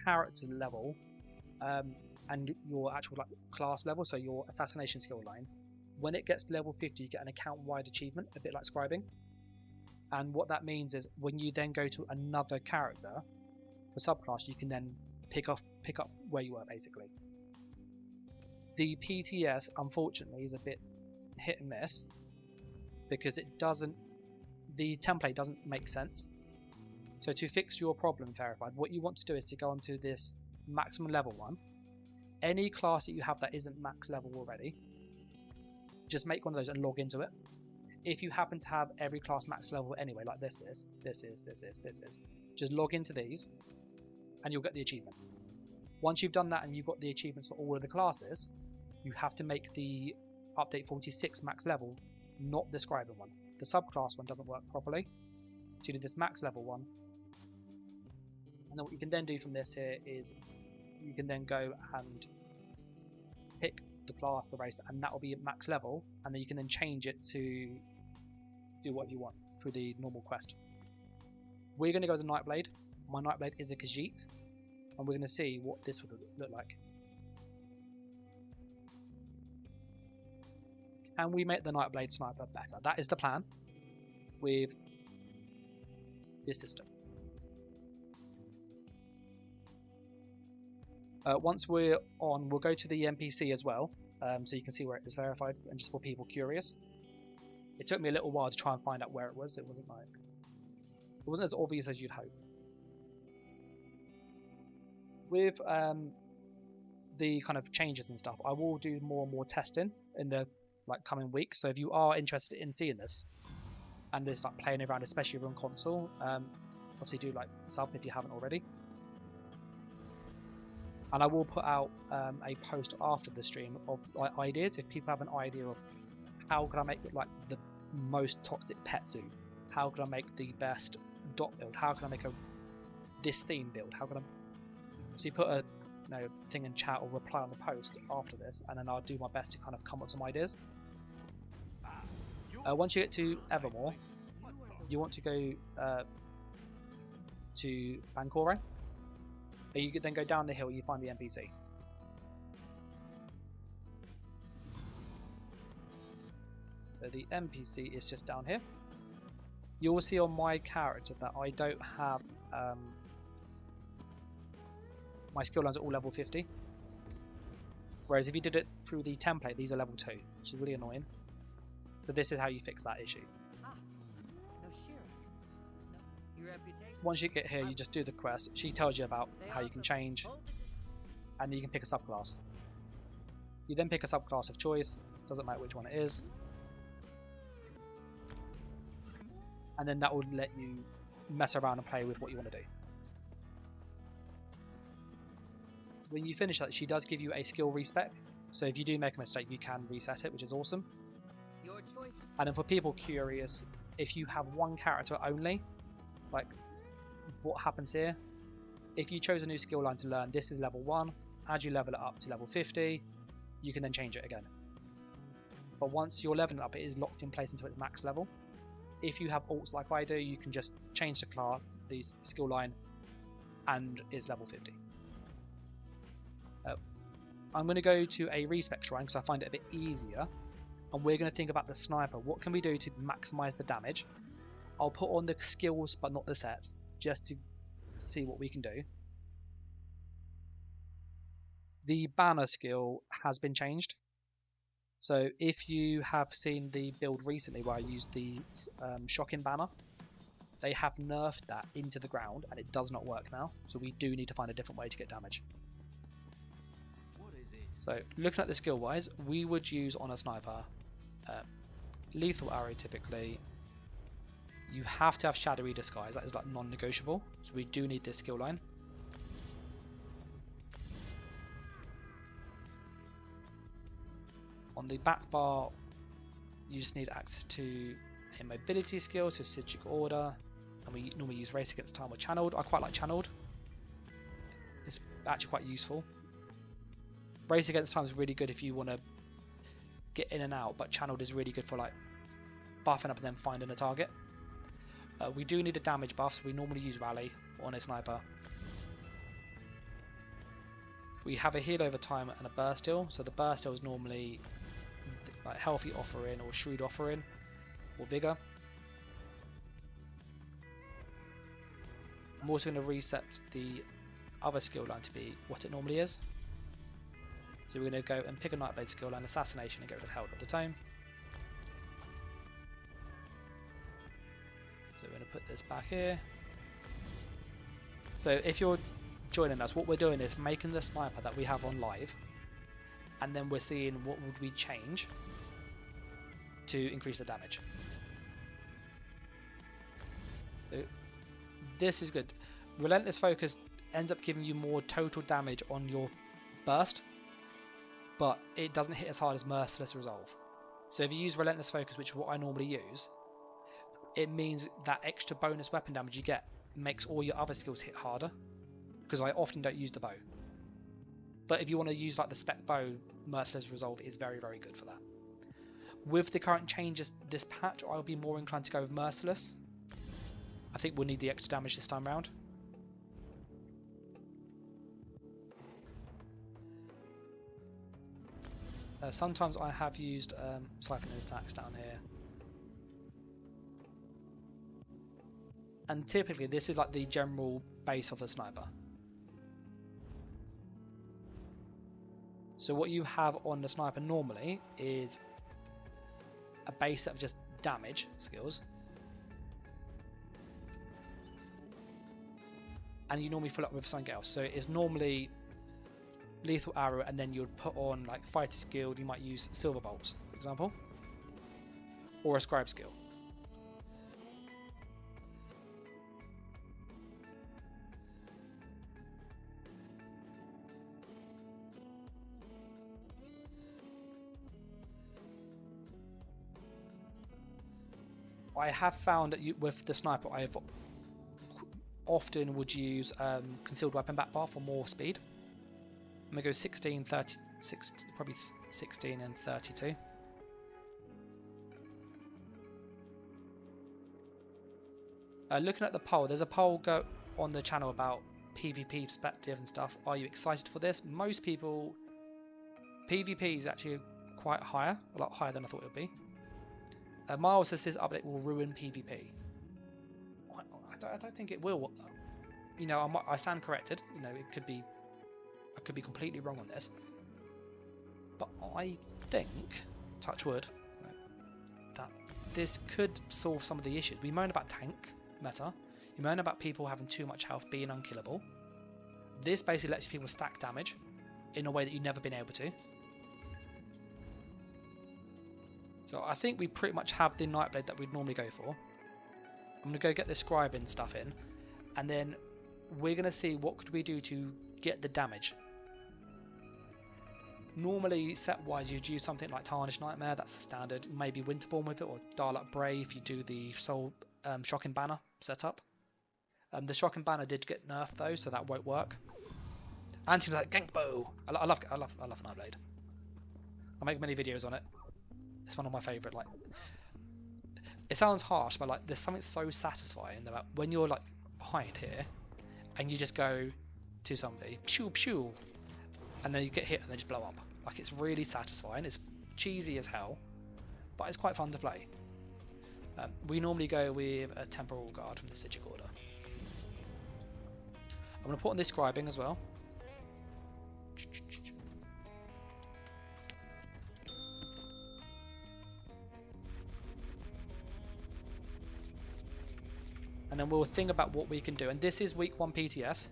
character level and your actual like class level, so your assassination skill line, when it gets to level 50, you get an account-wide achievement, a bit like scribing. And what that means is when you then go to another character for subclass, you can then pick up where you were basically. The PTS, unfortunately, is a bit hit and miss because the template doesn't make sense. So to fix your problem, Verified, what you want to do is to go onto this maximum level one. Any class that you have that isn't max level already, just make one of those and log into it. If you happen to have every class max level anyway, like this is, just log into these and you'll get the achievement. Once you've done that and you've got the achievements for all of the classes, you have to make the update 46 max level, not the scribing one. The subclass one doesn't work properly. So you do this max level one. And then what you can then do from this here is you can then go and pick the class, the race, and that will be at max level, and then you can then change it to do what you want through the normal quest. We're going to go as a Nightblade. My Nightblade is a Khajiit, and we're going to see what this would look like. Can we make the Nightblade sniper better? That is the plan with this system. Once we're on, we'll go to the NPC as well, so you can see where it is verified, and just for people curious. It took me a little while to try and find out where it was. It wasn't as obvious as you'd hope. With the kind of changes and stuff, I will do more and more testing in the coming weeks. So if you are interested in seeing this and just playing around, especially on console, obviously do sub if you haven't already. And I will put out a post after the stream of ideas. If people have an idea of how can I make it the most toxic pet zoo, how can I make the best dot build, how can I make this theme build, how can I obviously put a thing in chat or reply on the post after this, and then I'll do my best to kind of come up with some ideas. Once you get to Evermore, you want to go to Bankore. You could then go down the hill, you find the NPC. So the NPC is just down here. You will see on my character that I don't have my skill lines are all level 50. Whereas if you did it through the template, these are level 2, which is really annoying. So this is how you fix that issue. Once you get here, you just do the quest. She tells you about how you can change, and you can pick a subclass. You then pick a subclass of choice, doesn't matter which one it is. And then that will let you mess around and play with what you want to do. When you finish that, she does give you a skill respec. So if you do make a mistake, you can reset it, which is awesome. Your choice. And then for people curious, if you have one character only, like what happens here, if you chose a new skill line to learn, this is level 1, as you level it up to level 50, you can then change it again. But once you're leveling up, it is locked in place until it's max level. If you have alts like I do, you can just change the class, the skill line, and it's level 50. I'm going to go to a respec shrine because I find it a bit easier, and we're going to think about the sniper. What can we do to maximize the damage? I'll put on the skills but not the sets, just to see what we can do. The banner skill has been changed. So if you have seen the build recently where I used the shocking banner, they have nerfed that into the ground and it does not work now. So we do need to find a different way to get damage. So looking at the skill wise, we would use on a sniper lethal arrow typically. You have to have shadowy disguise, that is like non-negotiable. So we do need this skill line. On the back bar, you just need access to a mobility skill, so Sigic Order, and we normally use Race Against Time or Channeled. I quite like Channeled. It's actually quite useful. Race Against Time is really good if you want to get in and out, but Channeled is really good for like buffing up and then finding a target. We do need a damage buff, so we normally use Rally on a sniper. We have a heal over time and a burst heal, so the burst heal is normally like healthy offering or shrewd offering or vigor. I'm also going to reset the other skill line to be what it normally is. So we're going to go and pick a Nightblade skill line, assassination, and get rid of Held of the Tome. So we're going to put this back here. So if you're joining us, what we're doing is making the sniper that we have on live, and then we're seeing what would we change to increase the damage. So this is good. Relentless Focus ends up giving you more total damage on your burst, but it doesn't hit as hard as Merciless Resolve. So if you use Relentless Focus, which is what I normally use, it means that extra bonus weapon damage you get makes all your other skills hit harder, because I often don't use the bow. But if you want to use like the spec bow, Merciless Resolve is very, very good for that. With the current changes this patch, I'll be more inclined to go with Merciless. I think we'll need the extra damage this time round. Sometimes I have used siphoning attacks down here. And typically this is like the general base of a sniper. So what you have on the sniper normally is a base set of just damage skills. And you normally fill up with something else. So it's normally lethal arrow, and then you would put on like fighter skill. You might use silver bolts, for example, or a scribe skill. I have found that with the sniper, I have often would use concealed weapon back bar for more speed. I'm going to go 16, 30, probably 16 and 32. Looking at the poll, there's a poll go on the channel about PvP perspective and stuff. Are you excited for this? Most people, PvP is actually quite higher, a lot higher than I thought it would be. Miles says this update will ruin PvP. I don't think it will. You know, I stand corrected. You know, it could be. I could be completely wrong on this, but I think, touch wood, that this could solve some of the issues. We moan about tank meta. You moan about people having too much health, being unkillable. This basically lets people stack damage in a way that you've never been able to. So I think we pretty much have the Nightblade that we'd normally go for. I'm going to go get the scribing stuff in, and then we're going to see what could we do to get the damage. Normally, set-wise, you'd use something like Tarnished Nightmare, that's the standard. Maybe Winterborn with it, or Dark Bray if you do the Soul Shocking Banner setup. The Shocking Banner did get nerfed though, so that won't work. Anti-like Gank Bow. I love Nightblade. I make many videos on it. It's one of my favourite. Like, it sounds harsh, but like, there's something so satisfying about when you're like behind here, and you just go to somebody, pew pew, and then you get hit and they just blow up. Like, it's really satisfying. It's cheesy as hell, but it's quite fun to play. We normally go with a Temporal Guard from the Sigic Order. I'm going to put on this scribing as well. And then we'll think about what we can do. And this is week 1 PTS.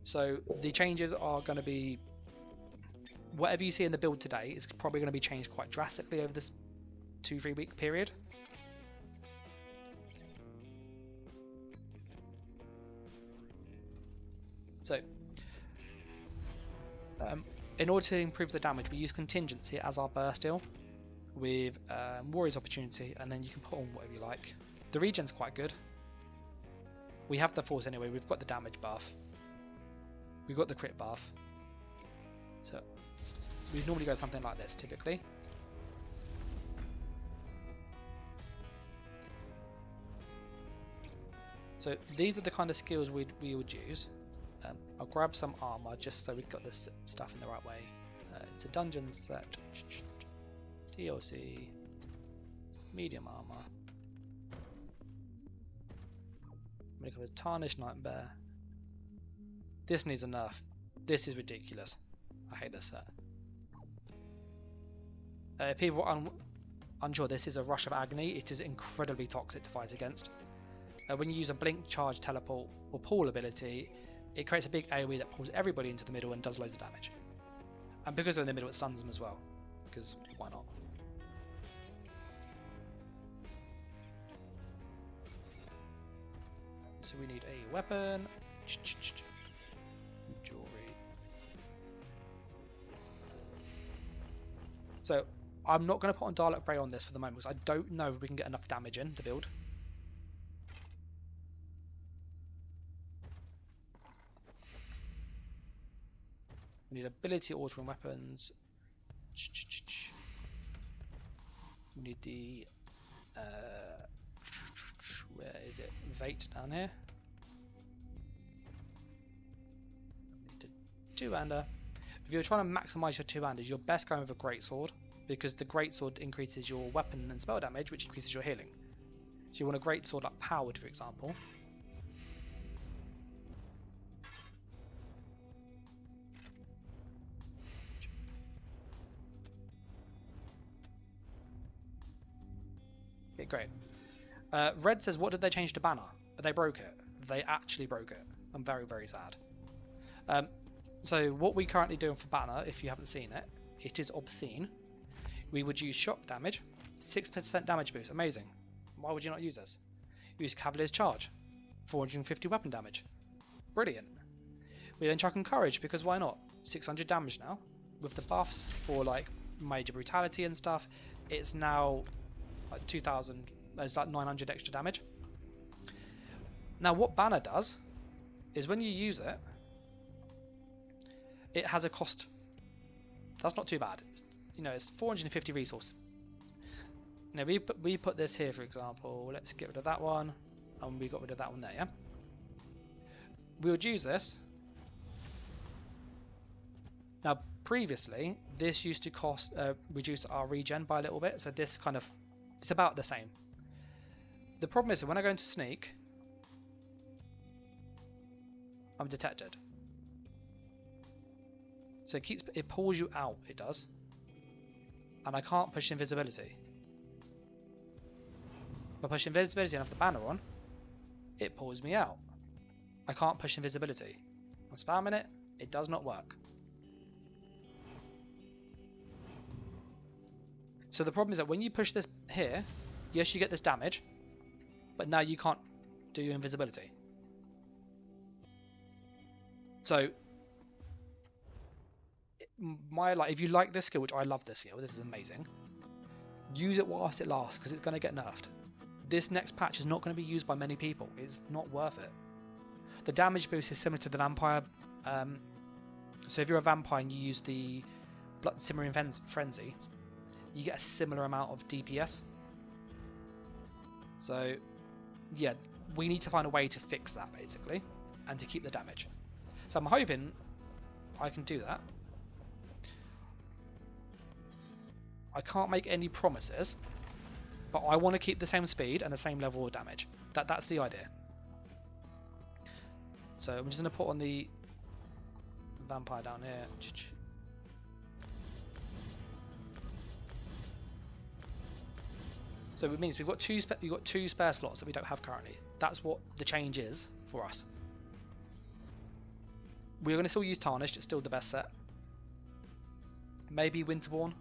So the changes are going to be, whatever you see in the build today is probably going to be changed quite drastically over this 2-3 week period. So in order to improve the damage, we use Contingency as our burst deal with Warrior's Opportunity, and then you can put on whatever you like. The regen's quite good. We have the force anyway, we've got the damage buff. We've got the crit buff. So we normally go something like this typically. So these are the kind of skills we would use. I'll grab some armor just so we've got this stuff in the right way. It's a dungeon set. DLC. Medium armor. I'm going to go with Tarnished Nightmare. This needs a nerf. This is ridiculous. I hate this set. People are unsure, this is a Rush of Agony. It is incredibly toxic to fight against. When you use a Blink, Charge, Teleport, or Pull ability, it creates a big AoE that pulls everybody into the middle and does loads of damage. And because they're in the middle, it stuns them as well. Because why not? So we need a weapon. Jewelry. So I'm not going to put on Dark Bray on this for the moment because I don't know if we can get enough damage in to build. We need ability altering weapons. We need the where is it? Vate down here. We need a two-hander. If you're trying to maximize your two-handers, you're best going with a greatsword because the greatsword increases your weapon and spell damage, which increases your healing. So you want a greatsword like powered, for example. Okay, great. Red says, what did they change to banner? They broke it. They actually broke it. I'm very, very sad. So what we're currently doing for banner, if you haven't seen it, it is obscene. We would use shock damage, 6% damage boost. Amazing. Why would you not use this? Use Cavalier's Charge, 450 weapon damage. Brilliant. We then chuck on Courage, because why not? 600 damage now. With the buffs for like major brutality and stuff, it's now like 2000, it's like 900 extra damage. Now what banner does is when you use it, it has a cost. That's not too bad. It's 450 resource. Now we put this here, for example. Let's get rid of that one, and we got rid of that one there. Yeah. We would use this. Now previously, this used to cost reduce our regen by a little bit. So this kind of, it's about the same. The problem is that when I go into sneak, I'm detected. So it pulls you out, it does. And I can't push invisibility. If I push invisibility and have the banner on, it pulls me out. I can't push invisibility. I'm spamming it, it does not work. So the problem is that when you push this here, yes, you get this damage, but now you can't do your invisibility. So if you like this skill, which I love this skill, this is amazing, use it whilst it lasts, because it's going to get nerfed. This next patch is not going to be used by many people. It's not worth it. The damage boost is similar to the vampire. So if you're a vampire and you use the Blood Simmering Frenzy, you get a similar amount of DPS. So yeah, we need to find a way to fix that basically, and to keep the damage. So I'm hoping I can do that. I can't make any promises, but I want to keep the same speed and the same level of damage. That's the idea. So I'm just going to put on the vampire down here. So it means we've got two spare slots that we don't have currently. That's what the change is for us. We're going to still use Tarnished. It's still the best set. Maybe Winterborn.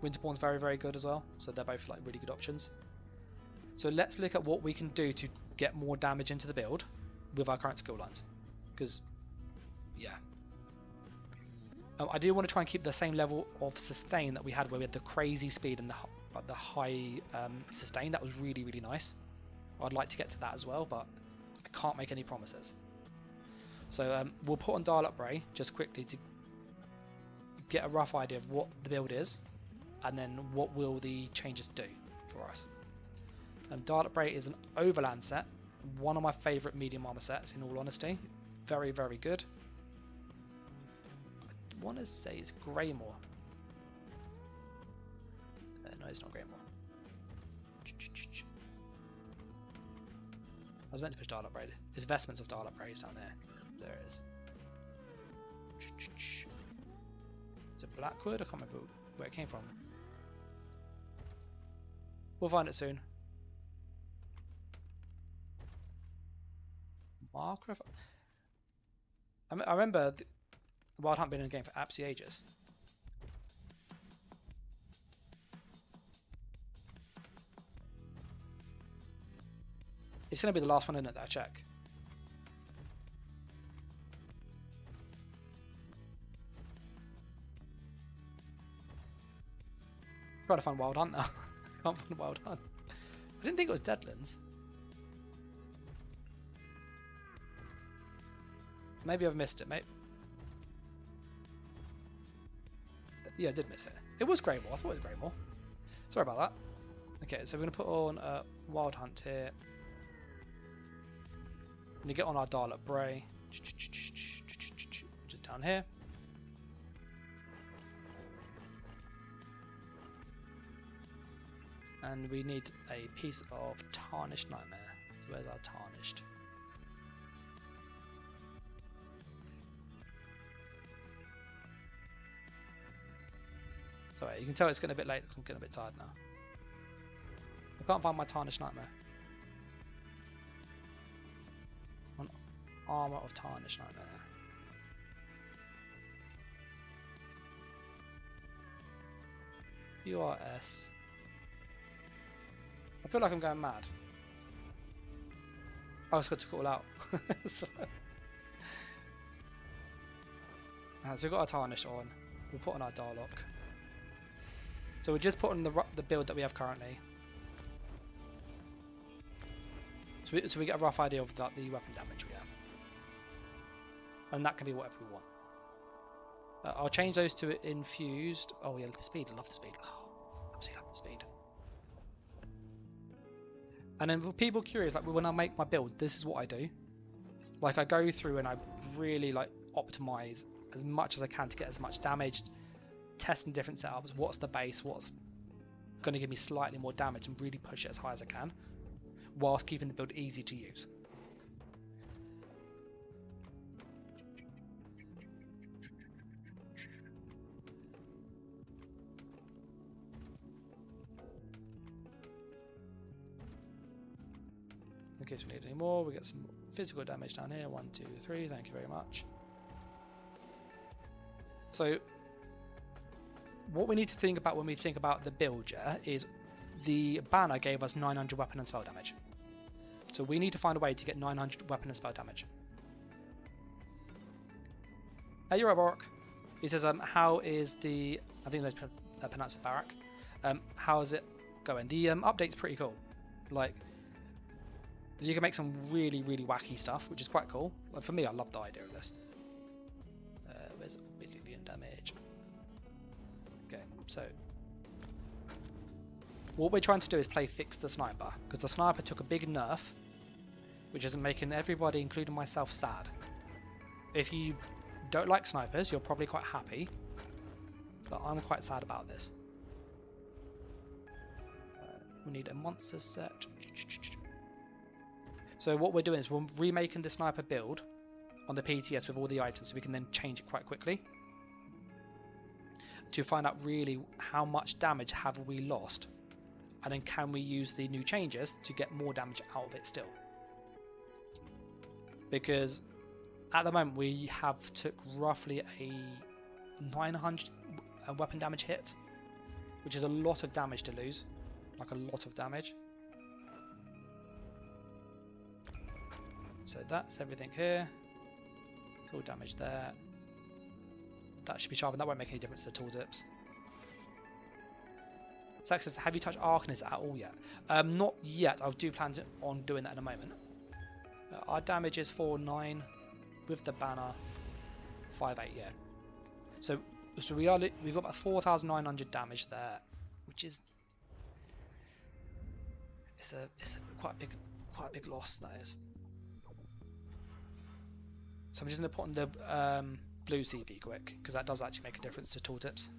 Winterborn's very, very good as well. So they're both like really good options. So let's look at what we can do to get more damage into the build with our current skill lines. Because, yeah. I do want to try and keep the same level of sustain that we had, where we had the crazy speed and the high sustain. That was really, really nice. I'd like to get to that as well, but I can't make any promises. So we'll put on Dial Up Ray just quickly to get a rough idea of what the build is, and then what will the changes do for us. Dial Up Ray is an overland set, one of my favourite medium armor sets in all honesty. Very, very good. I want to say it's Greymore. No, it's not Greymore. I was meant to push Dial Up Ray. There's vestments of Dial Up Ray down there. There it is. Is it Blackwood? I can't remember where it came from. We'll find it soon. Marker? I remember Wild Hunt been in the game for absolutely ages. It's going to be the last one in it that I check. Trying to find Wild Hunt now. Can't find Wild Hunt. I didn't think it was Deadlands. Maybe I've missed it, mate. Yeah, I did miss it. It was Greymore. I thought it was Greymore. Sorry about that. Okay, so we're going to put on Wild Hunt here. We're going to get on our Dial Up Bray. Just down here. And we need a piece of Tarnished Nightmare. So where's our Tarnished? Sorry, you can tell it's getting a bit late because I'm getting a bit tired now. I can't find my Tarnished Nightmare. An armor of Tarnished Nightmare. URS. I feel like I'm going mad. I just got to call out. So we've got our Tarnish on. We'll put on our Darlock. So we're just putting the build that we have currently. So we get a rough idea of the weapon damage we have. And that can be whatever we want. I'll change those to infused. Oh yeah, the speed. I love the speed. Oh, absolutely love the speed. And then for people curious, like when I make my builds, this is what I do. Like I go through and I really like optimize as much as I can to get as much damage, testing different setups, what's the base, what's going to give me slightly more damage, and really push it as high as I can, whilst keeping the build easy to use. In case we need any more, we get some physical damage down here. 1, 2, 3. Thank you very much. So what we need to think about when we think about the build, yeah, is the banner gave us 900 weapon and spell damage. So we need to find a way to get 900 weapon and spell damage. Hey, you're right, Borok. He says, how is the... I think that's pronounced it Barak. How is it going? The update's pretty cool. Like, you can make some really, really wacky stuff, which is quite cool. Like, for me, I love the idea of this. Where's oblivion damage? Okay, so... what we're trying to do is play fix the sniper, because the sniper took a big nerf, which is making everybody, including myself, sad. If you don't like snipers, you're probably quite happy, but I'm quite sad about this. We need a monster set. So what we're doing is we're remaking the sniper build on the PTS with all the items, so we can then change it quite quickly to find out really how much damage have we lost, and then can we use the new changes to get more damage out of it still. Because at the moment we have took roughly a 900 weapon damage hit, which is a lot of damage to lose, like a lot of damage. So that's everything here. Full damage there. That should be sharpened. That won't make any difference to the tooltips. Sax says, have you touched Arcanist at all yet? Not yet. I do plan on doing that in a moment. Our damage is 4-9 with the banner 5-8. Yeah. So we've got about 4,900 damage there, which is it's a quite a big loss. That is. So I'm just going to put on the blue CP quick, because that does actually make a difference to tooltips.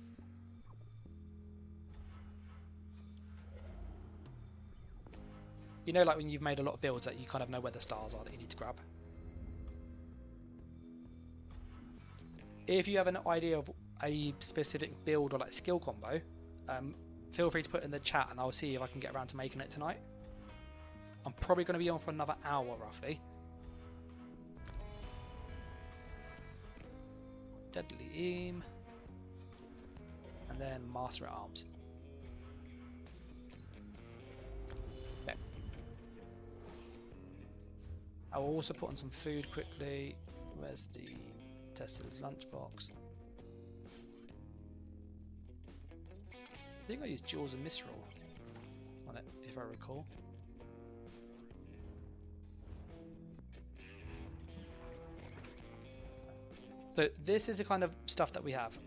You know, like when you've made a lot of builds that you kind of know where the stars are that you need to grab. If you have an idea of a specific build or like skill combo, feel free to put it in the chat and I'll see if I can get around to making it tonight. I'm probably going to be on for another hour roughly. Deadly aim, and then master at arms. Okay. I will also put on some food quickly. Where's the Tester's lunchbox? I think I used Jaws and Misrule on it, if I recall. So this is the kind of stuff that we have.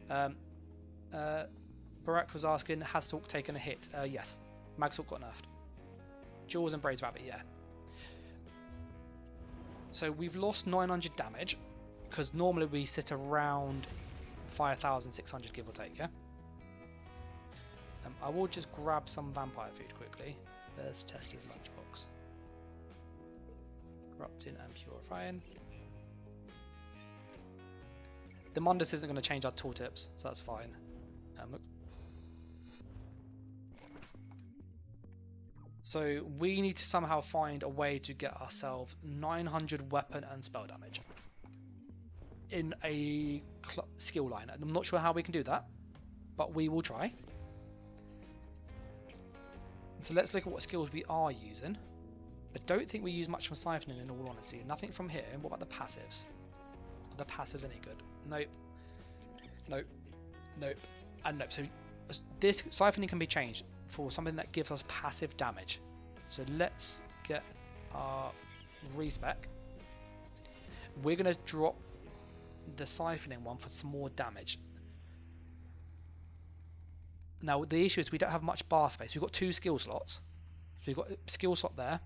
Barack was asking, has Talk taken a hit? Yes. Magtalk got nerfed. Jaws and Braze Rabbit, yeah. So we've lost 900 damage, because normally we sit around 5,600 give or take, yeah? I will just grab some vampire food quickly. There's Tester's lunchbox. Corrupting and purifying. The Mundus isn't going to change our tooltips, so that's fine. Look. So we need to somehow find a way to get ourselves 900 weapon and spell damage in a skill line. And I'm not sure how we can do that, but we will try. So let's look at what skills we are using. I don't think we use much from siphoning in all honesty. Nothing from here. What about the passives? Are the passives any good? Nope. Nope. Nope. And nope. So this siphoning can be changed for something that gives us passive damage. So let's get our respec. We're going to drop the siphoning one for some more damage. Now the issue is we don't have much bar space. We've got 2 skill slots. So we've got a skill slot there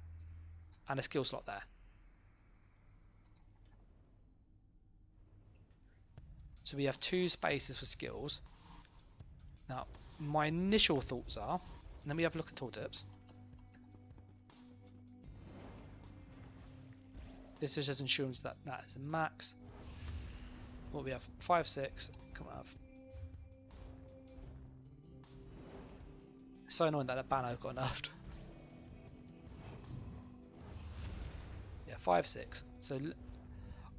and a skill slot there. So we have 2 spaces for skills. Now my initial thoughts are, let me have a look at tooltips. This is just insurance that that is a max. What we have 5, 6. Come on, have. So annoying that the banner got nerfed. Yeah, 5, 6. So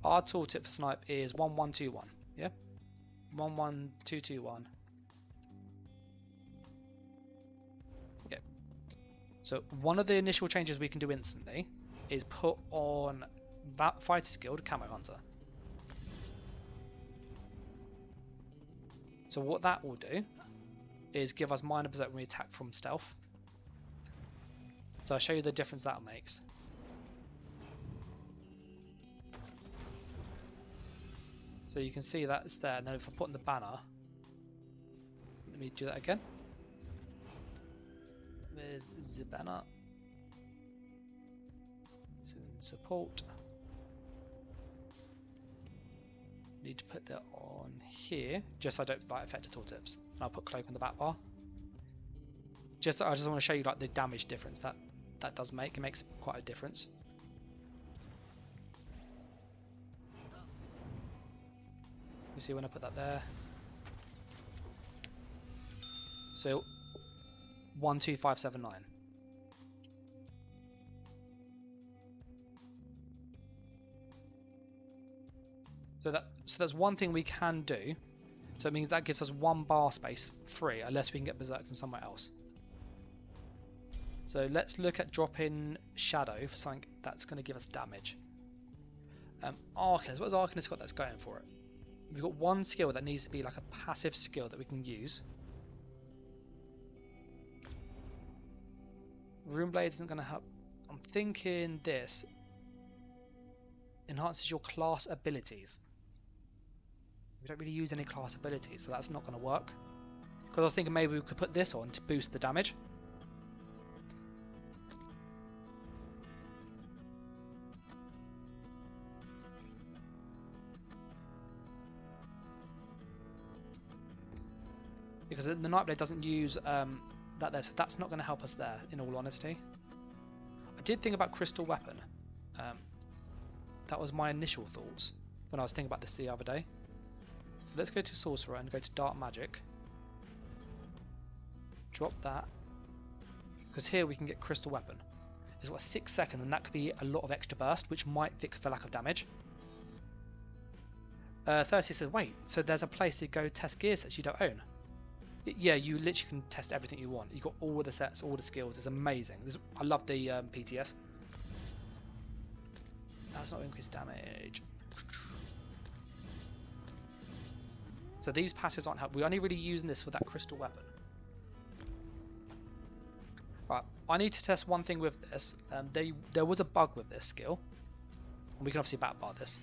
our tooltip for snipe is 1, 1, 2, 1. Yeah, 1, 1, 2, 2, 1. So one of the initial changes we can do instantly is put on that Fighter's Guild Camo Hunter. So what that will do is give us minor berserk when we attack from stealth. So I'll show you the difference that makes. So you can see that it's there, and then if I put in the banner, let me do that again. There's the banner. So in support, need to put that on here, just so I don't like affect the tooltips. And I'll put cloak on the back bar. I just want to show you like the damage difference that does make. It makes quite a difference. You see when I put that there. So 12579. So that's one thing we can do. So it means that gives us one bar space free, unless we can get berserk from somewhere else. So let's look at dropping shadow for something that's going to give us damage. Arcanist. What has Arcanist got that's going for it? We've got one skill that needs to be like a passive skill that we can use. Runeblade isn't going to help. I'm thinking this enhances your class abilities. We don't really use any class abilities, so that's not going to work. Because I was thinking maybe we could put this on to boost the damage. Because the Nightblade doesn't use that there, so that's not going to help us there, in all honesty. I did think about Crystal Weapon. That was my initial thoughts when I was thinking about this the other day. So let's go to Sorcerer and go to Dark Magic. Drop that. Because here we can get Crystal Weapon. It's got 6 seconds, and that could be a lot of extra burst, which might fix the lack of damage. Thirsty says, wait, so there's a place to go test gear sets you don't own? Yeah, you literally can test everything you want. You've got all the sets, all the skills. It's amazing. I love the PTS. That's not increased damage. So these passives aren't helpful. We're only really using this for that Crystal Weapon. Right, I need to test one thing with this. There was a bug with this skill. And we can obviously backbar this.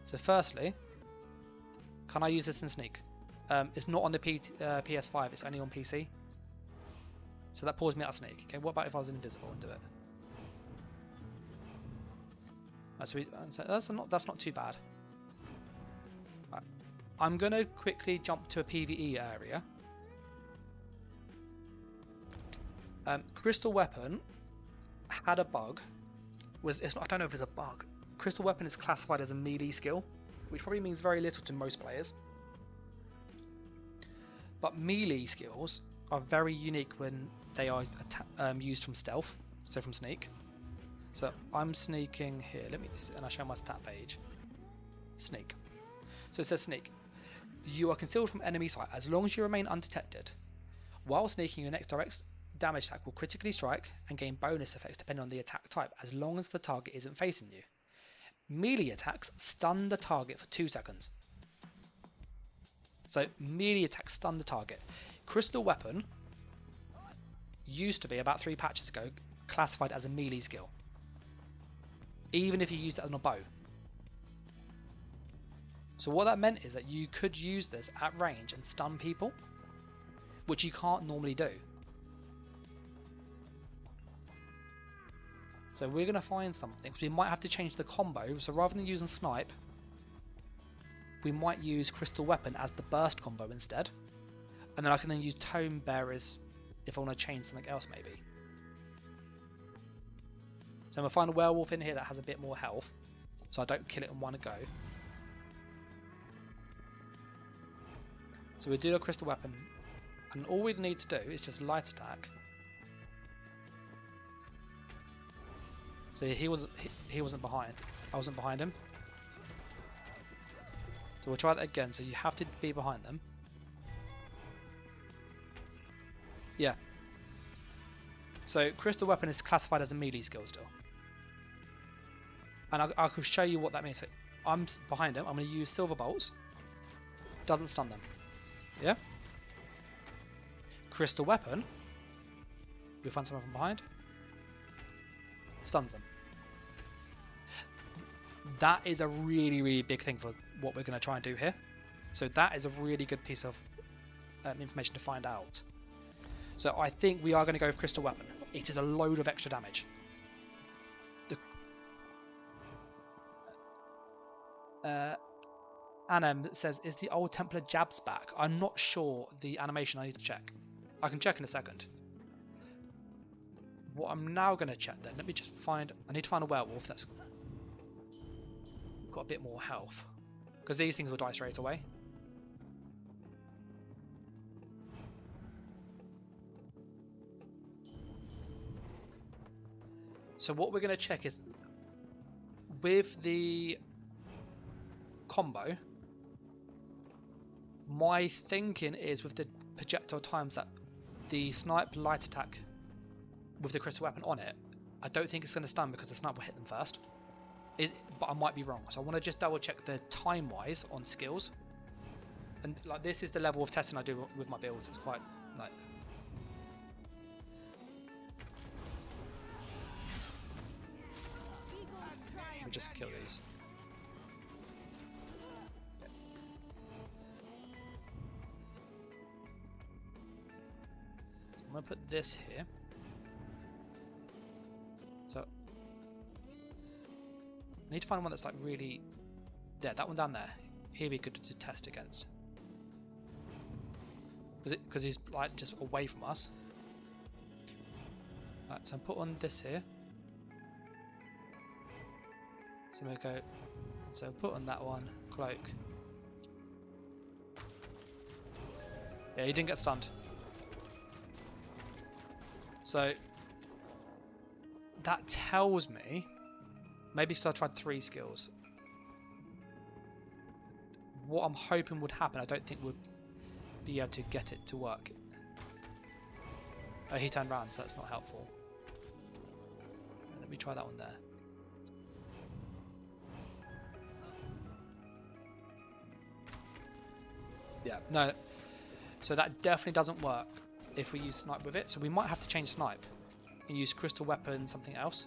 So firstly, can I use this in Sneak? It's not on the PS5, it's only on PC. So that paused me out of Sneak. Okay, what about if I was invisible and do it? Right, so that's not too bad. Right. I'm going to quickly jump to a PvE area. Crystal Weapon had a bug. I don't know if it's a bug. Crystal Weapon is classified as a melee skill, which probably means very little to most players. But melee skills are very unique when they are used from stealth, so from sneak. So I'm sneaking here, and I'll show my stat page. Sneak. So it says sneak. You are concealed from enemy sight as long as you remain undetected. While sneaking, your next direct damage attack will critically strike and gain bonus effects depending on the attack type, as long as the target isn't facing you. Melee attacks stun the target for 2 seconds. So melee attacks stun the target. Crystal Weapon used to be, about 3 patches ago, classified as a melee skill, even if you used it on a bow. So what that meant is that you could use this at range and stun people, which you can't normally do. So we're going to find something, because we might have to change the combo. So rather than using Snipe, we might use Crystal Weapon as the burst combo instead. And then I can then use Tome Bearers if I want to change something else maybe. So I'm going to find a werewolf in here that has a bit more health, so I don't kill it in one go. So we do a Crystal Weapon, and all we need to do is just light attack. So he wasn't behind. I wasn't behind him. So we'll try that again. So you have to be behind them. Yeah. So crystal weapon is classified as a melee skill still. And I could show you what that means. So I'm behind him. I'm going to use silver bolts. Doesn't stun them. Yeah? Crystal weapon. You'll find someone from behind. Stuns them. That is a really, really big thing for what we're going to try and do here. So that is a really good piece of information to find out. So I think we are going to go with crystal weapon. It is a load of extra damage. Anem says, is the old Templar jabs back? I'm not sure the animation. I need to check. I can check in a second. What I'm now going to check then, let me just find, I need to find a werewolf that's got a bit more health. Because these things will die straight away. So what we're going to check is, with the combo, my thinking is with the projectile times that the snipe light attack with the crystal weapon on it, I don't think it's going to stun because the snipe will hit them first. But I might be wrong. So I want to just double check the time wise on skills. And like this is the level of testing I do with my builds. It's quite like. Let me just kill these. So I'm going to put this here. So I need to find one that's like really there. That one down there. Here we could to test against. Because he's like just away from us. Right, so I put on this here. So I'm gonna go. So put on that one. Cloak. Yeah, he didn't get stunned. So that tells me maybe so I tried 3 skills. What I'm hoping would happen, I don't think we'd be able to get it to work. Oh, he turned around, so that's not helpful. Let me try that one there. Yeah, no. So that definitely doesn't work if we use snipe with it. So we might have to change snipe and use crystal weapon, something else.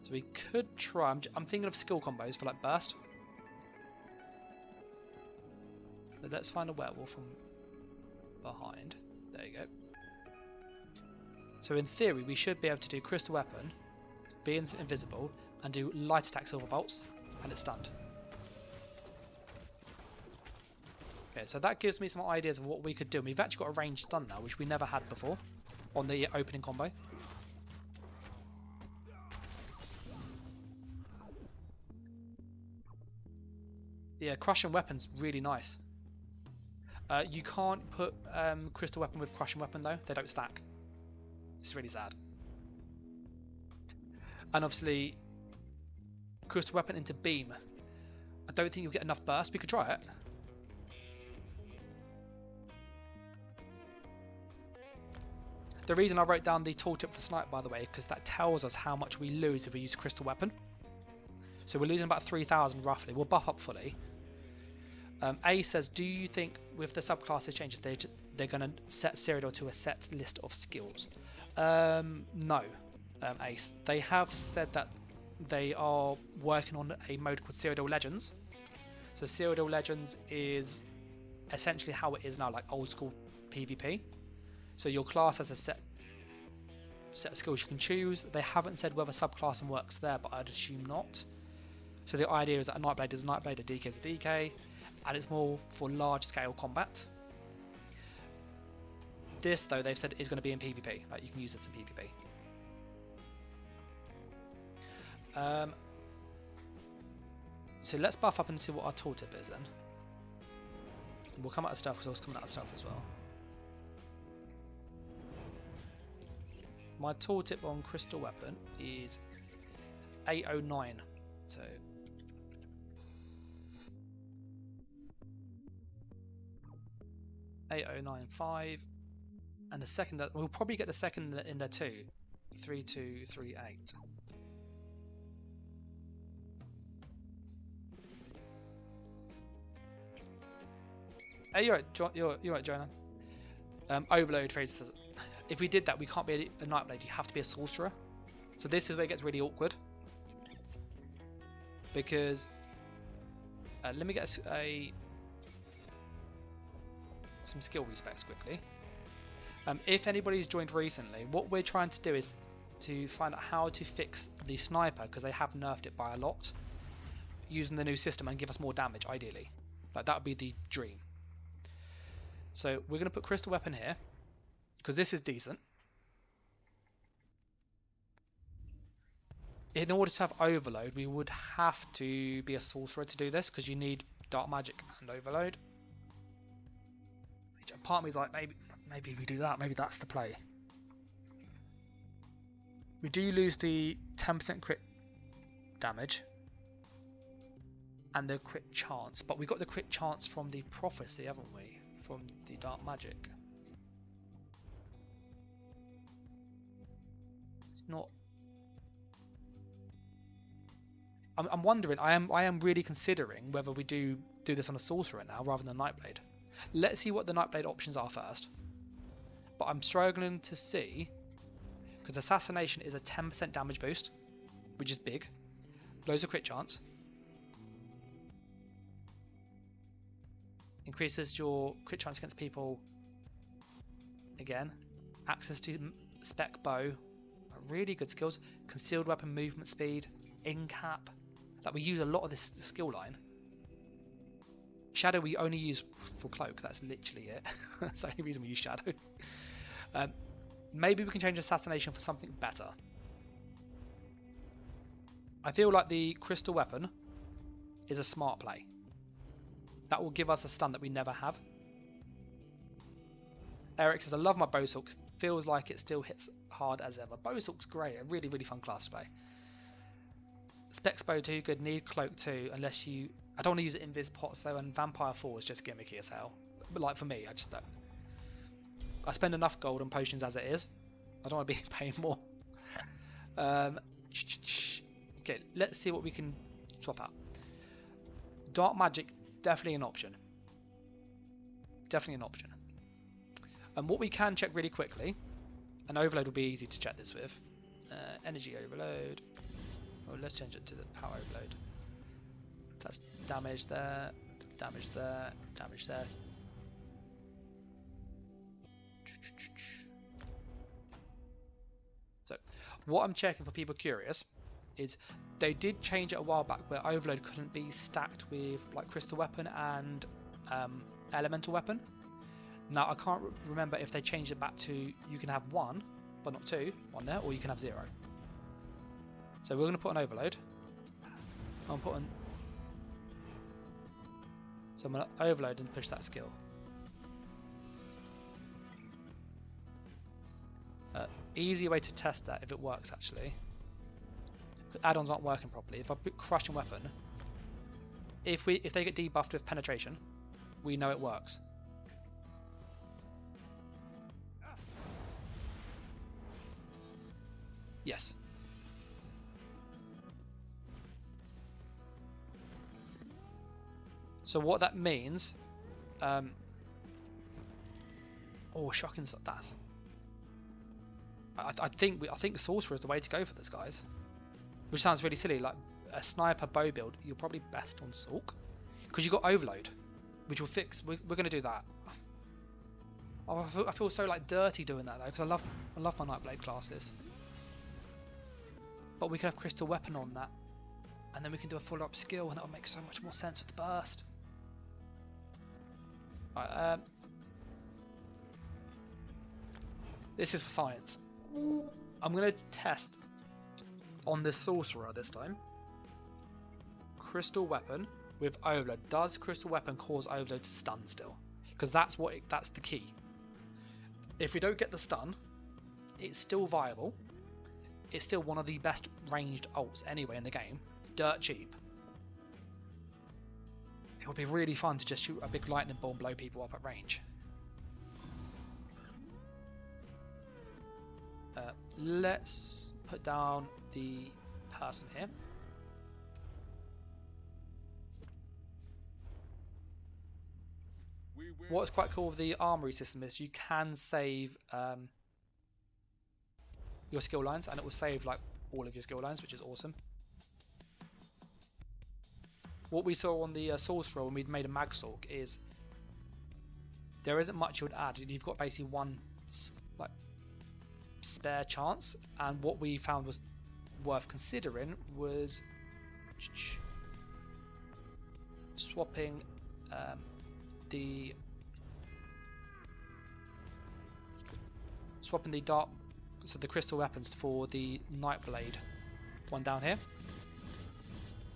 So we could try. I'm thinking of skill combos for like burst. But let's find a werewolf from behind. There you go. So in theory, we should be able to do crystal weapon, be invisible, and do light attack silver bolts, and it's stunned. Okay, so that gives me some ideas of what we could do. And we've actually got a ranged stun now, which we never had before on the opening combo. Yeah, crushing weapon's really nice. You can't put crystal weapon with crushing weapon though; they don't stack. It's really sad. And obviously, crystal weapon into beam. I don't think you'll get enough burst. We could try it. The reason I wrote down the tooltip for snipe, by the way, because that tells us how much we lose if we use crystal weapon. So we're losing about 3,000 roughly. We'll buff up fully. A says, do you think with the subclasses changes they're going to set Cyrodiil to a set list of skills? No, Ace. They have said that they are working on a mode called Cyrodiil Legends. So Cyrodiil Legends is essentially how it is now, like old school PvP. So your class has a set of skills you can choose. They haven't said whether subclassing works there, but I'd assume not. So the idea is that a Nightblade is a Nightblade, a DK is a DK, and it's more for large-scale combat. This, though, they've said is going to be in PvP. Like you can use this in PvP. So let's buff up and see what our tooltip is then. We'll come out of stealth because I was coming out of stealth as well. My tooltip on crystal weapon is 809. So 8095. And the second, we'll probably get the second in there too. 3, 2, 3, 8. Hey, you're right, Jonah. Overload phrases. If we did that, we can't be a Nightblade. You have to be a Sorcerer. So this is where it gets really awkward. Because let me get some skill respecs quickly. If anybody's joined recently, what we're trying to do is to find out how to fix the sniper, because they have nerfed it by a lot, using the new system and give us more damage, ideally. Like, that would be the dream. So we're going to put Crystal Weapon here, because this is decent. In order to have Overload, we would have to be a Sorcerer to do this, because you need Dark Magic and Overload. Part of me is like, maybe we do that. Maybe that's the play. We do lose the 10% crit damage and the crit chance, but we got the crit chance from the prophecy, haven't we? From the Dark Magic. It's not. I'm wondering. I am really considering whether we do this on a Sorcerer now rather than a Nightblade. Let's see what the Nightblade options are first. But I'm struggling to see, because Assassination is a 10% damage boost, which is big. Loads of crit chance. Increases your crit chance against people. Again, access to spec bow. Really good skills. Concealed weapon movement speed. In-cap. Like, we use a lot of this skill line. Shadow we only use for cloak. That's literally it. That's the only reason we use Shadow. Maybe we can change Assassination for something better. I feel like the Crystal Weapon is a smart play. That will give us a stun that we never have. Eric says, I love my Bowsalk. Feels like it still hits hard as ever. Bowsalk's great. A really, really fun class to play. Specs Bow too good. Need Cloak too, unless you... I don't want to use it in Invis Pots though, and Vampire 4 is just gimmicky as hell. But like for me, I just don't. I spend enough gold on potions as it is. I don't want to be paying more. Okay, let's see what we can swap out. Dark Magic, definitely an option. Definitely an option. And what we can check really quickly, and Overload will be easy to check this with. Energy Overload. Oh, let's change it to the Power Overload. That's damage there, damage there, damage there. So, what I'm checking for people curious is they did change it a while back where Overload couldn't be stacked with like Crystal Weapon and Elemental Weapon. Now I can't remember if they changed it back to you can have 1 but not 2 on there, or you can have 0. So we're going to put an Overload. I'm going to Overload and push that skill. Easy way to test that if it works actually. Add-ons aren't working properly. If I put Crushing Weapon, if they get debuffed with Penetration, we know it works. Yes. So what that means, oh, shocking! That's. I think the Sorcerer is the way to go for this, guys. Which sounds really silly. Like a sniper bow build, you're probably best on Sorc because you got Overload, which will fix. We're going to do that. Oh, I feel so like dirty doing that though, because I love my Nightblade classes. But we can have Crystal Weapon on that, and then we can do a full up skill, and that will make so much more sense with the burst. Right, this is for science. I'm going to test on the Sorcerer this time. Crystal Weapon with Overload. Does Crystal Weapon cause Overload to stun still? Because that's the key. If we don't get the stun, it's still viable. It's still one of the best ranged ults anyway in the game. It's dirt cheap. It would be really fun to just shoot a big lightning ball and blow people up at range. let's put down the person here. What's quite cool with the armory system is you can save your skill lines, and it will save like all of your skill lines, which is awesome. What we saw on the Sorcerer when we'd made a Magsork is there isn't much you would add. You've got basically one like spare chance, and what we found was worth considering was swapping the dark, so the crystal weapons for the Nightblade one down here.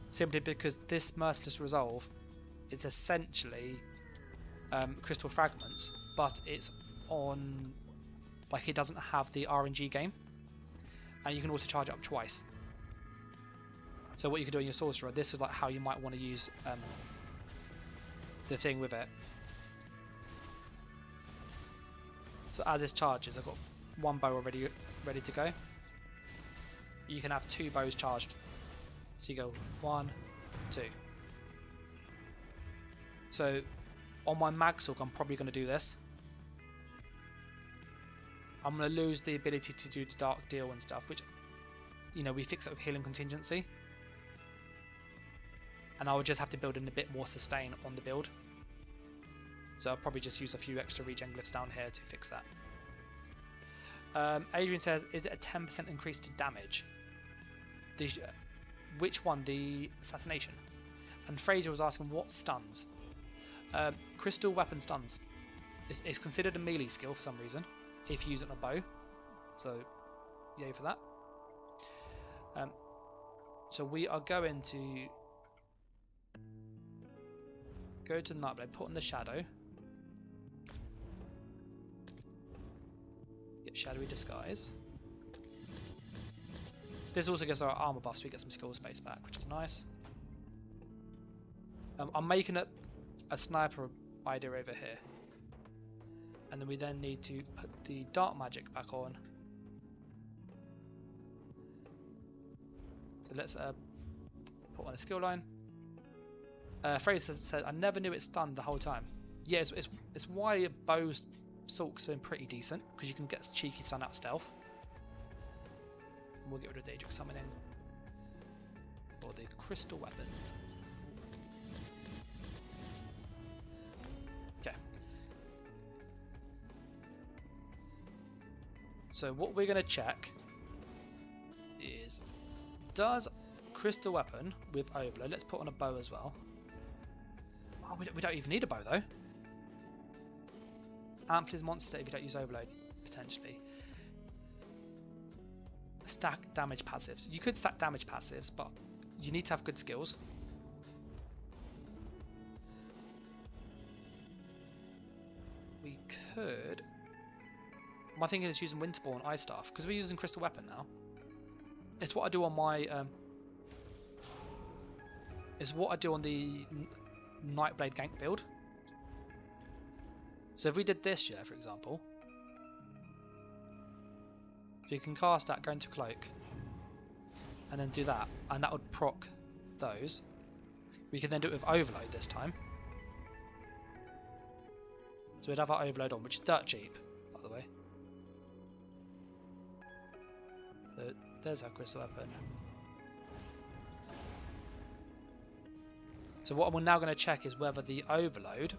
Simply because this Merciless Resolve is essentially crystal fragments, but it's on, like, it doesn't have the RNG game, and you can also charge it up twice. So what you can do in your Sorcerer, this is like how you might want to use the thing with it. So as this charges, I've got one bow already ready to go. You can have two bows charged. So you go 1, 2. So on my Magsork, I'm probably going to do this. I'm going to lose the ability to do the dark deal and stuff, which, you know, we fix it with healing contingency. And I would just have to build in a bit more sustain on the build. So I'll probably just use a few extra regen glyphs down here to fix that. Adrian says, is it a 10% increase to damage? Which one? The assassination. And Fraser was asking what stuns. Crystal weapon stuns. It's considered a melee skill for some reason if you use it on a bow. So yay for that. So we are going to go to the Nightblade, put on the shadow. Get shadowy disguise. This also gives our armor buff, so we get some skill space back, which is nice. I'm making up a sniper idea over here, and then we then need to put the dark magic back on. So let's put on a skill line. Fraser said, "I never knew it stunned the whole time." Yeah, it's why bow's Sork's been pretty decent, because you can get a cheeky stun out stealth. We'll get rid of Daedric Summoning or the crystal weapon. Okay. So what we're going to check is, does crystal weapon with overload, let's put on a bow as well. Oh, we don't even need a bow though. Amplifies monster if you don't use overload, potentially. Stack damage passives. You could stack damage passives, but you need to have good skills. We could. My thinking is using Winterborn Ice Staff, because we're using Crystal Weapon now. It's what I do on my. It's what I do on the Nightblade gank build. So if we did this, yeah, for example. You can cast that, go into Cloak, and then do that, and that would proc those. We can then do it with Overload this time. So we'd have our Overload on, which is dirt cheap, by the way. So there's our crystal weapon. So what we're now going to check is whether the Overload,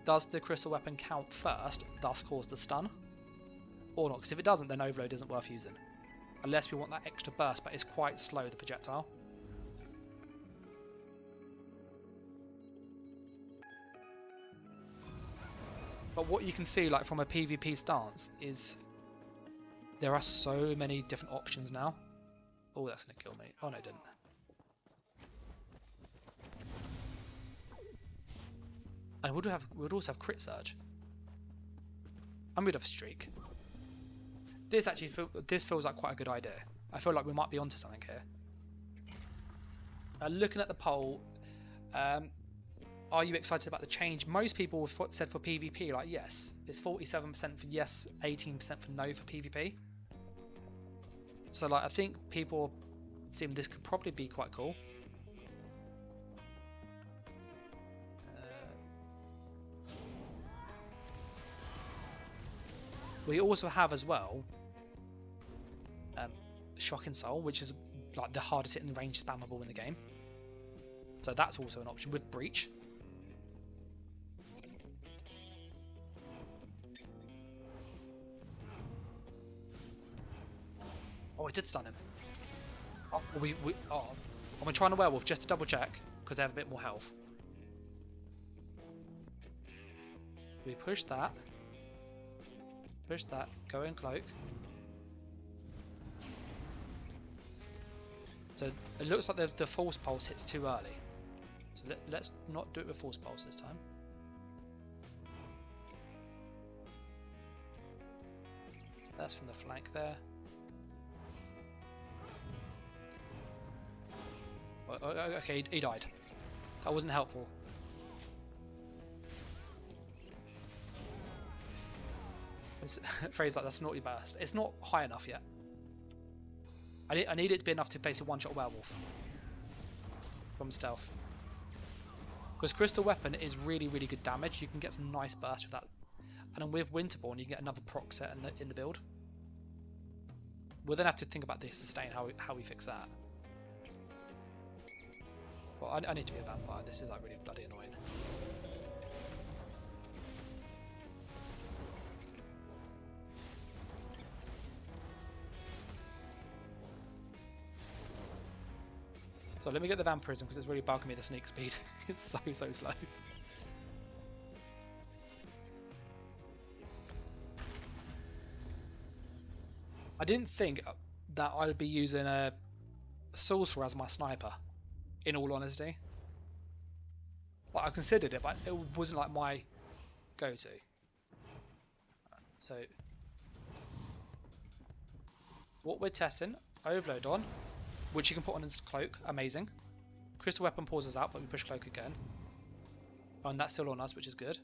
does the crystal weapon count first, thus cause the stun? Or not, because if it doesn't, then Overload isn't worth using. Unless we want that extra burst, but it's quite slow, the projectile. But what you can see, like from a PvP stance, is there are so many different options now. Oh, that's going to kill me. Oh no, it didn't. And we'd also have Crit Surge. And we'd have Streak. This feels like quite a good idea. I feel like we might be onto something here. Looking at the poll, are you excited about the change? Most people have said for PvP, like, yes. It's 47% for yes, 18% for no for PvP. So, like, I think people seem this could probably be quite cool. We also have as well Shocking Soul, which is like the hardest hitting range spammable in the game. So that's also an option with Breach. Oh, I did stun him. Oh, I'm gonna try on a werewolf just to double check because they have a bit more health. We push that. Push that. Go in cloak. So it looks like the false pulse hits too early. So let's not do it with false pulse this time. That's from the flank there. Okay, he died. That wasn't helpful. Phrase like that's naughty burst. It's not high enough yet. I need it to be enough to basically one-shot werewolf from stealth. Because crystal weapon is really, really good damage. You can get some nice burst with that, and then with Winterborn you can get another proc set in the build. We'll then have to think about the sustain, how we fix that. Well, I need to be a vampire. This is like really bloody annoying. So let me get the vampirism because it's really bugging me the sneak speed. It's so slow. I didn't think that I would be using a Sorcerer as my sniper, in all honesty. Like, I considered it, but it wasn't like my go-to. So what we're testing, Overload on, which you can put on his cloak, amazing. Crystal weapon pauses out, but we push cloak again. Oh, and that's still on us, which is good.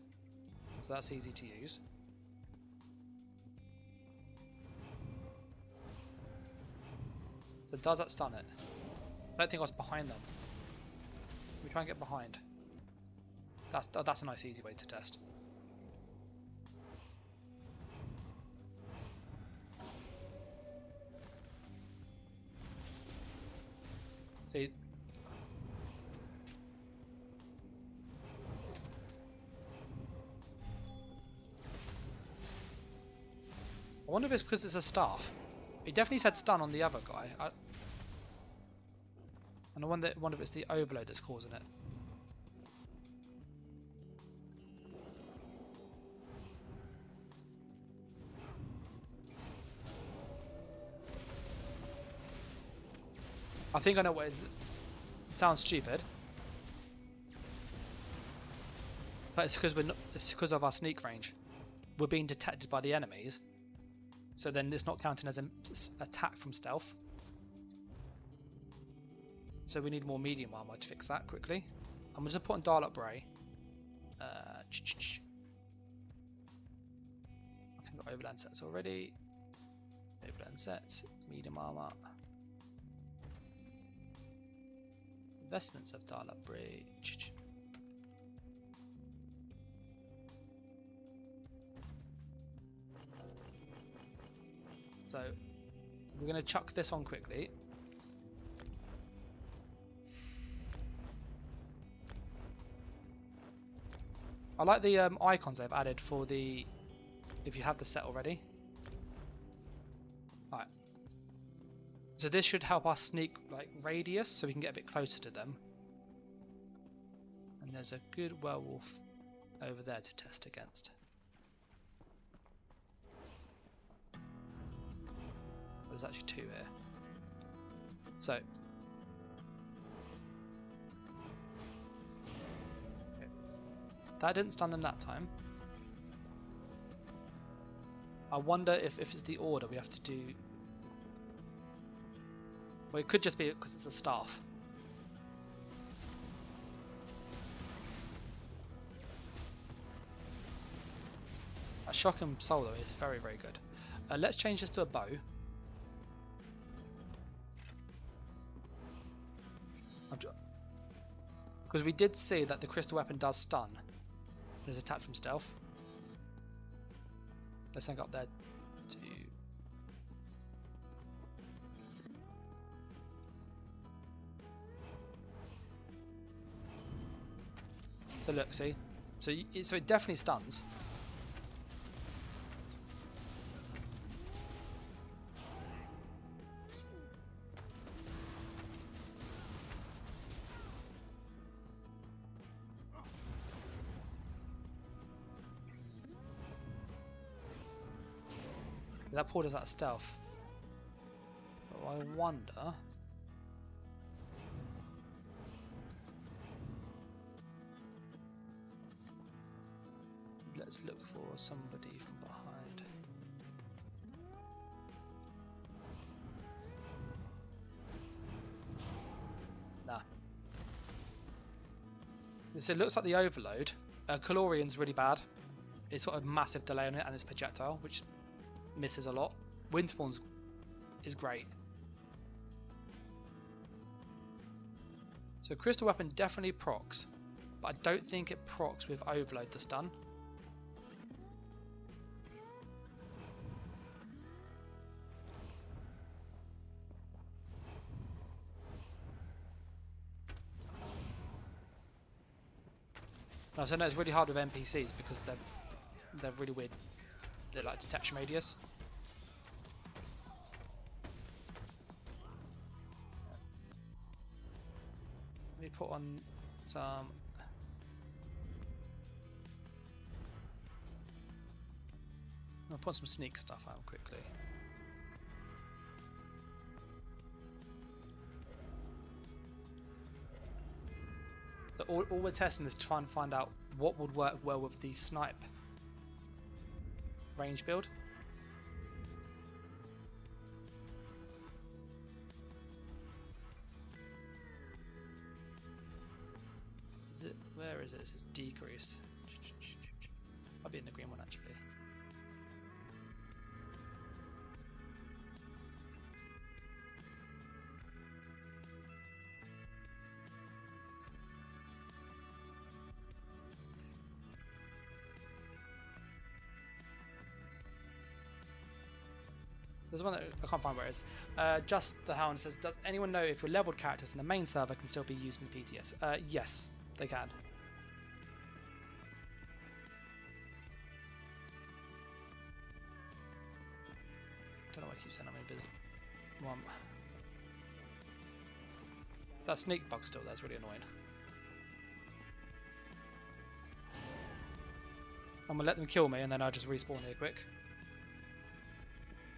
So that's easy to use. So does that stun it? I don't think I was behind them. We try and get behind. That's a nice easy way to test. See, I wonder if it's because it's a staff. He definitely said stun on the other guy. And I wonder if it's the overload that's causing it. I think I know what it is. It sounds stupid, but it's because of our sneak range. We're being detected by the enemies, so then it's not counting as an attack from stealth. So we need more medium armor to fix that quickly. I'm just putting dial up Ray. I think I've got overland sets already. Overland sets, medium armor. Investments of dial up bridge. So we're going to chuck this on quickly. I like the icons they've added for the if you have the set already. Alright. So this should help us sneak like radius so we can get a bit closer to them. And there's a good werewolf over there to test against. There's actually two here. So that didn't stun them that time. I wonder if it's the order we have to do. Well, it could just be because it's a staff. shocking soul though is very, very good. Let's change this to a bow. Because we did see that the crystal weapon does stun. It's attacked from stealth. Let's think up there to... So look, see? So it definitely stuns. That pulled us out of stealth. So I wonder... Let's look for somebody from behind. Nah. So it looks like the overload. Calorian's really bad. It's got a massive delay on it and it's projectile, which misses a lot. Windspawn's is great. So crystal weapon definitely procs, but I don't think it procs with overload the stun. Now, so I know it's really hard with NPCs because they're really weird. They're like detection radius. Let me put on some. I'll put some sneak stuff out quickly. So all we're testing is to try and find out what would work well with the snipe range build. Is it? Where is it? It says decrease. I'll be in the green one actually. There's one that I can't find where it is. Just the Hound says, does anyone know if your leveled characters from the main server can still be used in PTS? Yes, they can. Don't know why I keep saying I'm invisible. That sneak bug still there is really annoying. I'm gonna let them kill me and then I'll just respawn here quick.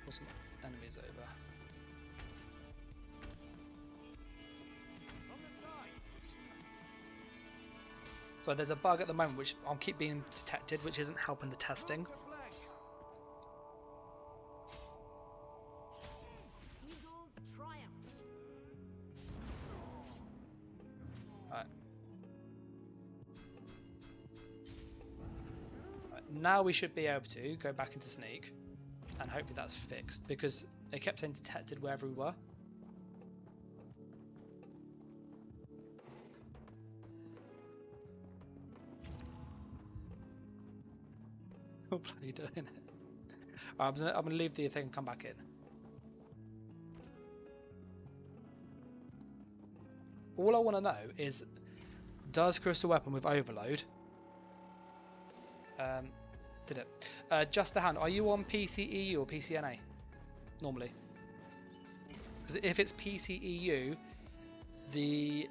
Some enemies over. So there's a bug at the moment which I'll keep being detected, which isn't helping the testing. Right. Now we should be able to go back into sneak. And hopefully that's fixed, because it kept saying detected wherever we were. What are you doing? Right, I'm going to leave the thing and come back in. All I want to know is, does Crystal Weapon with Overload... did it? Just the Hand, are you on PCEU or PCNA? Normally. Because if it's PCEU, the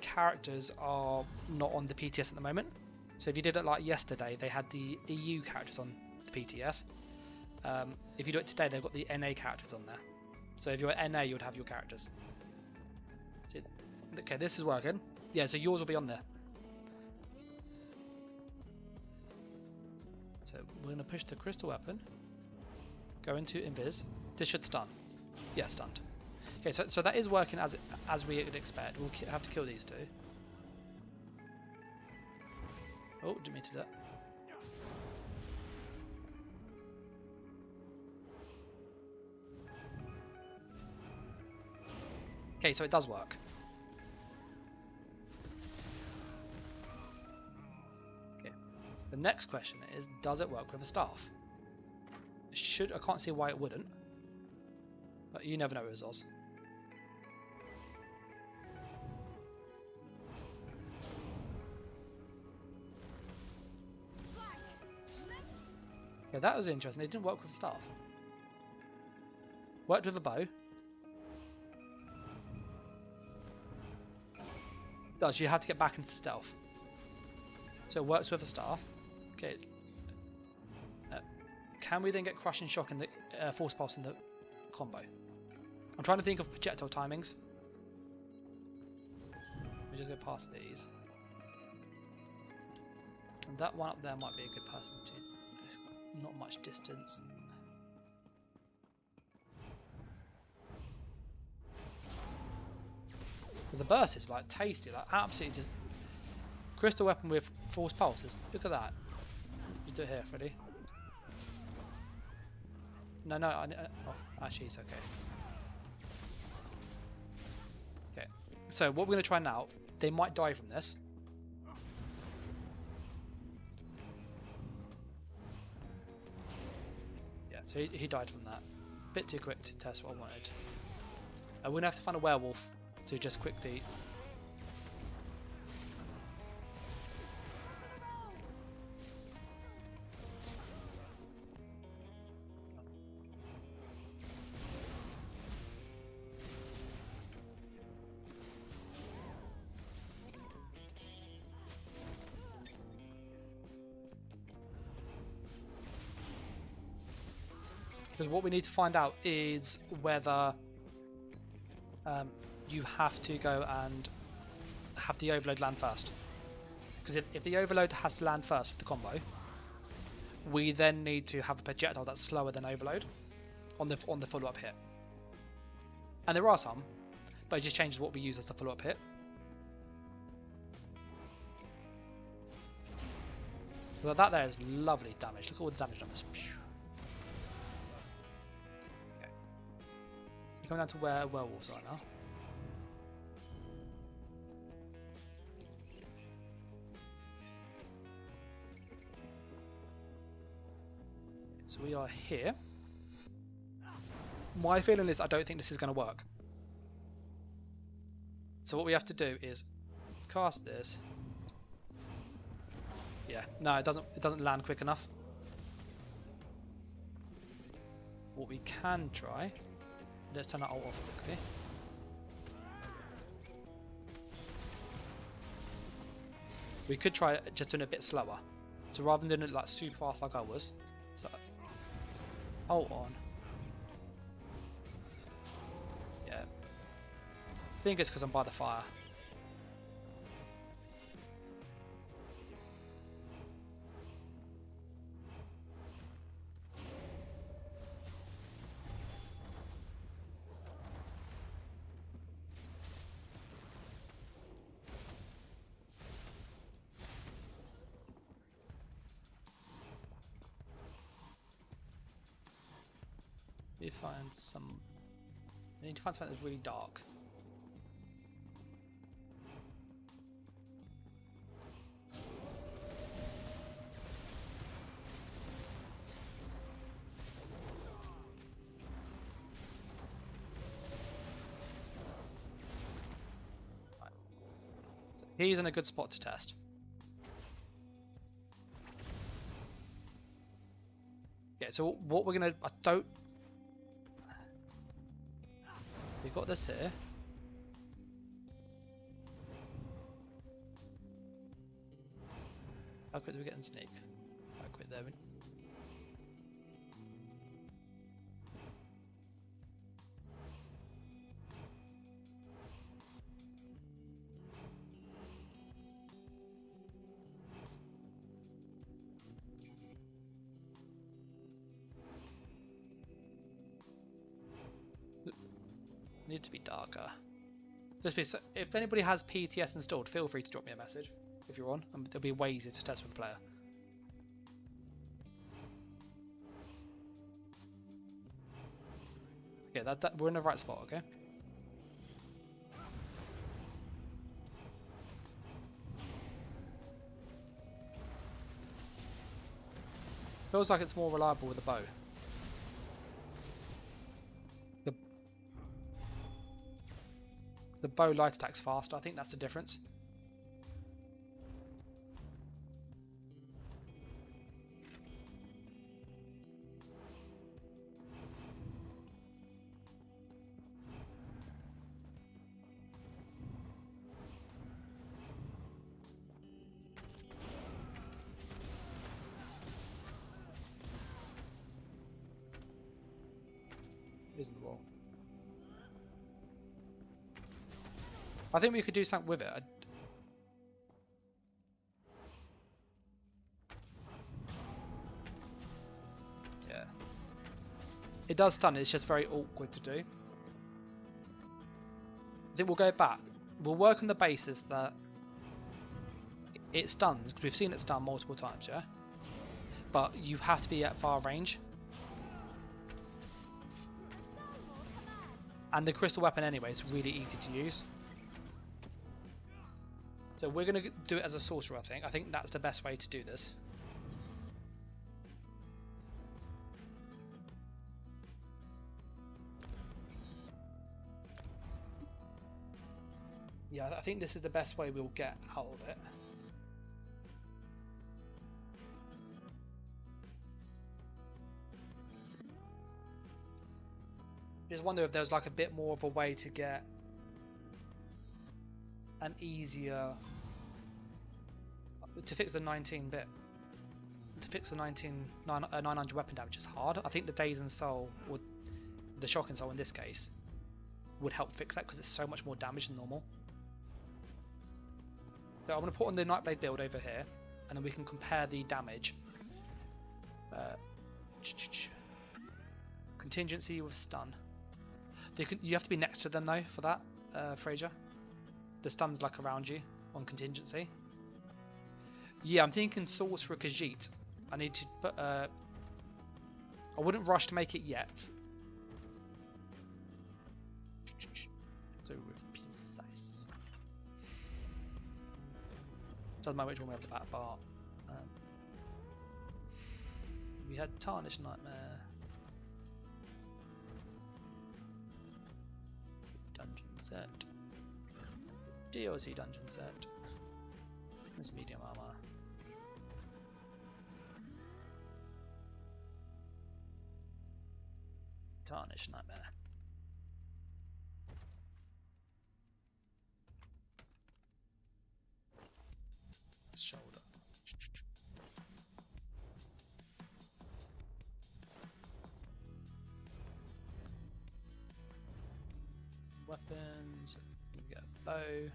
characters are not on the PTS at the moment. So if you did it like yesterday, they had the EU characters on the PTS. If you do it today, they've got the NA characters on there. So if you're at NA, you'd have your characters. See, okay, this is working. Yeah, so yours will be on there. So we're going to push the Crystal Weapon, go into Invis. This should stun. Yeah, stunned. Okay, so that is working as we would expect. We'll have to kill these two. Oh, didn't mean to do that. Okay, so it does work. Okay. The next question is, does it work with a staff? I can't see why it wouldn't. But you never know with ZOS. Yeah, that was interesting. It didn't work with a staff. Worked with a bow. Does you have to get back into stealth. So it works with a staff. Okay. Can we then get crushing shock in the force pulse in the combo? I'm trying to think of projectile timings. Let me just go past these. And that one up there might be a good person to. Not much distance. Because the burst is like tasty, like absolutely just crystal weapon with force pulses. Look at that. You do it here, Freddy. No, oh, actually it's okay. Okay, so what we're going to try now, they might die from this. Yeah, so he died from that. Bit too quick to test what I wanted. We're going to have to find a werewolf to just quickly... Because what we need to find out is whether you have to go and have the overload land first. Because if the overload has to land first for the combo, we then need to have a projectile that's slower than overload on the follow-up hit. And there are some, but it just changes what we use as the follow-up hit. Well, that there is lovely damage. Look at all the damage numbers. Okay. So coming down to where werewolves are now. So we are here. My feeling is I don't think this is going to work. So what we have to do is cast this. Yeah, no, it doesn't land quick enough. What we can try, let's turn that ult off quickly. We could try just doing it a bit slower. So rather than doing it like super fast like I was, so ult on. Yeah, I think it's because I'm by the fire. We need to find something that's really dark. Right. So he's in a good spot to test. Okay, so what we're gonna we've got this here. How quick do we get in sneak? How quick there? Need to be darker. If anybody has PTS installed, feel free to drop me a message if you're on, and there'll be way easier to test with the player. Okay, we're in the right spot. Okay. Feels like it's more reliable with a bow. The bow light attacks faster. I think that's the difference. Isn't the wall? I think we could do something with it. Yeah. It does stun, it's just very awkward to do. I think we'll go back. We'll work on the basis that it stuns, because we've seen it stun multiple times, yeah? But you have to be at far range. And the crystal weapon anyway is really easy to use. So we're going to do it as a sorcerer, I think. I think that's the best way to do this. Yeah, I think this is the best way we'll get out of it. Just wonder if there's like a bit more of a way to get an easier to fix the 19-bit, to fix the 900 weapon damage is hard. I think the Dazed Soul, or the Shocking Soul in this case, would help fix that because it's so much more damage than normal. So I'm going to put on the Nightblade build over here, and then we can compare the damage. Contingency with stun. You have to be next to them though for that, Fraser. The stun's like around you on contingency. Yeah, I'm thinking Sorcerer Khajiit. I need to put. I wouldn't rush to make it yet. So with precise. Doesn't matter which one we have the back bar. We had Tarnished Nightmare. Dungeon set. DLC dungeon set. There's medium armor. Tarnished Nightmare. Shoulder. Weapons. We get a bow.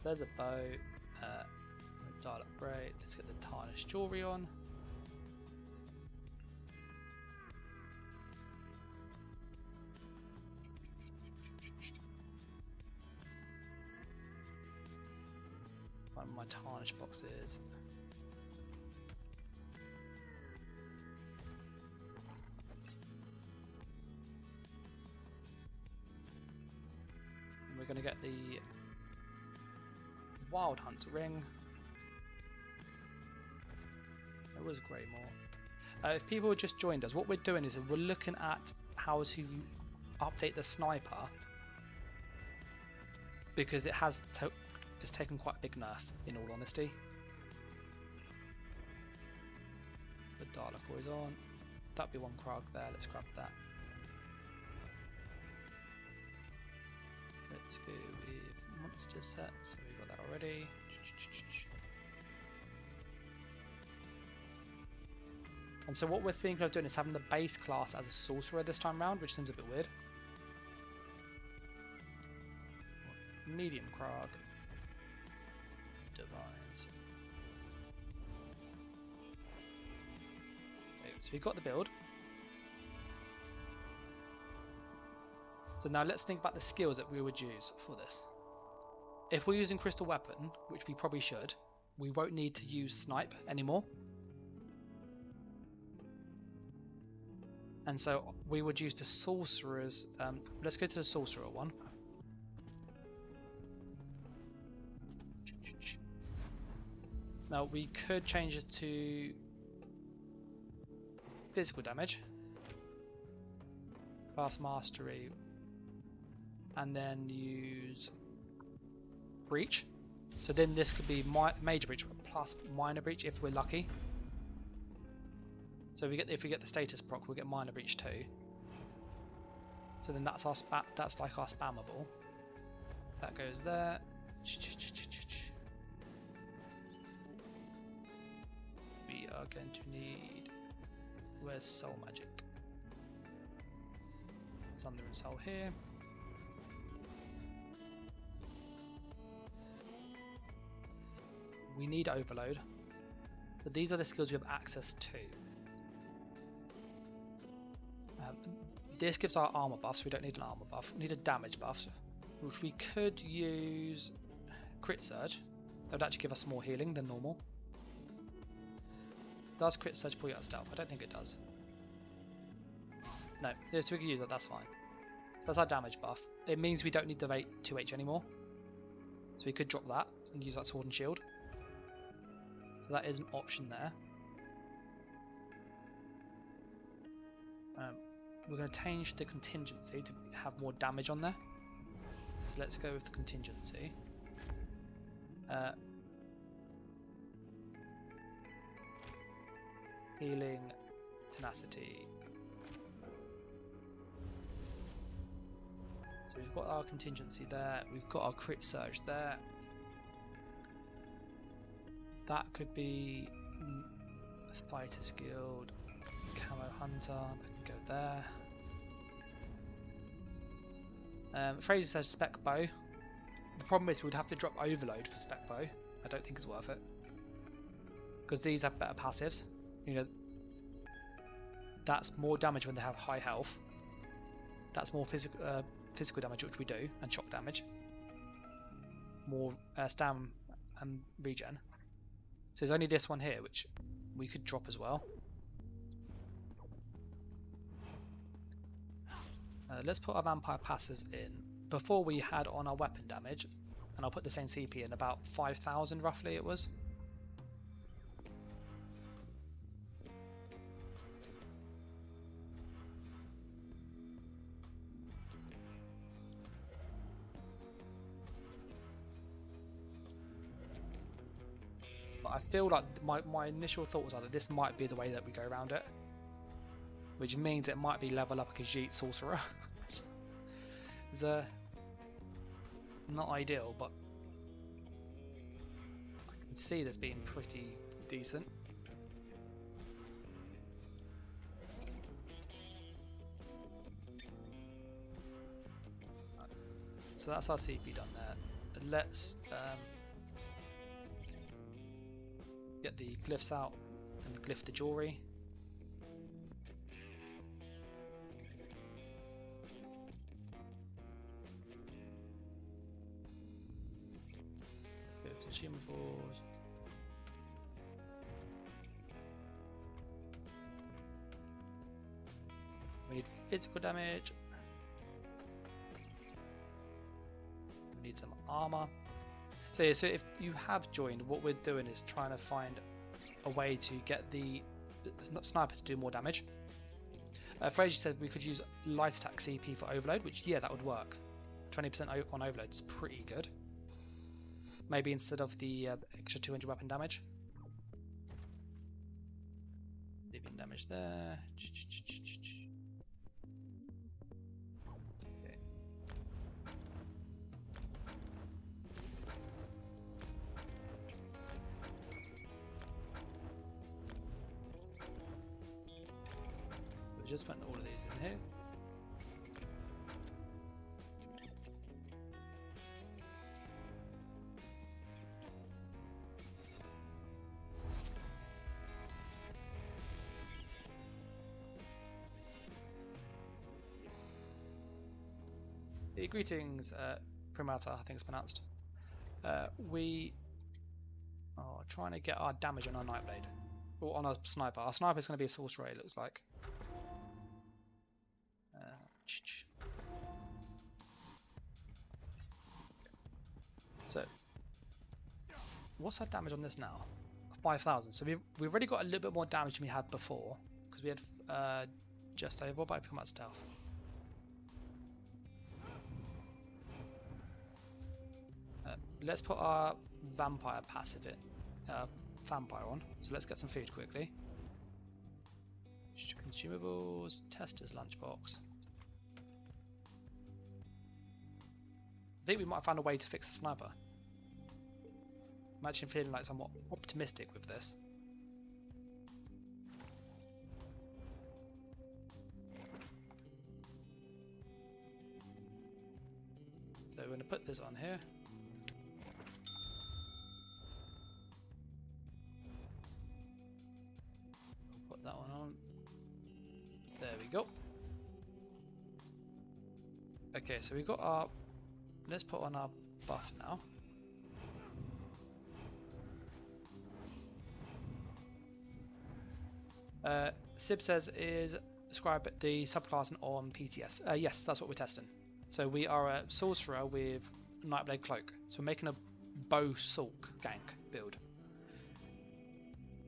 There's a bow. Dial upgrade. Let's get the tarnished jewelry on. Find my tarnished boxes. We're going to get the Wild Hunt ring. There was Greymore. If people had just joined us, what we're doing is we're looking at how to update the sniper, because it has it's taken quite a big nerf, in all honesty. The Dalek is on. That'd be one Krog there. Let's grab that. Let's go with monster set. So we got that already. And so what we're thinking of doing is having the base class as a sorcerer this time round, which seems a bit weird. Medium Krog. Divines. Okay, so we've got the build. So now let's think about the skills that we would use for this. If we're using Crystal Weapon, which we probably should, we won't need to use Snipe anymore. And so we would use the Sorcerer's... let's go to the Sorcerer one. Now we could change it to physical damage, class mastery, and then use breach. So then this could be major breach plus minor breach if we're lucky. So if we get the status proc, we'll get minor breach too. So then that's our that's like our spammable. That goes there. We are going to need. Where's soul magic? It's under in soul here. We need overload. But these are the skills we have access to. This gives our armor buffs. We don't need an armor buff. We need a damage buff, which we could use crit surge. That would actually give us more healing than normal. Does crit surge pull you out of stealth? I don't think it does. No, so we can use that. That's fine. So that's our damage buff. It means we don't need the 2H anymore. So we could drop that and use that sword and shield. So that is an option there. We're going to change the contingency to have more damage on there. So let's go with the contingency. Healing, tenacity. So we've got our contingency there. We've got our crit surge there. That could be Fighter's Guild, Camo Hunter. That can go there. Fraser says spec bow. The problem is we'd have to drop overload for spec bow. I don't think it's worth it because these have better passives. You know, that's more damage when they have high health. That's more physical damage, which we do, and shock damage. More stam and regen. So there's only this one here, which we could drop as well. Let's put our vampire passives in before we had on our weapon damage, and I'll put the same CP in, about 5,000 roughly it was. But I feel like my initial thoughts are that this might be the way that we go around it, which means it might be level up a Khajiit Sorcerer. It's not ideal, but I can see this being pretty decent. So that's our CP done there. Let's get the glyphs out and glyph the jewelry. Consumables. We need physical damage. We need some armor. So yeah, so if you have joined, what we're doing is trying to find a way to get the sniper to do more damage. Fraser said we could use light attack CP for overload, which yeah, that would work. 20% on overload is pretty good. Maybe instead of the extra 200 weapon damage. Leaving damage there. Okay. We're just putting all of these in here. Greetings, Primata, I think it's pronounced. We are trying to get our damage on our Nightblade. Or on our sniper. Our sniper is going to be a sorcerer, it looks like. So, what's our damage on this now? 5,000. So we've already got a little bit more damage than we had before because we had just over. What about if we come out stealth? Let's put our vampire passive vampire on. So let's get some food quickly. Consumables, tester's lunchbox. I think we might have found a way to fix the sniper. I'm actually feeling like somewhat optimistic with this. So we're going to put this on here. Put that one on. There we go. Okay, so we've got our... Let's put on our buff now. Sib says, is describe the subclass on PTS. Yes, that's what we're testing. So we are a Sorcerer with Nightblade Cloak. So we're making a bow sulk gank build.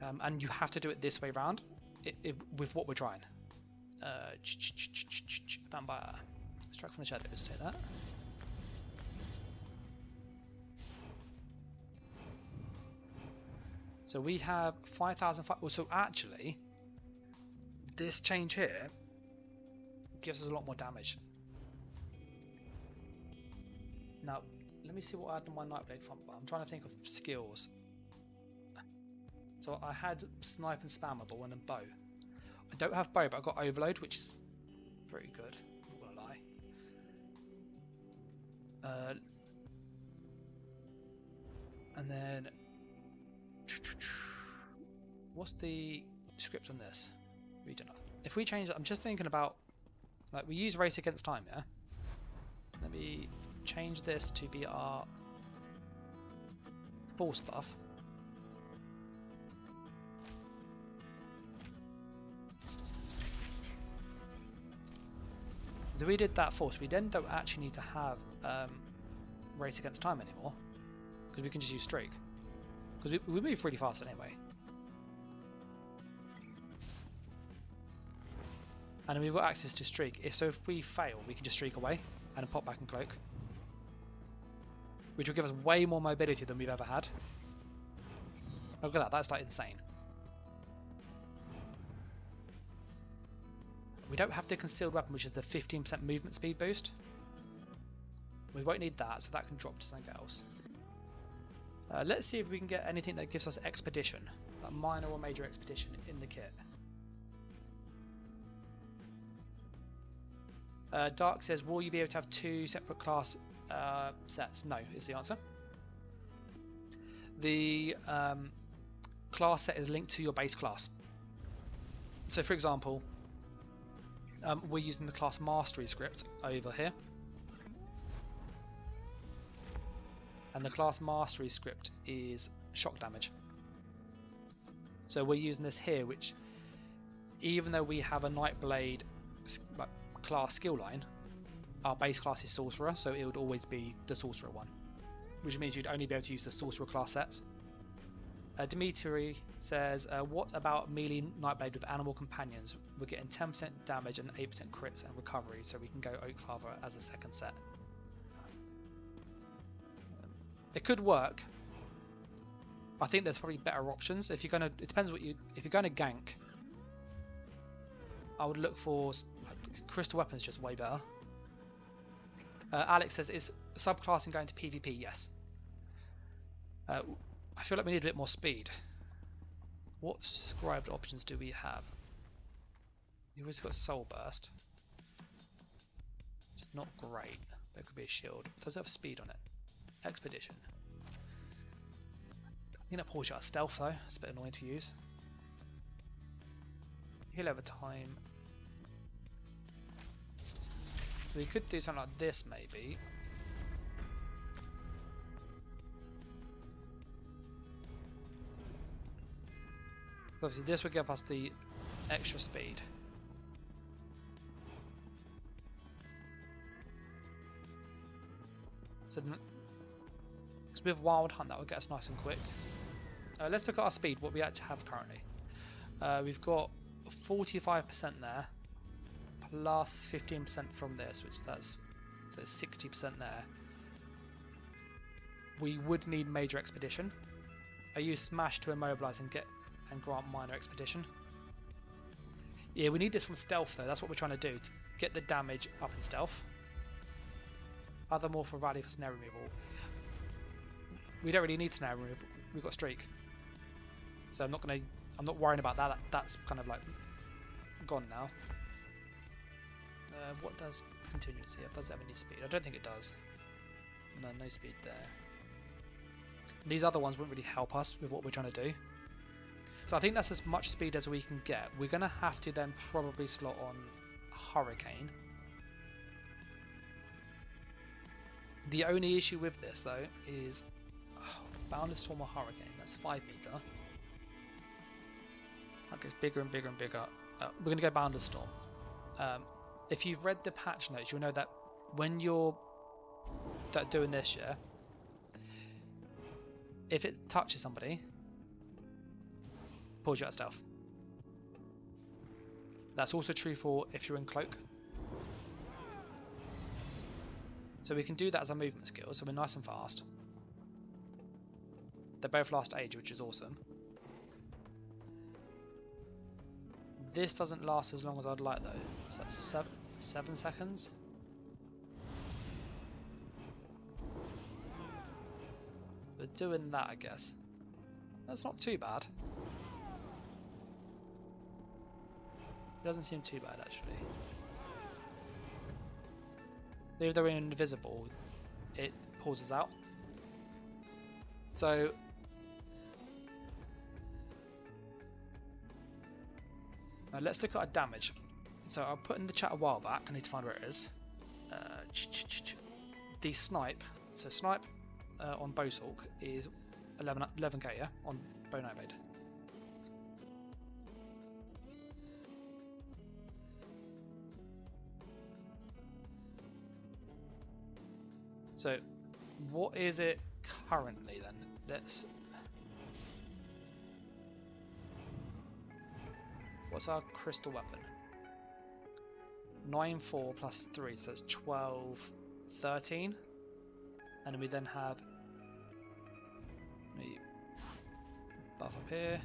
And you have to do it this way round with what we're trying. Vampire. Strike from the shadows, say that. So we have 5,000. Well, so actually, this change here gives us a lot more damage. Now, let me see what I had on my Nightblade front bar. I'm trying to think of skills. So I had Snipe and Spammer, but one and Bow. I don't have Bow, but I've got Overload, which is pretty good. I'm not gonna lie. And then, what's the script on this? Region. If we change it, I'm just thinking about, like, we use Race Against Time, yeah? Let me change this to be our Force buff. So we did that Force. We then don't actually need to have Race Against Time anymore because we can just use Streak. Because we move really fast anyway. And we've got access to Streak. So if we fail, we can just Streak away and pop back and Cloak. Which will give us way more mobility than we've ever had. Look at that, that's like insane. We don't have the concealed weapon, which is the 15% movement speed boost. We won't need that, so that can drop to something else. Let's see if we can get anything that gives us expedition, a minor or major expedition in the kit. Dark says, will you be able to have 2 separate class sets? No, is the answer. The class set is linked to your base class. So for example, we're using the class mastery script over here. And the class mastery script is shock damage. So we're using this here, which even though we have a Nightblade class skill line, our base class is Sorcerer, so it would always be the Sorcerer one, which means you'd only be able to use the Sorcerer class sets. Dimitri says, what about melee Nightblade with animal companions? We're getting 10% damage and 8% crits and recovery, so we can go Oakfather as a second set. It could work. I think there's probably better options. If you're gonna, it depends what you. If you're going to gank, I would look for crystal weapons. Just way better. Alex says, is subclassing going to PvP? Yes. I feel like we need a bit more speed. What scribed options do we have? You've always got Soul Burst, which is not great. There could be a shield. Does it have speed on it? Expedition. I think that pulls you out of stealth though. It's a bit annoying to use. Heal over time. We could do something like this maybe. Obviously this would give us the extra speed. So with Wild Hunt that would get us nice and quick. Let's look at our speed, what we actually have currently. We've got 45% there, plus 15% from this, which that's 60% there. We would need major expedition. I use smash to immobilize and grant minor expedition. Yeah, we need this from stealth though. That's what we're trying to do, to get the damage up in stealth. Other more for rally for snare removal. We don't really need snare removal. We've got streak, so I'm not worrying about that. That's kind of like gone now. What does contingency have? Does it have any speed? I don't think it does. No speed there. These other ones wouldn't really help us with what we're trying to do. So I think that's as much speed as we can get. We're going to have to then probably slot on Hurricane. The only issue with this though is Boundless Storm or Hurricane. That's 5 meter. That gets bigger and bigger and bigger. We're going to go Boundless Storm. If you've read the patch notes, you'll know that when you're doing this, yeah, if it touches somebody, pulls you out of stealth. That's also true for if you're in cloak. So we can do that as a movement skill, so we're nice and fast. They both last age, which is awesome. This doesn't last as long as I'd like though. So that's 7 seconds. We're doing that, I guess. That's not too bad. It doesn't seem too bad actually. If they're invisible, it pauses out. So let's look at our damage. So I put in the chat a while back. I need to find where it is. The snipe. So snipe on Bowsalk is 11k, yeah, on Bow Blade. So, what is it currently then? What's our crystal weapon? 9-4 plus 3, so that's 12, 13. And we then have buff up here.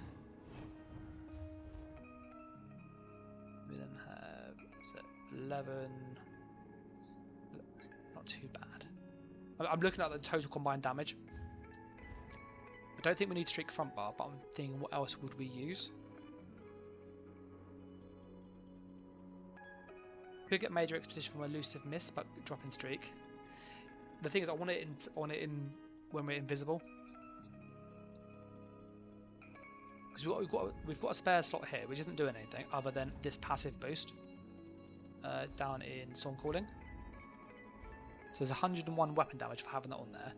We then have 11. It's not too bad. I'm looking at the total combined damage. I don't think we need streak front bar, but I'm thinking what else would we use? Could get major expedition from elusive miss, but drop in streak. The thing is, I want it in when we're invisible, because we've got a spare slot here, which isn't doing anything other than this passive boost down in Storm Calling. So there's 101 weapon damage for having that on there.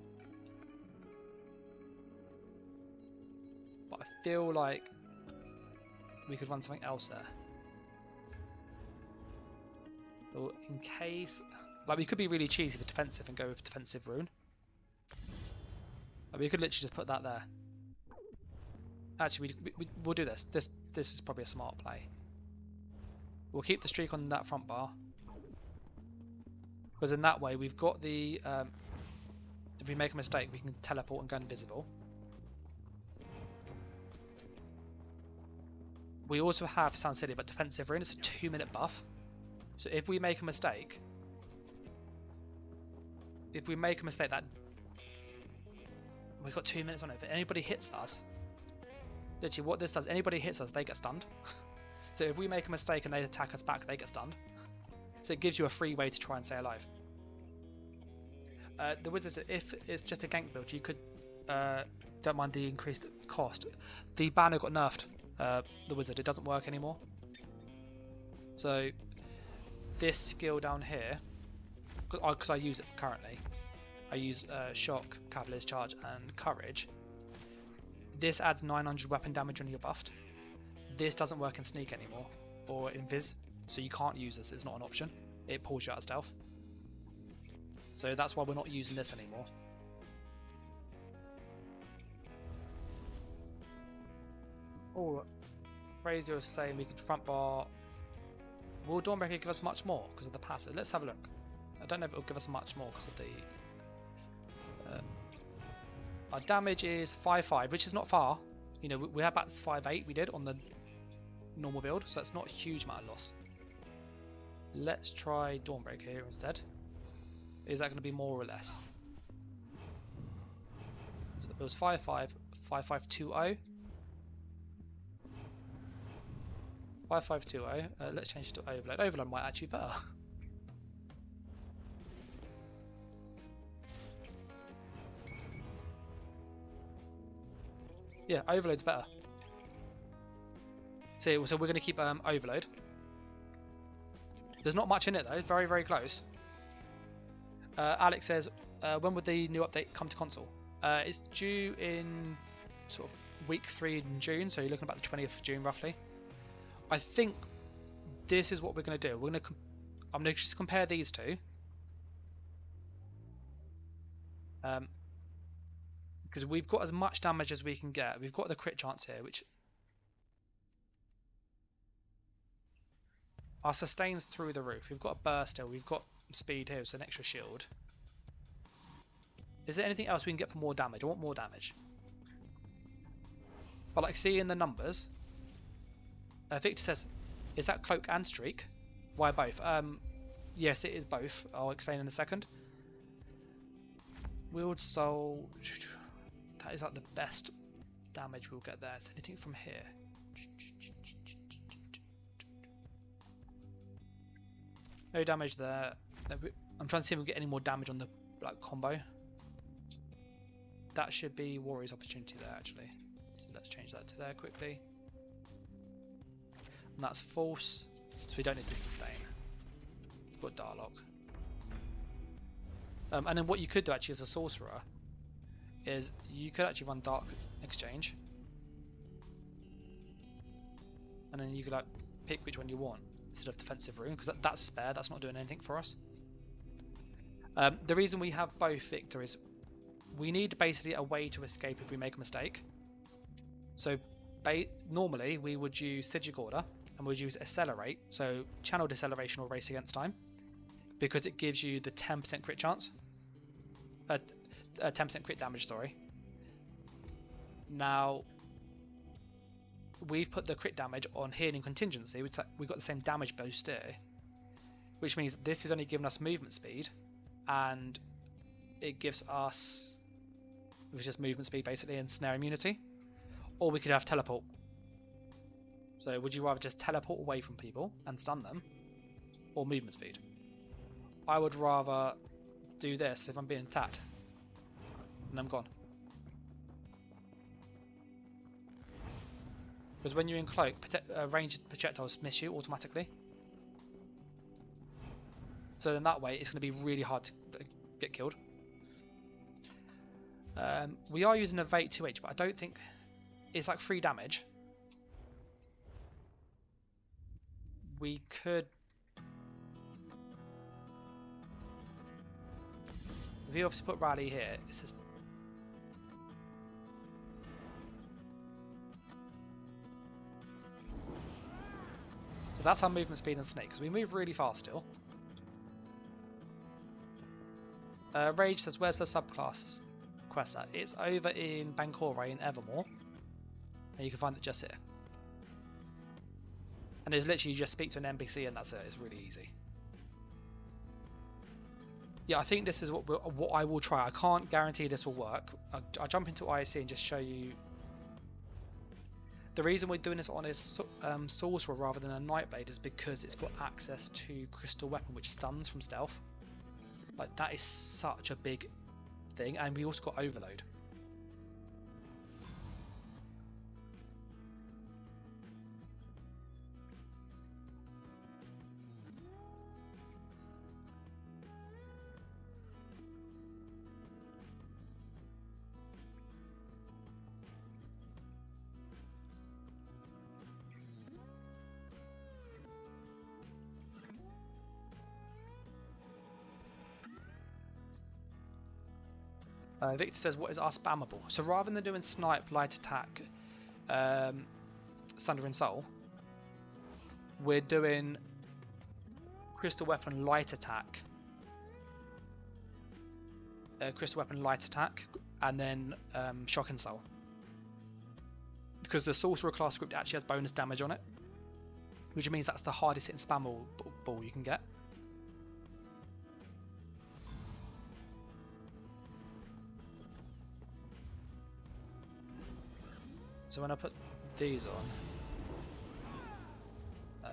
But I feel like we could run something else there. So in case, like, we could be really cheesy for defensive and go with defensive rune. Like, we could literally just put that there. Actually, we'll do this. This is probably a smart play. We'll keep the streak on that front bar, because in that way we've got the if we make a mistake we can teleport and go invisible. We also have, sounds silly, but defensive rune. It's a 2-minute buff, so if we make a mistake that we've got 2 minutes on it, if anybody hits us, literally what this does, anybody hits us, they get stunned. So if we make a mistake and they attack us back, they get stunned. So it gives you a free way to try and stay alive. The wizard said if it's just a gank build, you could don't mind the increased cost. The banner got nerfed. The wizard, it doesn't work anymore. So this skill down here, because I use it currently, I use shock, cavalier's charge, and courage. This adds 900 weapon damage when you're buffed. This doesn't work in sneak anymore, or in vis, so you can't use this. It's not an option. It pulls you out of stealth. So that's why we're not using this anymore. Oh, Fraser was saying we could front bar. Will Dawnbreaker give us much more because of the passive? Let's have a look. I don't know if it will give us much more because of the... our damage is 5-5, which is not far. You know, we had about 5-8 we did on the normal build, so that's not a huge amount of loss. Let's try Dawnbreaker here instead. Is that going to be more or less? So it was 5-5, 5-5-2-0. 5-5-2-0. Let's change it to Overload. Overload might actually be better. Yeah, Overload's better. So we're going to keep Overload. There's not much in it though. Very, very close. Alex says, when would the new update come to console? It's due in sort of week 3 in June, so you're looking about the 20th of June roughly. I think this is what we're going to do. I'm going to just compare these two. Because we've got as much damage as we can get. We've got the crit chance here, which... our sustain's through the roof. We've got a burst here. We've got speed here, so an extra shield. Is there anything else we can get for more damage? I want more damage. But like, see in the numbers... Victor says, is that cloak and streak? Why both? Yes, it is both. I'll explain in a second. Wield soul. That is like the best damage we'll get there. Is there anything from here? No damage there. I'm trying to see if we get any more damage on the like combo. That should be Warrior's Opportunity there actually. So let's change that to there quickly. And that's false, so we don't need to sustain. We've got Darlock. And then what you could do actually as a Sorcerer is you could actually run Dark Exchange. And then you could like pick which one you want instead of Defensive Rune, because that's spare, that's not doing anything for us. The reason we have both, Victor, is we need basically a way to escape if we make a mistake. So normally we would use Sigil Order and we'd use Accelerate, so Channel Deceleration or Race Against Time, because it gives you the 10% crit chance. 10% crit damage, sorry. Now, we've put the crit damage on Healing Contingency, we've got the same damage boost here, which means this is only giving us movement speed, and it gives us, which is movement speed basically, and snare immunity. Or we could have teleport. So would you rather just teleport away from people and stun them, or movement speed? I would rather do this if I'm being attacked, and I'm gone. Because when you're in cloak, ranged projectiles miss you automatically. So then that way it's going to be really hard to get killed. We are using a Evade 2H, but I don't think it's like 3 damage. We could... if you obviously put Rally here, it says... so that's our movement speed and sneak, because we move really fast still. Rage says, where's the subclass quest at? It's over in Bancore in Evermore. And you can find it just here. And it's literally you just speak to an NPC and that's it. It's really easy. Yeah, I think this is what I will try. I can't guarantee this will work. I'll jump into IC and just show you. The reason we're doing this on a Sorcerer rather than a Nightblade is because it's got access to Crystal Weapon, which stuns from stealth. Like, that is such a big thing. And we also got Overload. Victor says, what is our spammable? So rather than doing snipe, light attack, Sundering Soul, we're doing Crystal Weapon Light Attack, Crystal Weapon Light Attack, and then Shock and Soul. Because the Sorcerer class script actually has bonus damage on it, which means that's the hardest hitting spam ball you can get. So when I put these on,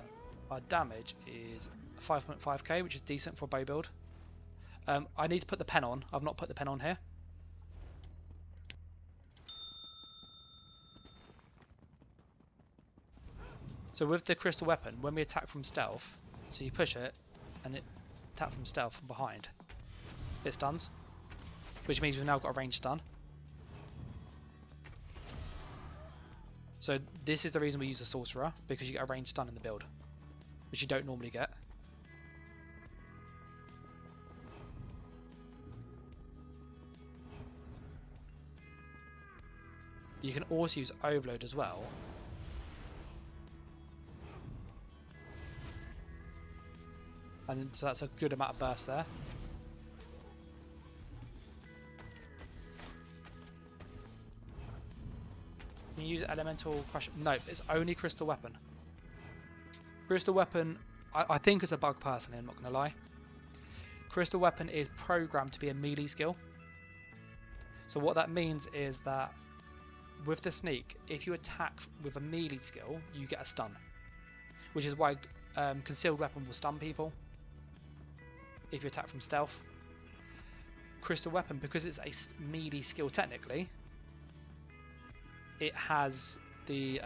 our damage is 5.5k, which is decent for a bow build. I need to put the pen on. I've not put the pen on here. So with the crystal weapon, when we attack from stealth, so you push it and it attack from stealth from behind, it stuns, which means we've now got a ranged stun. So this is the reason we use a Sorcerer, because you get a ranged stun in the build, which you don't normally get. You can also use Overload as well. And so that's a good amount of burst there. Can you use Elemental Crush? No, it's only Crystal Weapon. Crystal Weapon, I think it's a bug personally, I'm not going to lie. Crystal Weapon is programmed to be a melee skill. So what that means is that with the sneak, if you attack with a melee skill, you get a stun. Which is why Concealed Weapon will stun people if you attack from stealth. Crystal Weapon, because it's a melee skill technically, it has the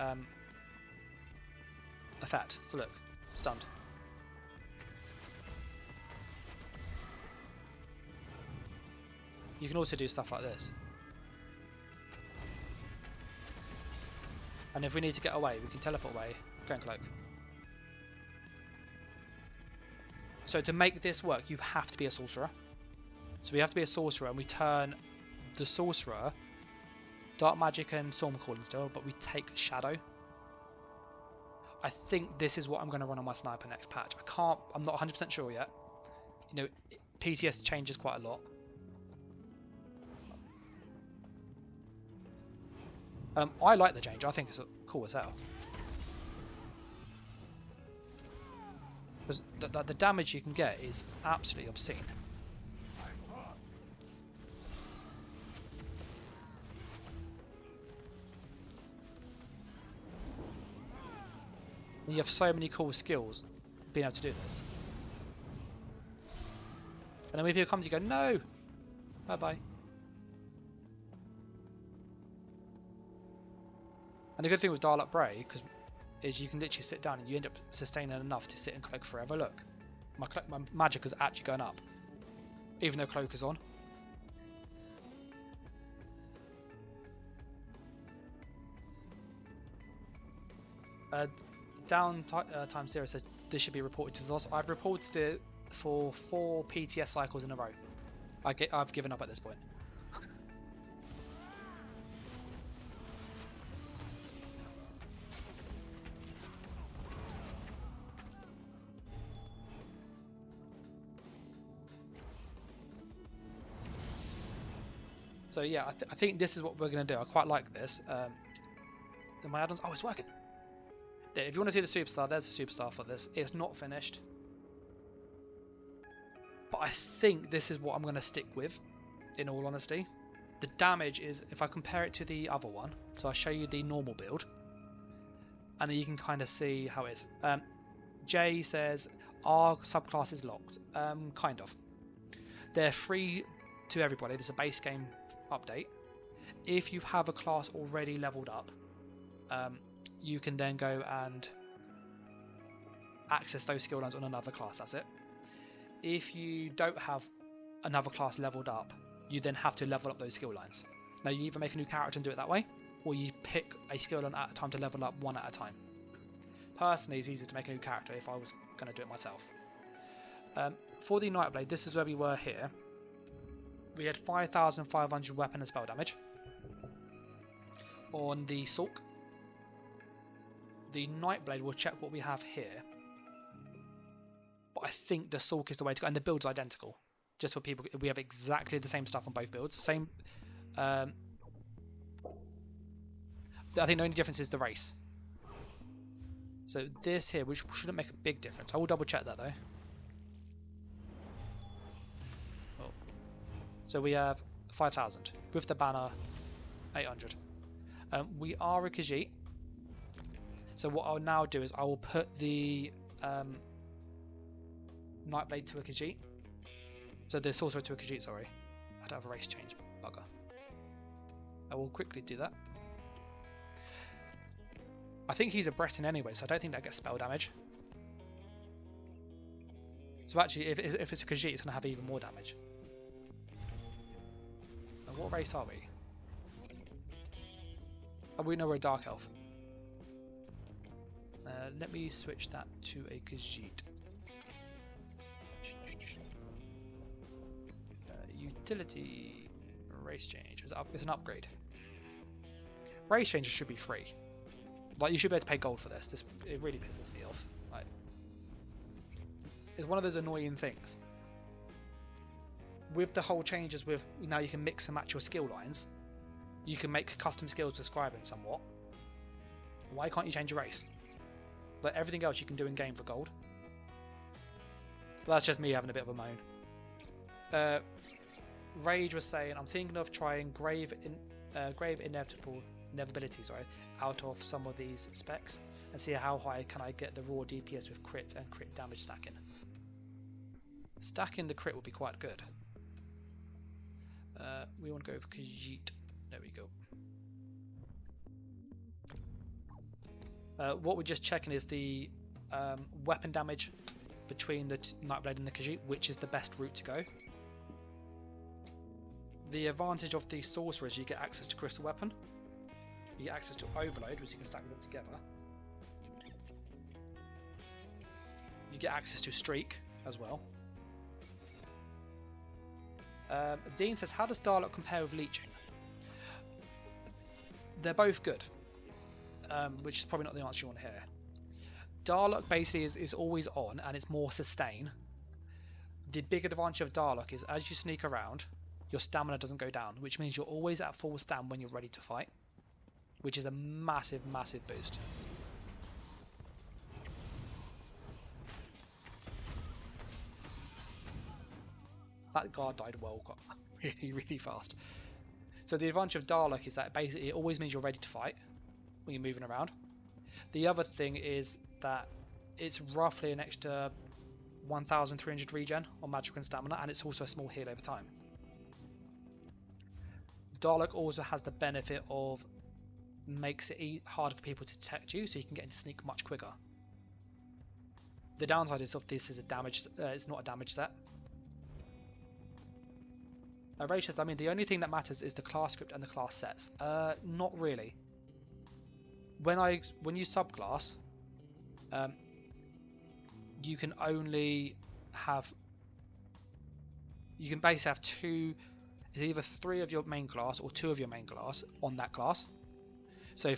effect. So look, stunned. You can also do stuff like this. And if we need to get away, we can teleport away, go and cloak. So to make this work, you have to be a Sorcerer. So we have to be a Sorcerer, and we turn the Sorcerer Dark Magic and Storm Calling still, but we take Shadow. I think this is what I'm going to run on my Sniper next patch. I'm not 100% sure yet. You know, PTS changes quite a lot. I like the change. I think it's cool as hell. Because the damage you can get is absolutely obscene. You have so many cool skills being able to do this. And then when people come to you, go, no! Bye bye. And the good thing with Dial Up Bray is you can literally sit down and you end up sustaining enough to sit and cloak forever. Look, my magic is actually going up, even though cloak is on. Time Zero says this should be reported to ZOS. I've reported it for 4 PTS cycles in a row. I've given up at this point. So yeah, I think this is what we're going to do. I quite like this. My add-ons. Oh, it's working. There, if you want to see the superstar, there's a superstar for this. It's not finished, but I think this is what I'm going to stick with, in all honesty. The damage is, if I compare it to the other one, so I'll show you the normal build, and then you can kind of see how it is. Jay says, our subclass is locked. Kind of. They're free to everybody. There's a base game update. If you have a class already leveled up, you can then go and access those skill lines on another class. That's it. If you don't have another class leveled up, you then have to level up those skill lines. Now you either make a new character and do it that way, or you pick a skill line at a time to level up one at a time. Personally, it's easier to make a new character if I was going to do it myself. For the Nightblade, this is where we were here. We had 5,500 weapon and spell damage on the Sulk. The Nightblade will check what we have here. But I think the Sulk is the way to go. And the build's identical. Just for people, we have exactly the same stuff on both builds. Same. I think the only difference is the race. So this here, which shouldn't make a big difference. I will double check that though. Oh. So we have 5,000 with the banner, 800. We are a Khajiit. So what I'll now do is I will put the Nightblade to a Khajiit. So the Sorcerer to a Khajiit, sorry. I don't have a race change, bugger. I will quickly do that. I think he's a Breton anyway, so I don't think that gets spell damage. So actually, if it's a Khajiit, it's going to have even more damage. And what race are we? Oh, we know we're a Dark Elf. Let me switch that to a Khajiit. Utility race change. It's an upgrade. Race changes should be free. Like, you should be able to pay gold for this. It really pisses me off. Like, it's one of those annoying things. With the whole changes with now you can mix and match your skill lines. You can make custom skills with scribing somewhat. Why can't you change your race? Like everything else you can do in game for gold. But that's just me having a bit of a moan. Rage was saying, I'm thinking of trying grave inevitability, out of some of these specs and see how high can I get the raw DPS with crit and crit damage stacking. Stacking the crit would be quite good. We want to go for Khajiit. There we go. What we're just checking is the weapon damage between the Nightblade and the Khajiit, which is the best route to go. The advantage of the Sorcerer is you get access to Crystal Weapon. You get access to Overload, which you can stack them together. You get access to Streak as well. Dean says, how does Darlock compare with Leeching? They're both good, which is probably not the answer you want to hear. Darlock basically is always on and it's more sustain. The big advantage of Darlock is as you sneak around, your stamina doesn't go down, which means you're always at full stam when you're ready to fight, which is a massive, massive boost. That guard died really, really fast. So the advantage of Darlock is that basically it always means you're ready to fight when you're moving around. The other thing is that it's roughly an extra 1,300 regen on magic and stamina, and it's also a small heal over time. Darlock also has the benefit of makes it harder for people to detect you, so you can get into sneak much quicker. The downside is of this is a damage. It's not a damage set. Ray says, I mean, the only thing that matters is the class script and the class sets. Not really. When you subclass, you can only have. You can basically have two. It's either 3 of your main class or 2 of your main class on that class. So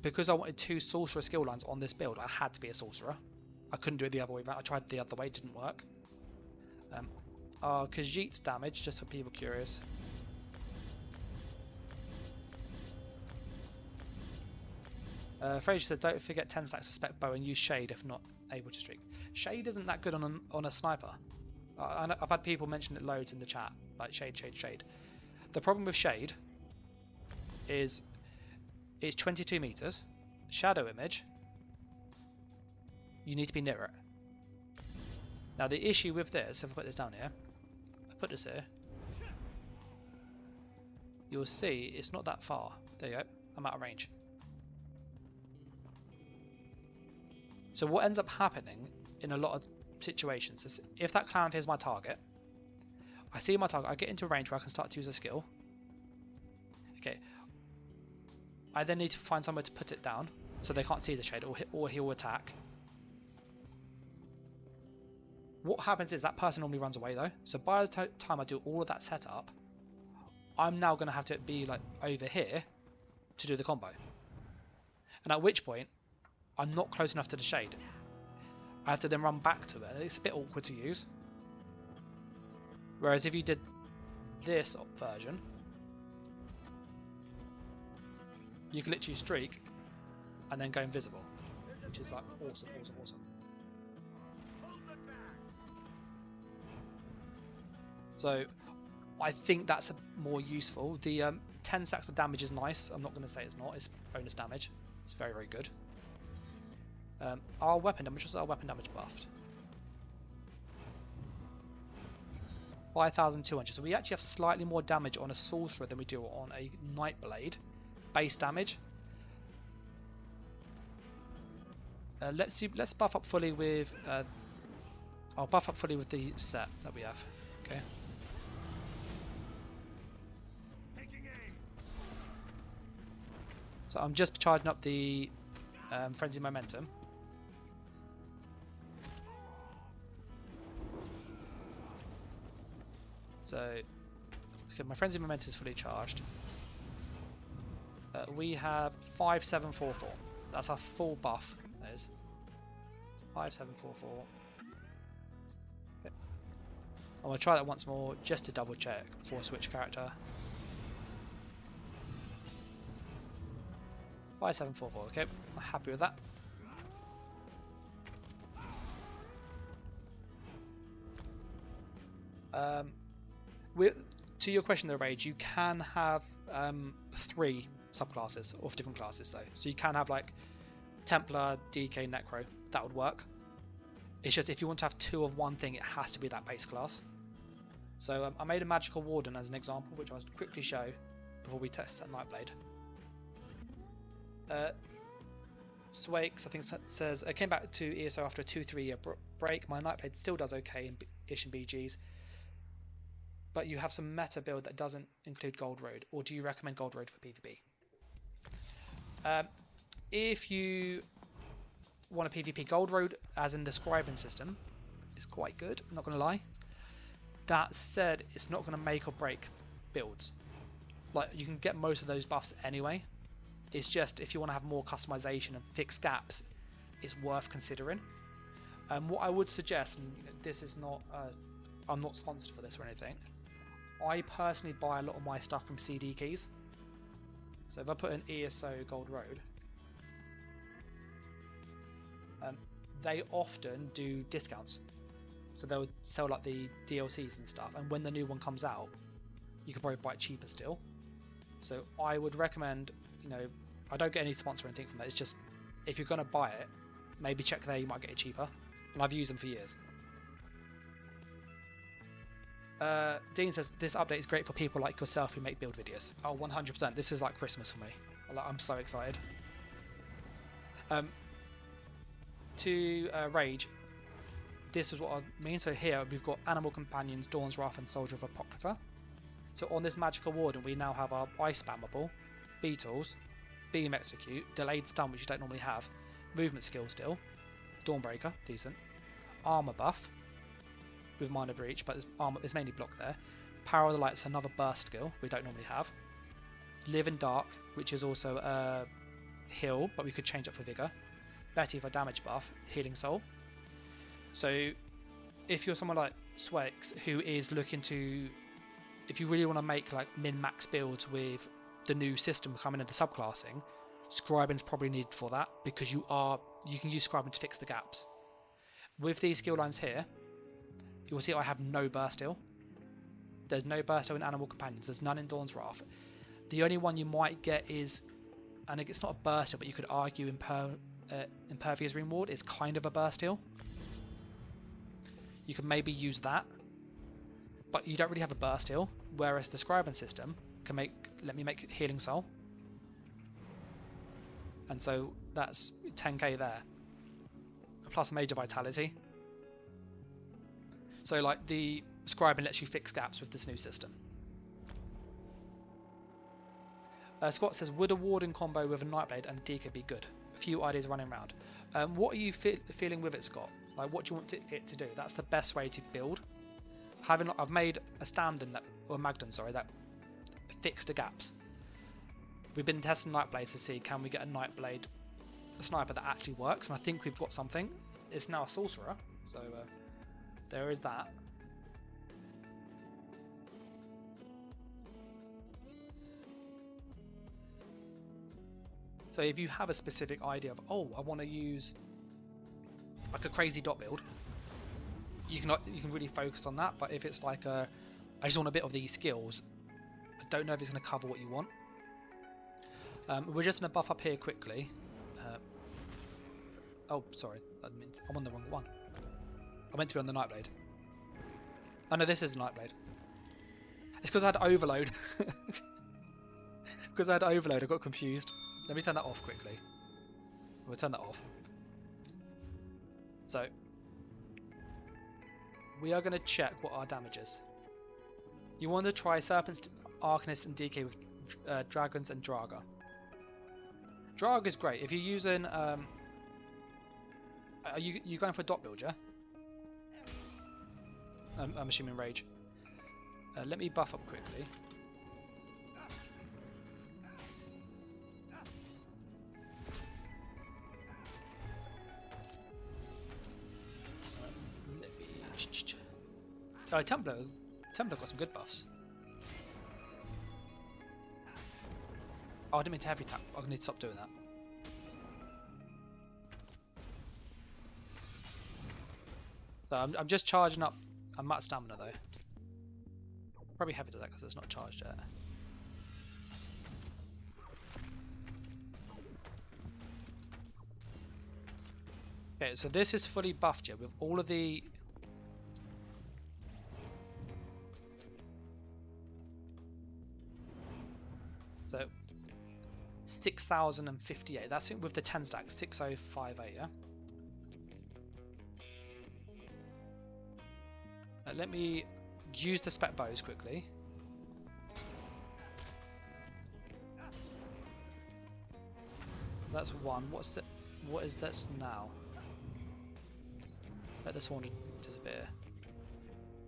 because I wanted 2 sorcerer skill lines on this build, I had to be a sorcerer. I couldn't do it the other way around. I tried the other way, it didn't work. Khajiit's damage, just for people curious. Fraser said, don't forget 10 stacks of spec bow and use shade if not able to streak. Shade isn't that good on a sniper. I've had people mention it loads in the chat, like shade. The problem with shade is it's 22 meters, shadow image, you need to be near it. Now the issue with this, if I put this down here, I put this here, you'll see it's not that far. There you go, I'm out of range. So what ends up happening in a lot of situations is if that clown is my target, I see my target, I get into range where I can start to use a skill. Okay, I then need to find somewhere to put it down so they can't see the shade, or he'll attack. What happens is that person normally runs away though, so by the time I do all of that setup, I'm now going to have to be like over here to do the combo, and at which point I'm not close enough to the shade. I have to then run back to it. It's a bit awkward to use. Whereas if you did this version, you can literally streak and then go invisible, which is like awesome, awesome, awesome. So I think that's more useful. The 10 stacks of damage is nice. I'm not going to say it's not. It's bonus damage. It's very, very good. Our weapon damage, was our weapon damage buffed? 5,200. So we actually have slightly more damage on a Sorcerer than we do on a Nightblade. Base damage. Let's buff up fully with. I'll buff up fully with the set that we have. Okay. So I'm just charging up the Frenzy Momentum. So, okay, my Frenzy Momentum is fully charged. We have 5744. That's our full buff. That is 5744. Okay. I'm going to try that once more just to double check before I switch character. 5744. Okay, I'm happy with that. To your question though, Rage, you can have 3 subclasses of different classes though. So you can have like Templar, DK, Necro. That would work. It's just if you want to have 2 of one thing, it has to be that base class. So I made a Magical Warden as an example, which I'll quickly show before we test that Nightblade. Swakes, I think it says, I came back to ESO after a 2-3 year break. My Nightblade still does okay in BGs, but you have some meta build that doesn't include Gold Road, or do you recommend Gold Road for PvP? If you want a PvP, Gold Road, as in the scribing system, is quite good, I'm not going to lie. That said, it's not going to make or break builds. Like, you can get most of those buffs anyway. It's just if you want to have more customization and fix gaps, it's worth considering. What I would suggest, and this is not, I'm not sponsored for this or anything, I personally buy a lot of my stuff from CD keys. So if I put in ESO Gold Road, they often do discounts. So they'll sell like the DLCs and stuff, and when the new one comes out, you can probably buy it cheaper still. So I would recommend, you know, I don't get any sponsor or anything from that, it's just if you're going to buy it, maybe check there, you might get it cheaper. And I've used them for years. Dean says, this update is great for people like yourself who make build videos. Oh, 100%. This is like Christmas for me. I'm so excited. To Rage, this is what I mean. So here we've got Animal Companions, Dawn's Wrath, and Soldier of Apocrypha. So on this Magical Warden, we now have our Ice Spammable, Beetles, Beam Execute, Delayed Stun, which you don't normally have, Movement Skill still, Dawnbreaker, decent, Armor Buff, with Minor Breach, but there's mainly block there. Power of the Light's another burst skill we don't normally have. Live in Dark, which is also a heal, but we could change it for Vigor. Betty for damage buff, Healing Soul. So if you're someone like Swex who is looking to, if you really want to make like min-max builds with the new system coming into subclassing, Scribing's probably needed for that, because you can use Scribing to fix the gaps. With these skill lines here, you'll see I have no burst heal. There's no burst heal in Animal Companions. There's none in Dawn's Wrath. The only one you might get is, and it's not a burst heal, but you could argue Impervious Ring Ward is kind of a burst heal. You can maybe use that, but you don't really have a burst heal. Whereas the Scribing system can let me make Healing Soul, and so that's 10k there, plus Major Vitality. So like the Scribing lets you fix gaps with this new system. Scott says, would a Warden combo with a Nightblade and DK be good? A few ideas running around. What are you feeling with it, Scott? Like, what do you want it to do? That's the best way to build. I've made a stand-in Magdon, that fixed the gaps. We've been testing Nightblade to see can we get a Nightblade a sniper that actually works, and I think we've got something. It's now a sorcerer, so there is that. So if you have a specific idea of, oh, I want to use like a crazy dot build, you can really focus on that. But if it's like I just want a bit of these skills, I don't know if it's going to cover what you want. We're just going to buff up here quickly. Oh, sorry, I'm on the wrong one. I meant to be on the Nightblade. Oh no, this is Nightblade. It's because I had overload. Because I had overload, I got confused. Let me turn that off quickly. We'll turn that off. So, we are going to check what our damage is. You want to try Serpents, Arcanist and DK with Dragons and Draga. Draga is great. If you're using... are you going for a dot build, yeah? I'm assuming Rage. Let me buff up quickly. Oh, Templar got some good buffs. Oh, I didn't mean to heavy tap. I need to stop doing that. So I'm just charging up. I'm at stamina though. Probably heavy to that because it's not charged yet. Okay, so this is fully buffed yet with all of the... So 6,058. That's it with the 10 stack. 6058, yeah? Let me use the spec bows quickly. That's one. What is this now? Let this one disappear.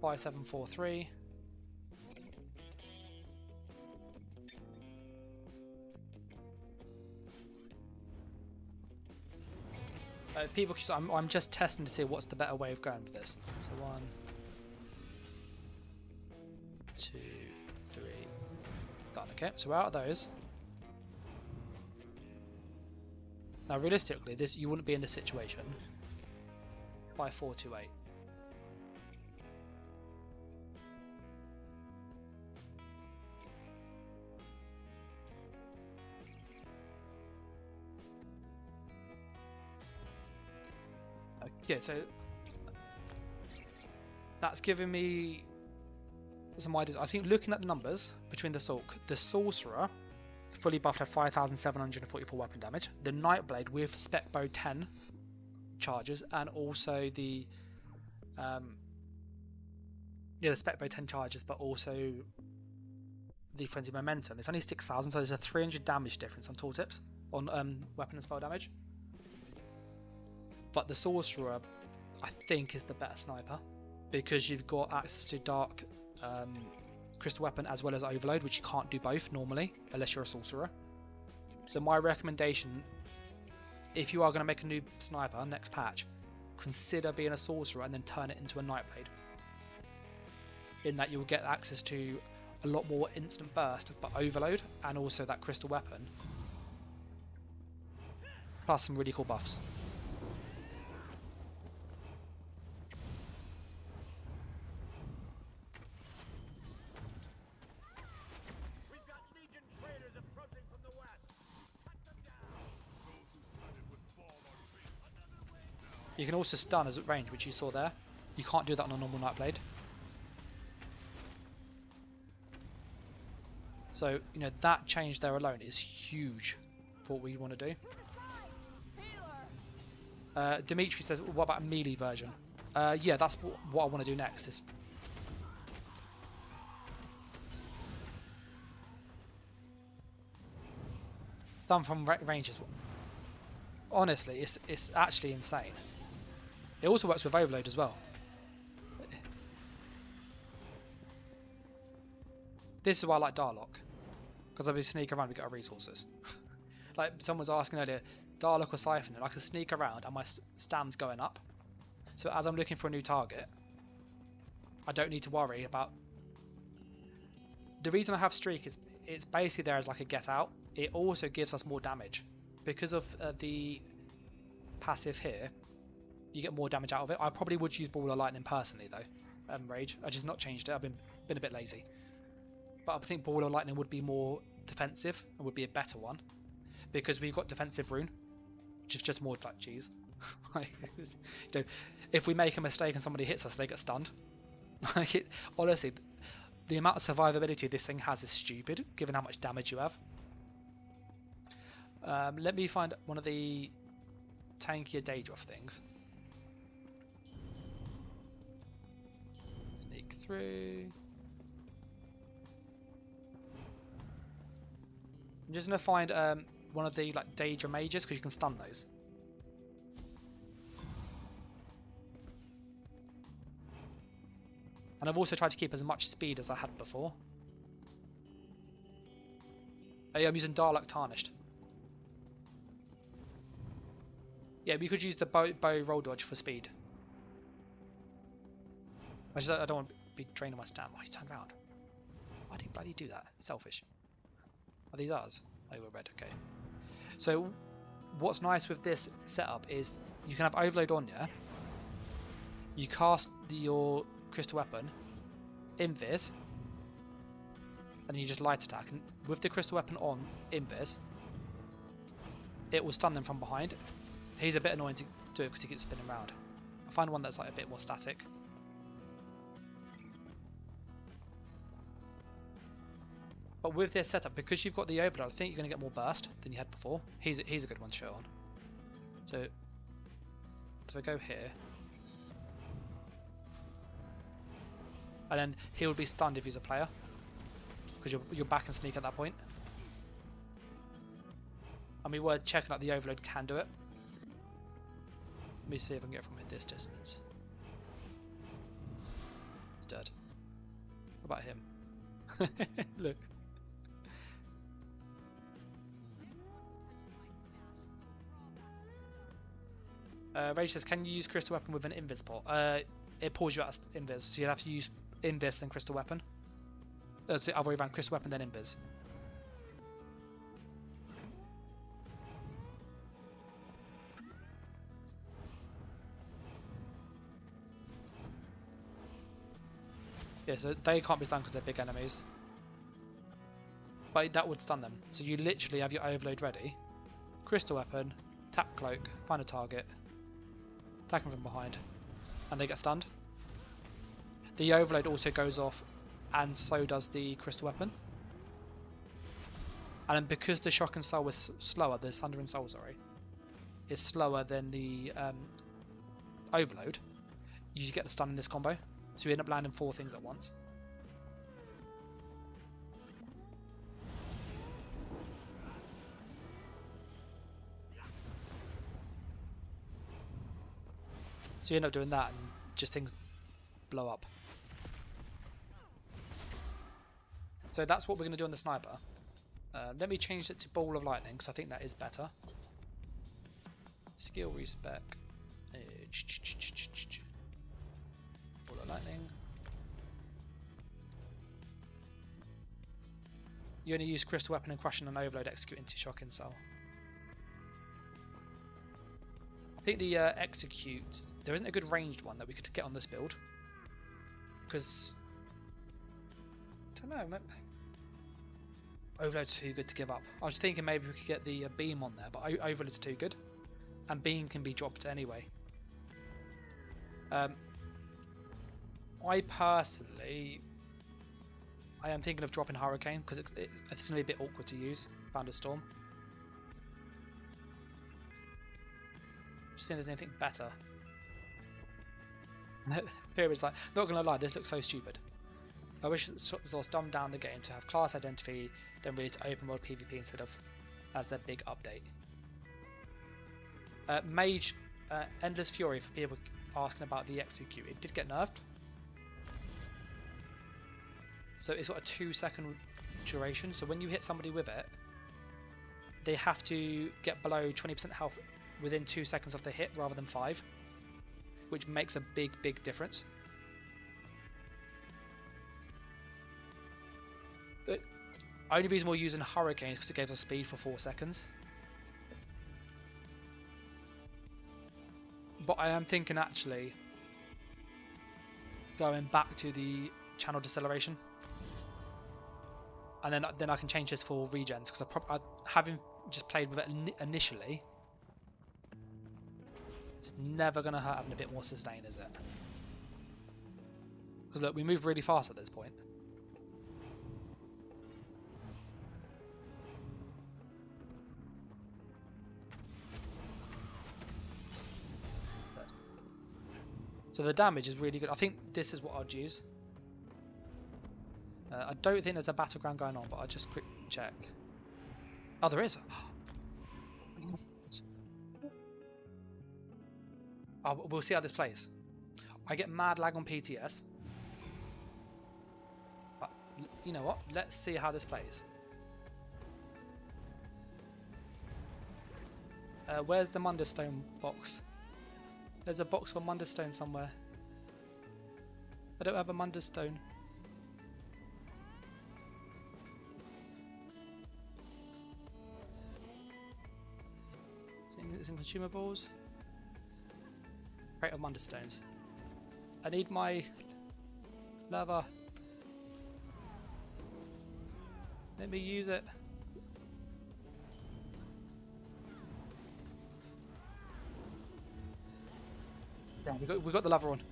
5743. People, I'm just testing to see what's the better way of going with this. So 1, 2, 3, done. Okay, so we're out of those. Now, realistically, you wouldn't be in this situation. 5428. Okay, so that's giving me some ideas. I think looking at the numbers between the Sorcerer fully buffed had 5,744 weapon damage. The Nightblade with spec bow 10 charges, and also the the spec bow 10 charges, but also the frenzy momentum. It's only 6,000, so there's a 300 damage difference on tooltips on weapon and spell damage. But the Sorcerer, I think, is the better sniper because you've got access to Dark Crystal Weapon as well as Overload, which you can't do both normally unless you're a Sorcerer. So my recommendation, if you are going to make a new sniper next patch, consider being a Sorcerer and then turn it into a Nightblade. In that you'll get access to a lot more instant burst, but Overload, and also that Crystal Weapon, plus some really cool buffs. You can also stun as at range, which you saw there. You can't do that on a normal Nightblade. So, you know, that change there alone is huge for what we want to do. Dimitri says, what about a melee version? Yeah, that's what I want to do next. Is stun from ranges. Honestly, it's actually insane. It also works with Overload as well. This is why I like Darlock, because I'll be sneaking around to get our resources. Like someone was asking earlier, Dalek or Siphon, and I can sneak around and my stam's going up. So as I'm looking for a new target, I don't need to worry about... The reason I have Streak is it's basically there as like a get out. It also gives us more damage. Because of the passive here, you get more damage out of it. I probably would use Ball of Lightning personally though, Rage. I just not changed it, I've been a bit lazy. But I think Ball of Lightning would be more defensive and would be a better one. Because we've got defensive rune, which is just more like cheese. If we make a mistake and somebody hits us, they get stunned. Honestly, the amount of survivability this thing has is stupid, given how much damage you have. Let me find one of the tankier Daedroth things. Sneak through. I'm just gonna find one of the like Daedra mages because you can stun those. And I've also tried to keep as much speed as I had before. Oh, yeah, I'm using Dalek Tarnished. Yeah, we could use the bow roll dodge for speed. I don't want to be draining my stamina. Oh, he's turned around. Why did he bloody do that? Selfish. Are these ours? Oh, we're red, okay. So, what's nice with this setup is you can have Overload on you. You cast your crystal weapon, invis, and then you just light attack. And with the crystal weapon on invis, it will stun them from behind. He's a bit annoying to do it because he keeps spinning around. I find one that's like a bit more static. But with this setup, because you've got the overload, I think you're going to get more burst than you had before. He's a good one to show on. So I go here. And then he will be stunned if he's a player. Because you're back and sneak at that point. And we were checking out the overload can do it. Let me see if I can get from this distance. He's dead. What about him? Look. Rage says, can you use crystal weapon with an invis pot? It pulls you out of invis, so you have to use invis then crystal weapon. So other way around, crystal weapon then invis. Yeah, so they can't be stunned because they're big enemies. But that would stun them. So you literally have your overload ready. Crystal weapon, tap cloak, find a target, attack them from behind, and they get stunned. The overload also goes off, and so does the crystal weapon. And then because the shock and soul was slower, the Sundering Soul, sorry, is slower than the overload, you get the stun in this combo. So you end up landing 4 things at once. So you end up doing that and just things blow up. So that's what we're going to do on the sniper. Let me change it to Ball of Lightning because I think that is better. Skill respec. Ball of Lightning. You only use crystal weapon and crushing and overload executing to shock and soul. I think the execute, there isn't a good ranged one that we could get on this build. Because, I don't know, overload's too good to give up. I was thinking maybe we could get the beam on there, but overload's too good. And beam can be dropped anyway. I personally, I am thinking of dropping Hurricane because it's going to be a bit awkward to use. Thunderstorm. Just seeing if there's anything better. Period's like, not gonna lie, this looks so stupid. I wish ZOS dumbed down the game to have class identity, then really to open world PvP instead of as their big update. Mage, Endless Fury for people asking about the execute. It did get nerfed. So it's got a 2-second duration, so when you hit somebody with it, they have to get below 20% health within 2 seconds of the hit rather than 5, which makes a big difference. The only reason we're using Hurricane is because it gave us speed for 4 seconds. But I am thinking actually going back to the channel deceleration, and then I can change this for regens, because having just played with it initially, it's never going to hurt having a bit more sustain, is it? Because look, we move really fast at this point. So the damage is really good. I think this is what I'd use. I don't think there's a battleground going on, but I'll just quick check. Oh, there is. Oh, we'll see how this plays. I get mad lag on PTS. But you know what? Let's see how this plays. Where's the Munderstone box? There's a box for Munderstone somewhere. I don't have a Munderstone. It's in consumables. Crate of Munderstones. I need my lava. Let me use it. Yeah, we got the lava on.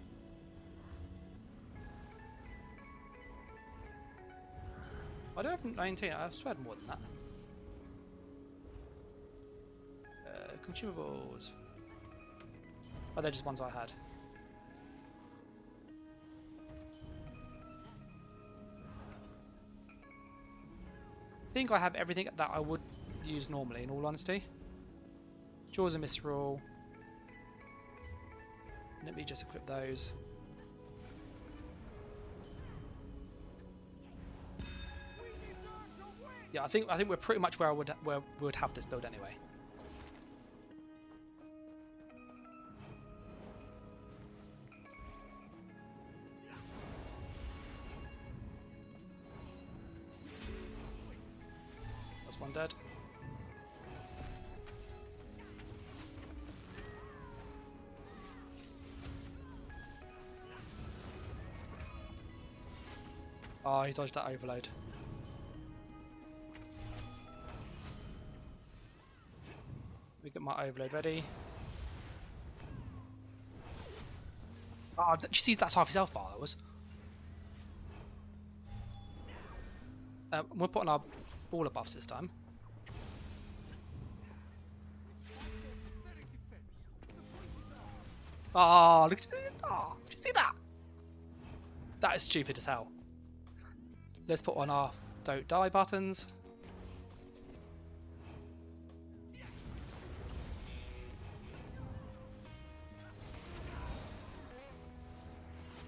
I don't have 19. I've sweared more than that. Consumables. Oh, they're just ones I had. I think I have everything that I would use normally, in all honesty. Jaws and Misrule. Let me just equip those. Yeah, I think we're pretty much where we would have this build anyway. That's one dead. Oh, he dodged that overload. We get my overload ready. Oh, did you see that's half his health bar that was? We're putting our baller buffs this time. Oh, look at it. Oh, did you see that? That is stupid as hell. Let's put on our don't die buttons.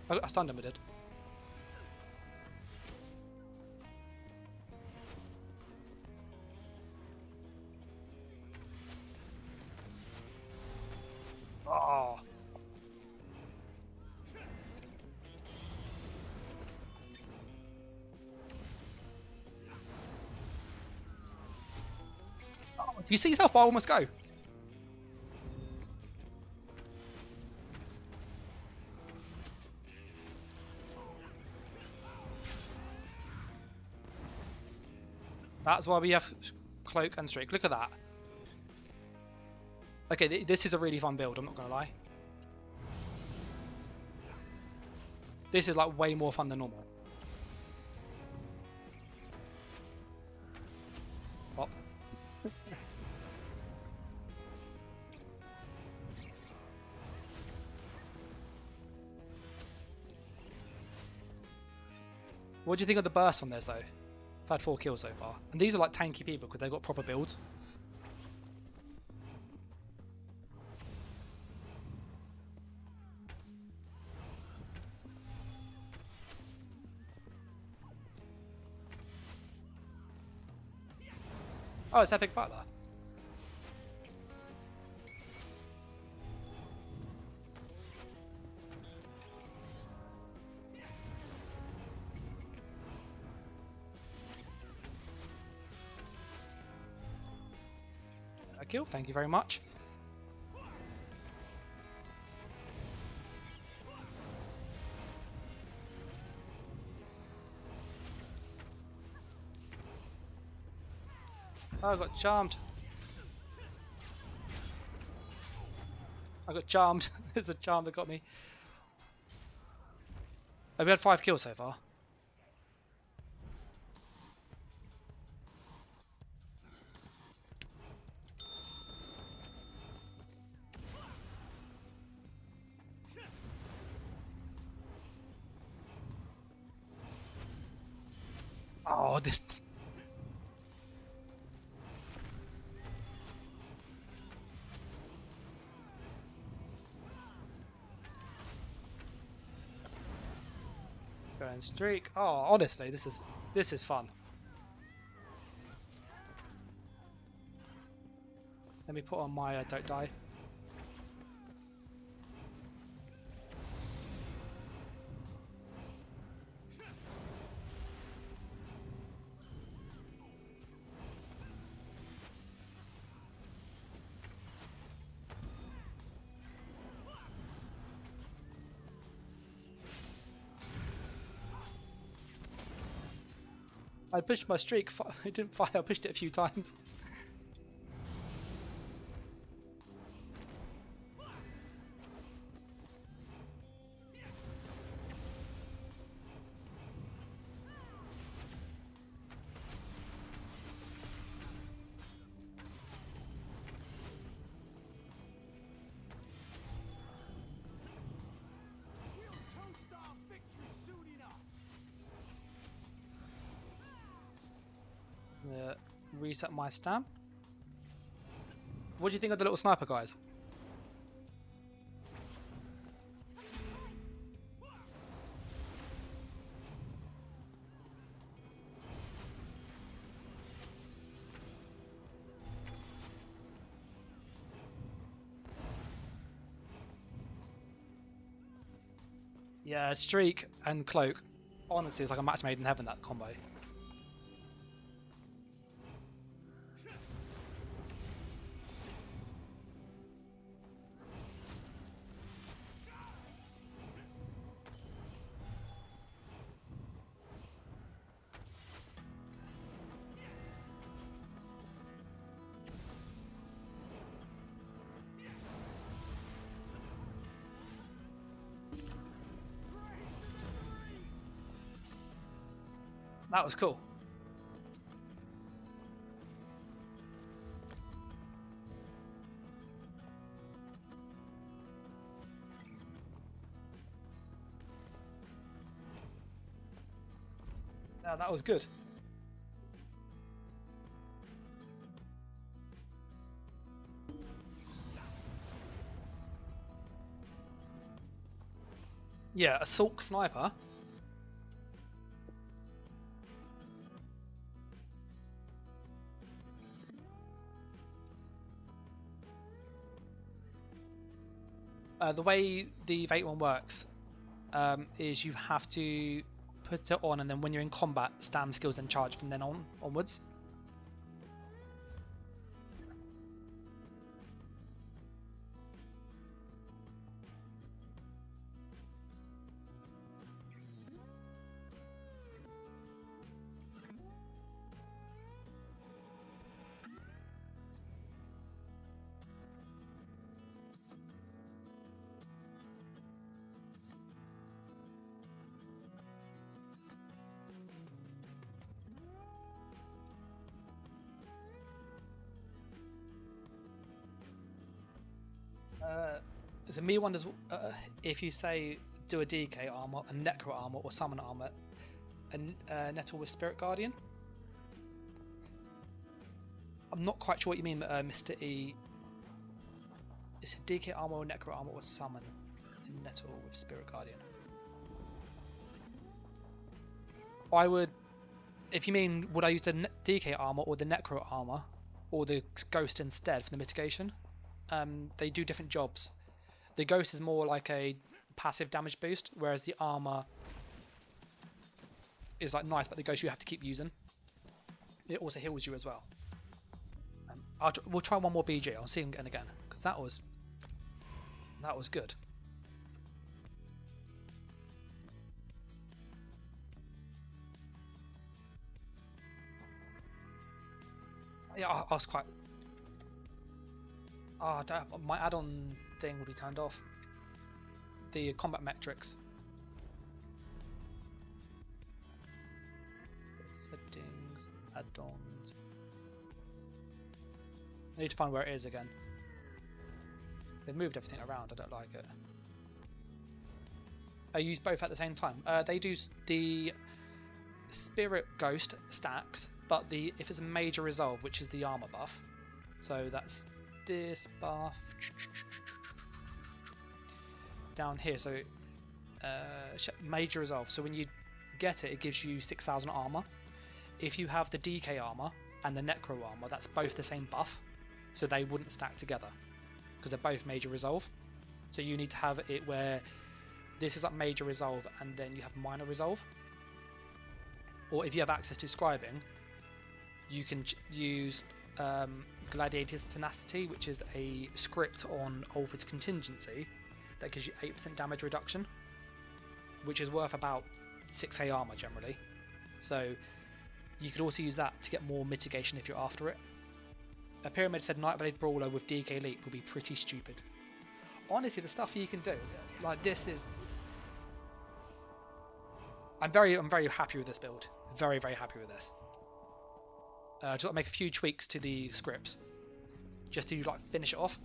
I stunned him, I did. Oh. You see yourself, but I almost go. That's why we have cloak and streak. Look at that. Okay, this is a really fun build, I'm not going to lie. This is like way more fun than normal. Pop. What do you think of the burst on this though? I've had 4 kills so far. And these are like tanky people because they've got proper builds. Oh, it's Epic Butler. A kill, thank you very much. Oh, I got charmed. I got charmed. There's a charm that got me. Oh, we had 5 kills so far. Oh, this. Let's go and streak. Oh, honestly, this is fun. Let me put on my don't die. I pushed my streak. I didn't fire. I pushed it a few times. Reset my stamp. What do you think of the little sniper guys? Yeah, streak and cloak. Honestly, it's like a match made in heaven, that combo. That was cool. Yeah, that was good. Yeah, assault sniper. The way the Vate one works is you have to put it on, and then when you're in combat, stam skills and charge from then onwards. So me wonders if you say do a DK armor, a necro armor, or summon armor, and nettle with Spirit Guardian. I'm not quite sure what you mean, Mr. E. Is it DK armor or necro armor or summon and nettle with Spirit Guardian? I would, if you mean would I use the DK armor or the necro armor, or the ghost instead for the mitigation. They do different jobs. The ghost is more like a passive damage boost, whereas the armor is like nice, but the ghost you have to keep using. It also heals you as well. We'll try one more BG. I'll see him again because that was good. Yeah, I was quite. Oh, my add-on thing will be turned off. The combat metrics. Settings, add-ons. I need to find where it is again. They've moved everything around. I don't like it. I use both at the same time. They do the Spirit Ghost stacks, but if it's a major resolve, which is the armor buff, so that's this buff down here. So major resolve. So when you get it, it gives you 6,000 armor. If you have the DK armor and the Necro armor, that's both the same buff, so they wouldn't stack together because they're both major resolve. So you need to have it where this is like major resolve and then you have minor resolve. Or if you have access to scribing, you can use Gladiator's Tenacity, which is a script on Alfred's Contingency that gives you 8% damage reduction, which is worth about 6k armor generally. So you could also use that to get more mitigation if you're after it. A Pyramid said Nightblade Brawler with DK Leap would be pretty stupid. Honestly, the stuff you can do, like this is... I'm very happy with this build. Very, very happy with this. Just got to make a few tweaks to the scripts, just to like finish it off.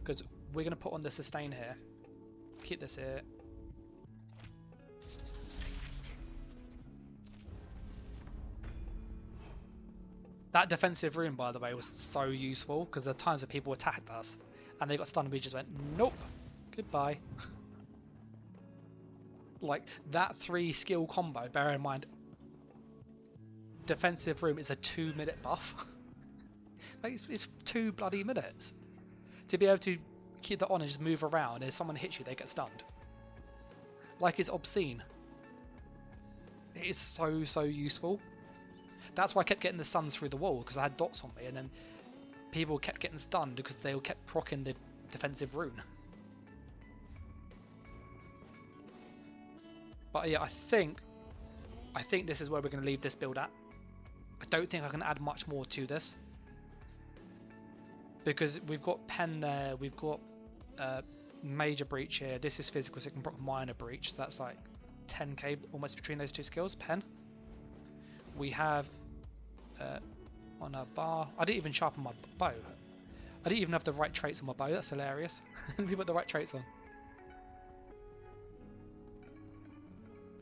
Because we're going to put on the sustain here. Keep this here. That defensive room, by the way, was so useful because there are times where people attacked us and they got stunned and we just went, nope, goodbye. Like that 3 skill combo, bear in mind, defensive room is a 2-minute buff. Like it's 2 bloody minutes. To be able to keep that on and just move around, and if someone hits you, they get stunned. Like it's obscene. It is so useful. That's why I kept getting the stuns through the wall, because I had dots on me, and then people kept getting stunned because they all kept proccing the defensive rune. But yeah, I think this is where we're going to leave this build at. I don't think I can add much more to this, because we've got pen there, we've got major breach here. This is physical, so it can proc minor breach. So that's like 10k almost between those two skills. Pen. We have on a bar. I didn't even sharpen my bow. I didn't even have the right traits on my bow. That's hilarious. We put the right traits on.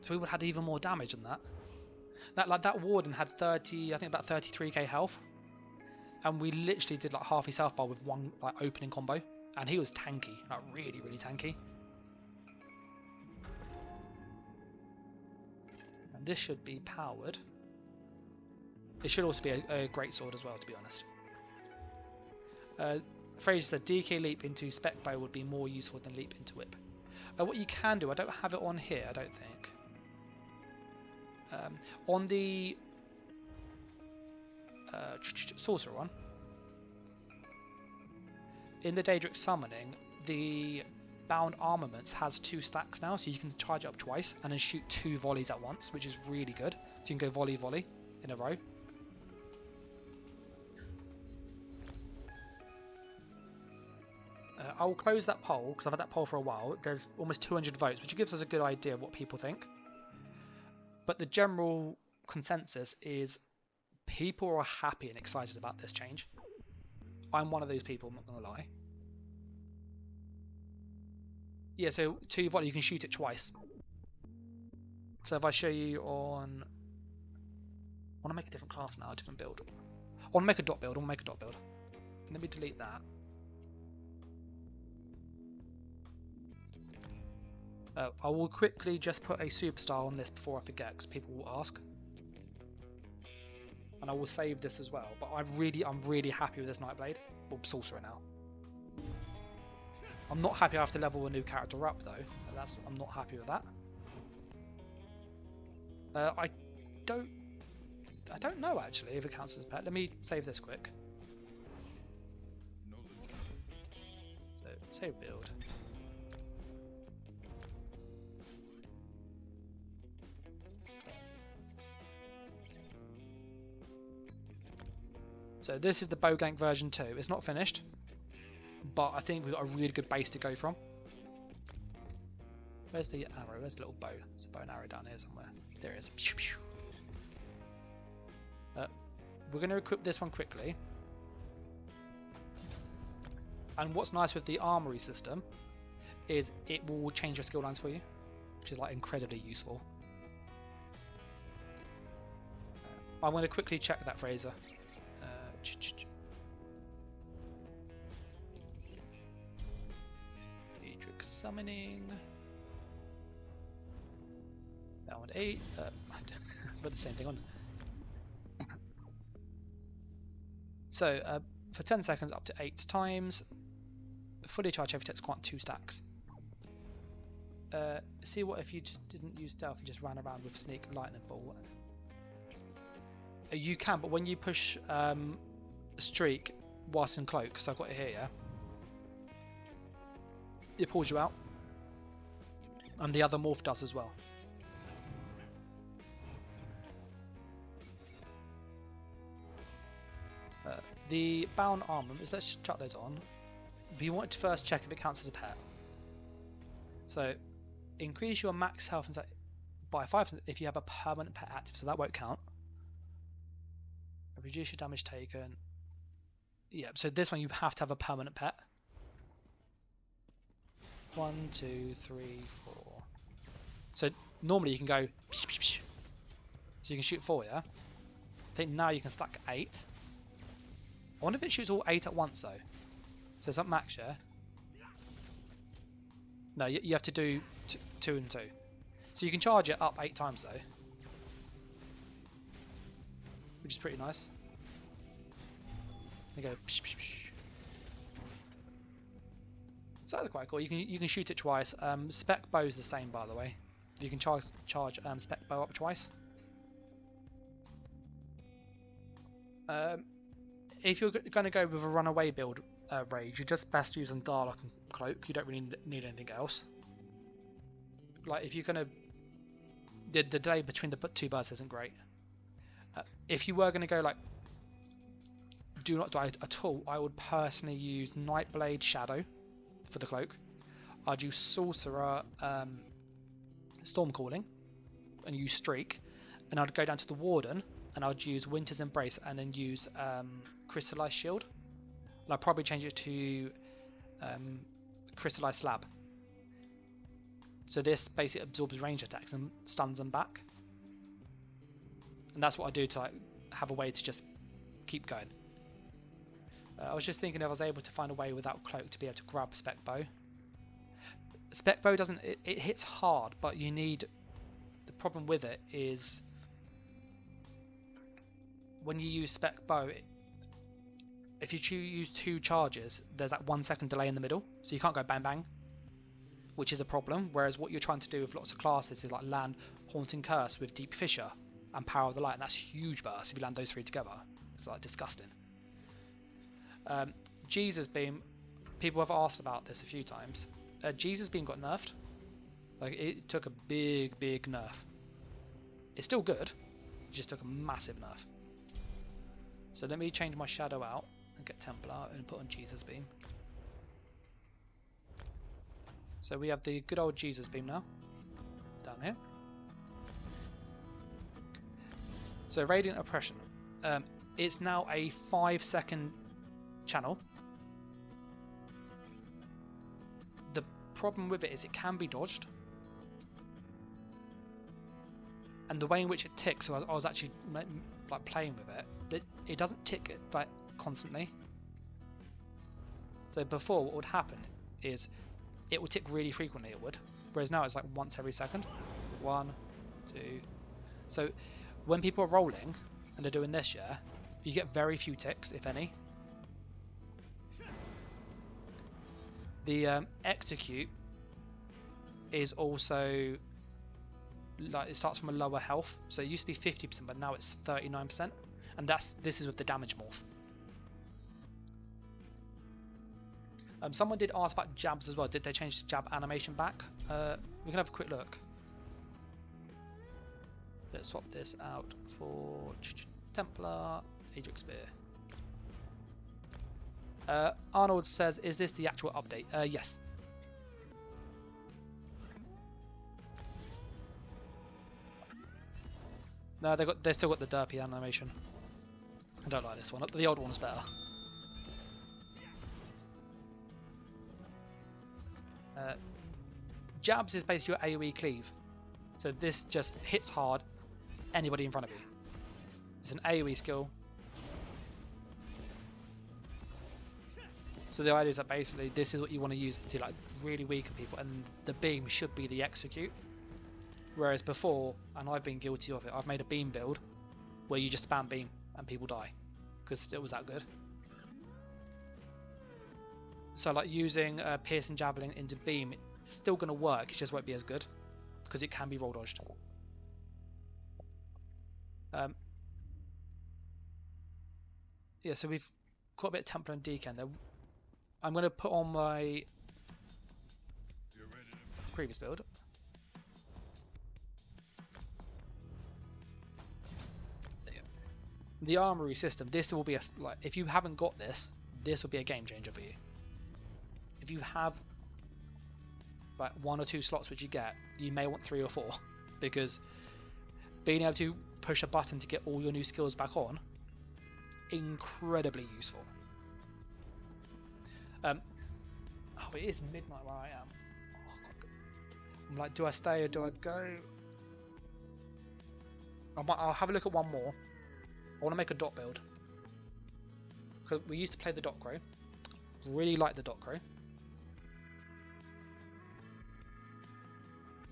So we would have had even more damage than that. That Warden had 30, I think about 33k health, and we literally did like half his health bar with one like opening combo, and he was tanky, like really tanky. And this should be powered. It should also be a great sword as well, to be honest. Fraser said DK leap into spec bow would be more useful than leap into whip. What you can do, I don't have it on here, I don't think. On the Sorcerer one, in the Daedric Summoning, the Bound Armaments has 2 stacks now, so you can charge it up twice and then shoot 2 volleys at once, which is really good. So you can go volley in a row. I will close that poll because I've had that poll for a while. There's almost 200 votes, which gives us a good idea of what people think. But the general consensus is people are happy and excited about this change. I'm one of those people, I'm not going to lie. Yeah, so 2 volley, you can shoot it twice. So if I show you on... I want to make a different class now, a different build. I want to make a dot build, Let me delete that. I will quickly just put a superstar on this before I forget, because people will ask. and I will save this as well. But I'm really happy with this Nightblade, or Sorcerer now. I'm not happy I have to level a new character up though. I'm not happy with that. I don't know actually if it counts as a pet. Let me save this quick. So save build. So this is the bow gank version 2. It's not finished, but I think we've got a really good base to go from. Where's the arrow? Where's the little bow? There's a bow and arrow down here somewhere. There it is. We're going to equip this one quickly. And what's nice with the armory system is it will change your skill lines for you, which is like incredibly useful. I'm going to quickly check that Fraser. Daedric summoning. That one 8. Put the same thing on. So for 10 seconds, up to 8 times. Fully charge every takes quite 2 stacks. See what if you just didn't use stealth and just ran around with sneak lightning ball. You can, but when you push streak whilst in cloak, so I've got it here, yeah? It pulls you out. And the other morph does as well. The bound armaments, let's chuck those on. But you want to first check if it counts as a pet. So increase your max health by 5% if you have a permanent pet active, so that won't count. Reduce your damage taken. Yeah, so this one you have to have a permanent pet. 1, 2, 3, 4. So normally you can go. So you can shoot 4, yeah? I think now you can stack 8. I wonder if it shoots all 8 at once though. So it's at max, yeah? No, you have to do 2 and 2. So you can charge it up 8 times though. Which is pretty nice. They go. So that's quite cool. You can shoot it twice. Spec bow is the same, by the way. You can charge spec bow up twice. If you're going to go with a runaway build rage, you're just best using Darlock and Cloak. You don't really need anything else. Like if you're going to, the delay between the 2 bursts isn't great. If you were going to go like do not die at all, I would personally use Nightblade Shadow for the cloak. I'd use Sorcerer Storm Calling and use Streak, and I'd go down to the Warden and I'd use Winter's Embrace and then use Crystallized Shield. And I'd probably change it to Crystallized Slab. So this basically absorbs range attacks and stuns them back. And that's what I do to like have a way to just keep going. I was just thinking if I was able to find a way without Cloak to be able to grab Spec Bow. Spec Bow doesn't, it hits hard, but you need, the problem with it is when you use Spec Bow, if you use 2 charges, there's that 1 second delay in the middle, so you can't go bang bang, which is a problem. Whereas what you're trying to do with lots of classes is like land Haunting Curse with Deep Fissure and Power of the Light, and that's huge burst if you land those 3 together. It's like disgusting. Jesus Beam, people have asked about this a few times. Jesus Beam got nerfed. Like it took a big nerf. It's still good, it just took a massive nerf. So let me change my shadow out and get Templar and put on Jesus Beam. So we have the good old Jesus Beam now, down here. So Radiant Oppression. It's now a 5-second channel. The problem with it is it can be dodged. And the way in which it ticks, so I was actually like playing with it, it doesn't tick like constantly. So before, what would happen is it would tick really frequently, it would. Whereas now it's like once every second. 1, 2. So when people are rolling, and are doing this, yeah, you get very few ticks, if any. The execute is also like it starts from a lower health, so it used to be 50%, but now it's 39%, and this is with the damage morph. Someone did ask about jabs as well. Did they change the jab animation back? We can have a quick look. Let's swap this out for Templar, Adric Spear. Arnold says, "Is this the actual update?" Yes. No, they still got the derpy animation. I don't like this one. The old one's better. Jabs is basically your AoE cleave. So this just hits hard anybody in front of you. It's an AoE skill. So the idea is that basically this is what you want to use to like really weaken people, and the beam should be the execute. Whereas before, and I've been guilty of it, I've made a beam build where you just spam beam and people die because it was that good. So like using piercing javelin into beam, it's still going to work, it just won't be as good because it can be roll dodged. Yeah, so we've got a bit of Templar and Deacon there. I'm going to put on my previous build. There you go. The armory system. This will be a like if you haven't got this, this will be a game changer for you. If you have like 1 or 2 slots which you get, you may want 3 or 4 because being able to push a button to get all your new skills back on, incredibly useful. Oh, it is midnight where I am. Oh, I'm like, do I stay or do I go? I'll have a look at one more. I want to make a dot build. Because we used to play the dot crow. Really like the dot crow.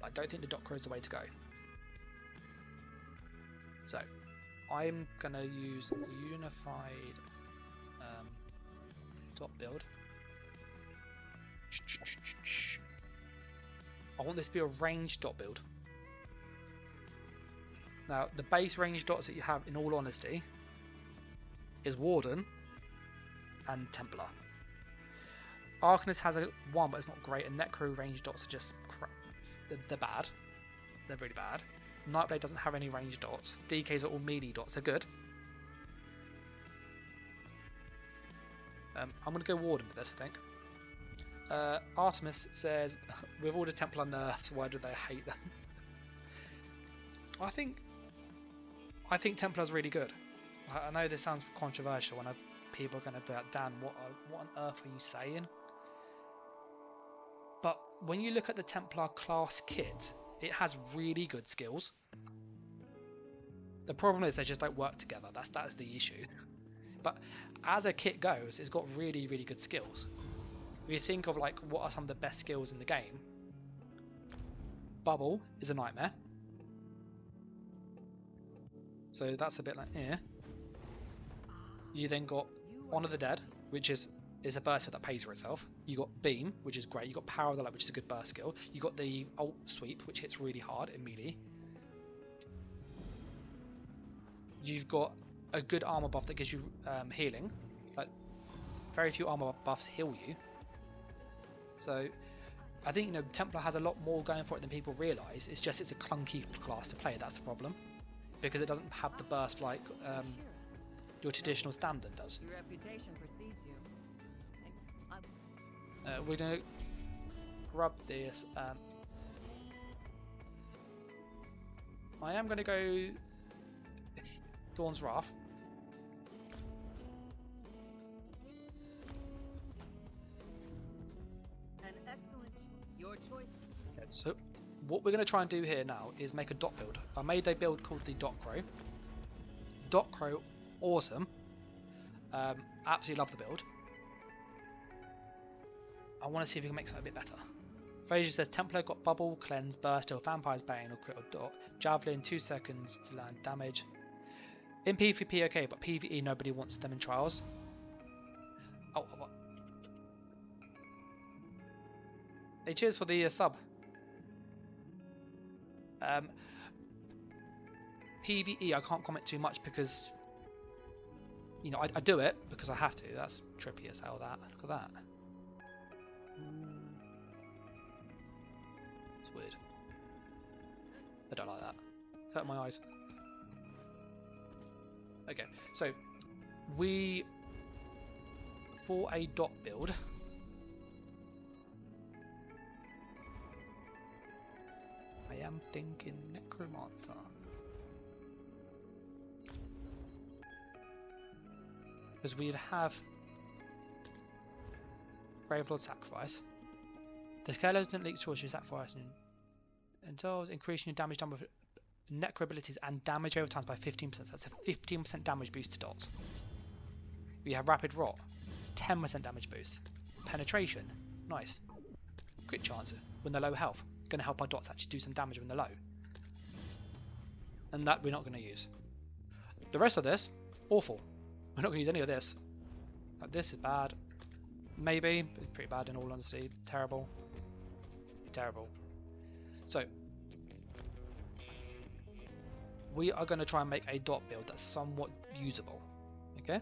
I don't think the dot crow is the way to go. So, I'm going to use unified dot build. I want this to be a ranged dot build. Now, the base range dots that you have, in all honesty, is Warden and Templar. Arcanist has one, but it's not great, and Necro range dots are just crap. They're bad. They're really bad. Nightblade doesn't have any range dots. DKs are all melee dots. They're good. I'm going to go Warden for this, I think. Artemis says, with all the Templar nerfs, why do they hate them? I think Templar's really good. I know this sounds controversial, and people are going to be like, Dan, what on earth are you saying? But when you look at the Templar class kit, it has really good skills. The problem is they just don't work together. That's the issue. But as a kit goes, it's got really, really good skills. If you think of like what are some of the best skills in the game, Bubble is a nightmare. So that's a bit like, eh. You then got Honor the Dead, which is a burst skill that pays for itself. You got Beam, which is great. You got Power of the Light, which is a good burst skill. You got the Ult Sweep, which hits really hard in melee. You've got a good armor buff that gives you healing. Like, very few armor buffs heal you. So, I think Templar has a lot more going for it than people realise. It's just it's a clunky class to play. That's the problem, because it doesn't have the burst like your traditional standard does. Your reputation precedes you. We're gonna grab this. I am gonna go Dawn's Wrath. An excellent. Your choice. Okay, so what we're gonna try and do here now is make a dot build. I made a build called the Dot Crow. Dot Crow, awesome. Absolutely love the build. I want to see if we can make something a bit better. Fraser says Templar got Bubble, Cleanse, Burst, or Vampire's Bane, or Crit or Dot. Javelin, 2 seconds to land damage. In PvP, okay, but PvE, nobody wants them in trials. Oh, what? Hey, cheers for the sub. PvE, I can't comment too much because, you know, I do it because I have to. That's trippy as hell, that. Look at that. It's weird. I don't like that. It's hurting my eyes. Okay, so we, for a dot build, I am thinking Necromancer. Because we'd have Gravelord Sacrifice. The skeleton leaks Sorcerer Sacrifice and does increasing your damage done with Necro abilities and damage over time by 15%. So that's a 15% damage boost to dots. We have Rapid Rot, 10% damage boost. Penetration, nice. Crit chance when they're low health. Going to help our dots actually do some damage when they're low. And that we're not going to use. The rest of this, awful. We're not going to use any of this. Like, this is bad. Maybe, but it's pretty bad in all honesty. Terrible. Terrible. So, we are going to try and make a dot build that's somewhat usable. Okay?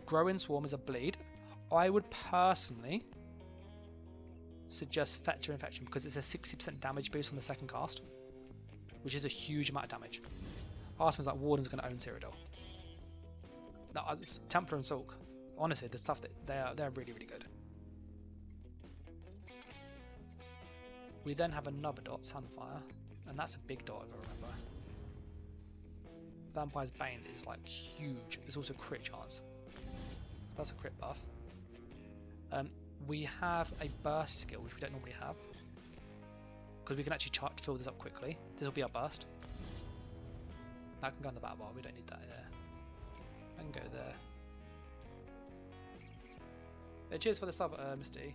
Growing Swarm is a bleed. I would personally suggest Fetcher Infection because it's a 60% damage boost on the second cast, which is a huge amount of damage. Arsenal's like Warden's going to own Cyrodiil. No, it's Templar and Sulk. Honestly, the stuff that they're really, really good. We then have another dot, Sunfire, and that's a big dot if I remember. Vampire's Bane is like huge. It's also crit chance. So that's a crit buff. We have a burst skill which we don't normally have because we can actually fill this up quickly. This will be our burst. That can go on the battle bar. We don't need that there. I can go there. Cheers for the sub, Misty.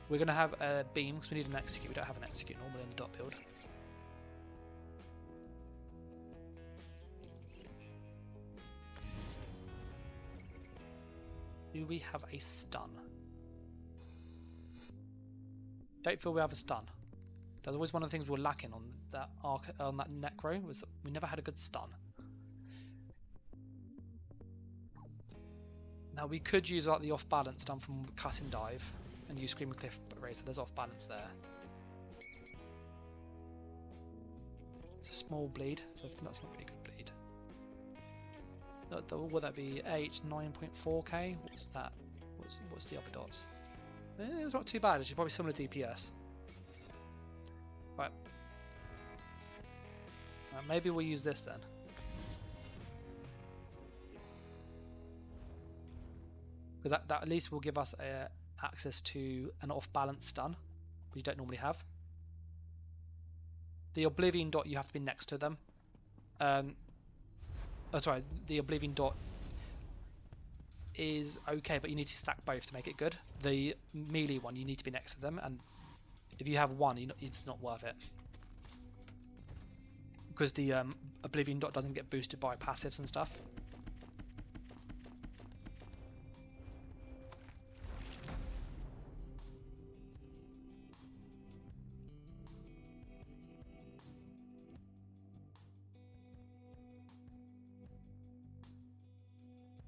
We're going to have a beam because we need an execute. We don't have an execute normally in the dot build. Do we have a stun? Don't feel we have a stun. That's always one of the things we're lacking on that on that Necro, was that we never had a good stun. Now we could use like the off balance stun from Cut and Dive and use Screaming Cliff Razor. There's off balance there. It's a small bleed, so that's not really good bleed. Would that be 9.4k? What's that? What's the other dots? It's not too bad. It's probably similar to DPS. Right. Maybe we'll use this then. Because that at least will give us access to an off-balance stun, which you don't normally have. The Oblivion dot, you have to be next to them. Sorry, the Oblivion dot is okay, but you need to stack both to make it good. The melee one, you need to be next to them, and if you have one, it's not worth it. Because the Oblivion dot doesn't get boosted by passives and stuff.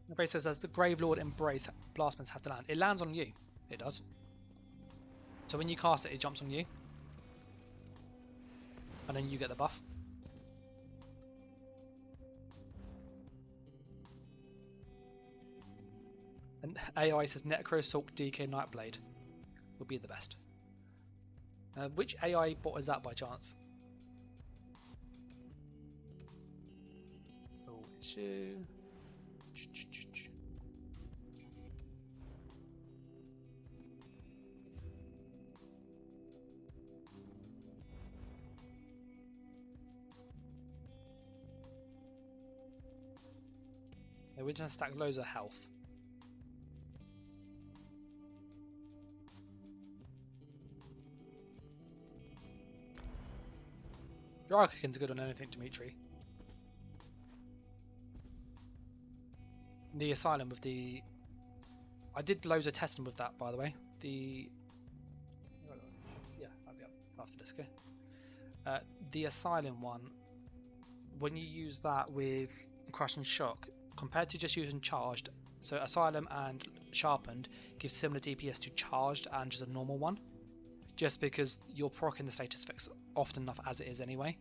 The phrase says, as the Gravelord Embrace Blastments have to land. It lands on you. It does. So when you cast it, it jumps on you. And then you get the buff. And AI says Necro Sulk DK Nightblade would be the best. Which AI bot is that by chance? Oh, it's you. We just stack loads of health. Dragonkin's good on anything, Dimitri. The Asylum with the... I did loads of testing with that, by the way. The... Yeah, I'll be up after this, okay? The Asylum one, when you use that with Crushing Shock, compared to just using Charged, so Asylum and Sharpened gives similar DPS to Charged and just a normal one, just because you're proccing the status effects often enough as it is anyway.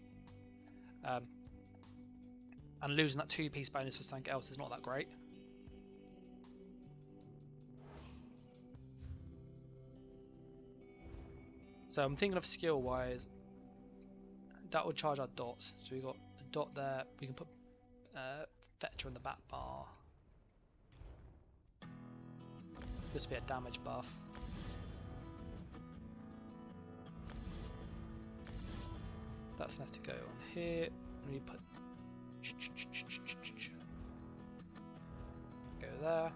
And losing that 2-piece bonus for something else is not that great. So I'm thinking of skill wise, that would charge our dots. So we've got a dot there, we can put Vector in the back bar. This would be a damage buff. That's enough to go on here. And we put go there.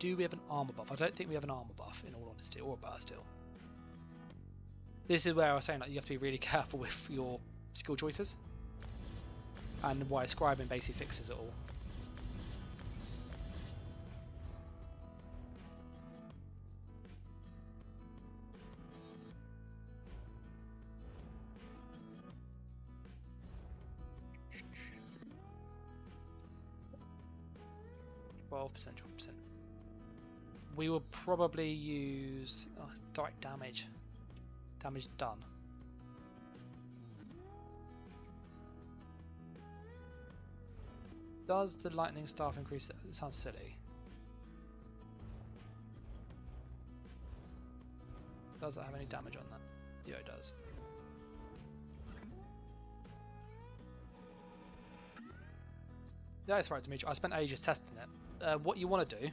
We have an armor buff. I don't think we have an armor buff, in all honesty, or a burst steel. This is where I was saying, like, you have to be really careful with your skill choices, and why scribing basically fixes it all. %, 12%. We will probably use direct damage. Damage done. Does the lightning staff increase? It sounds silly. Does it have any damage on that? Yeah, it does. Yeah, that's right, Dimitri. I spent ages testing it. What you want to do,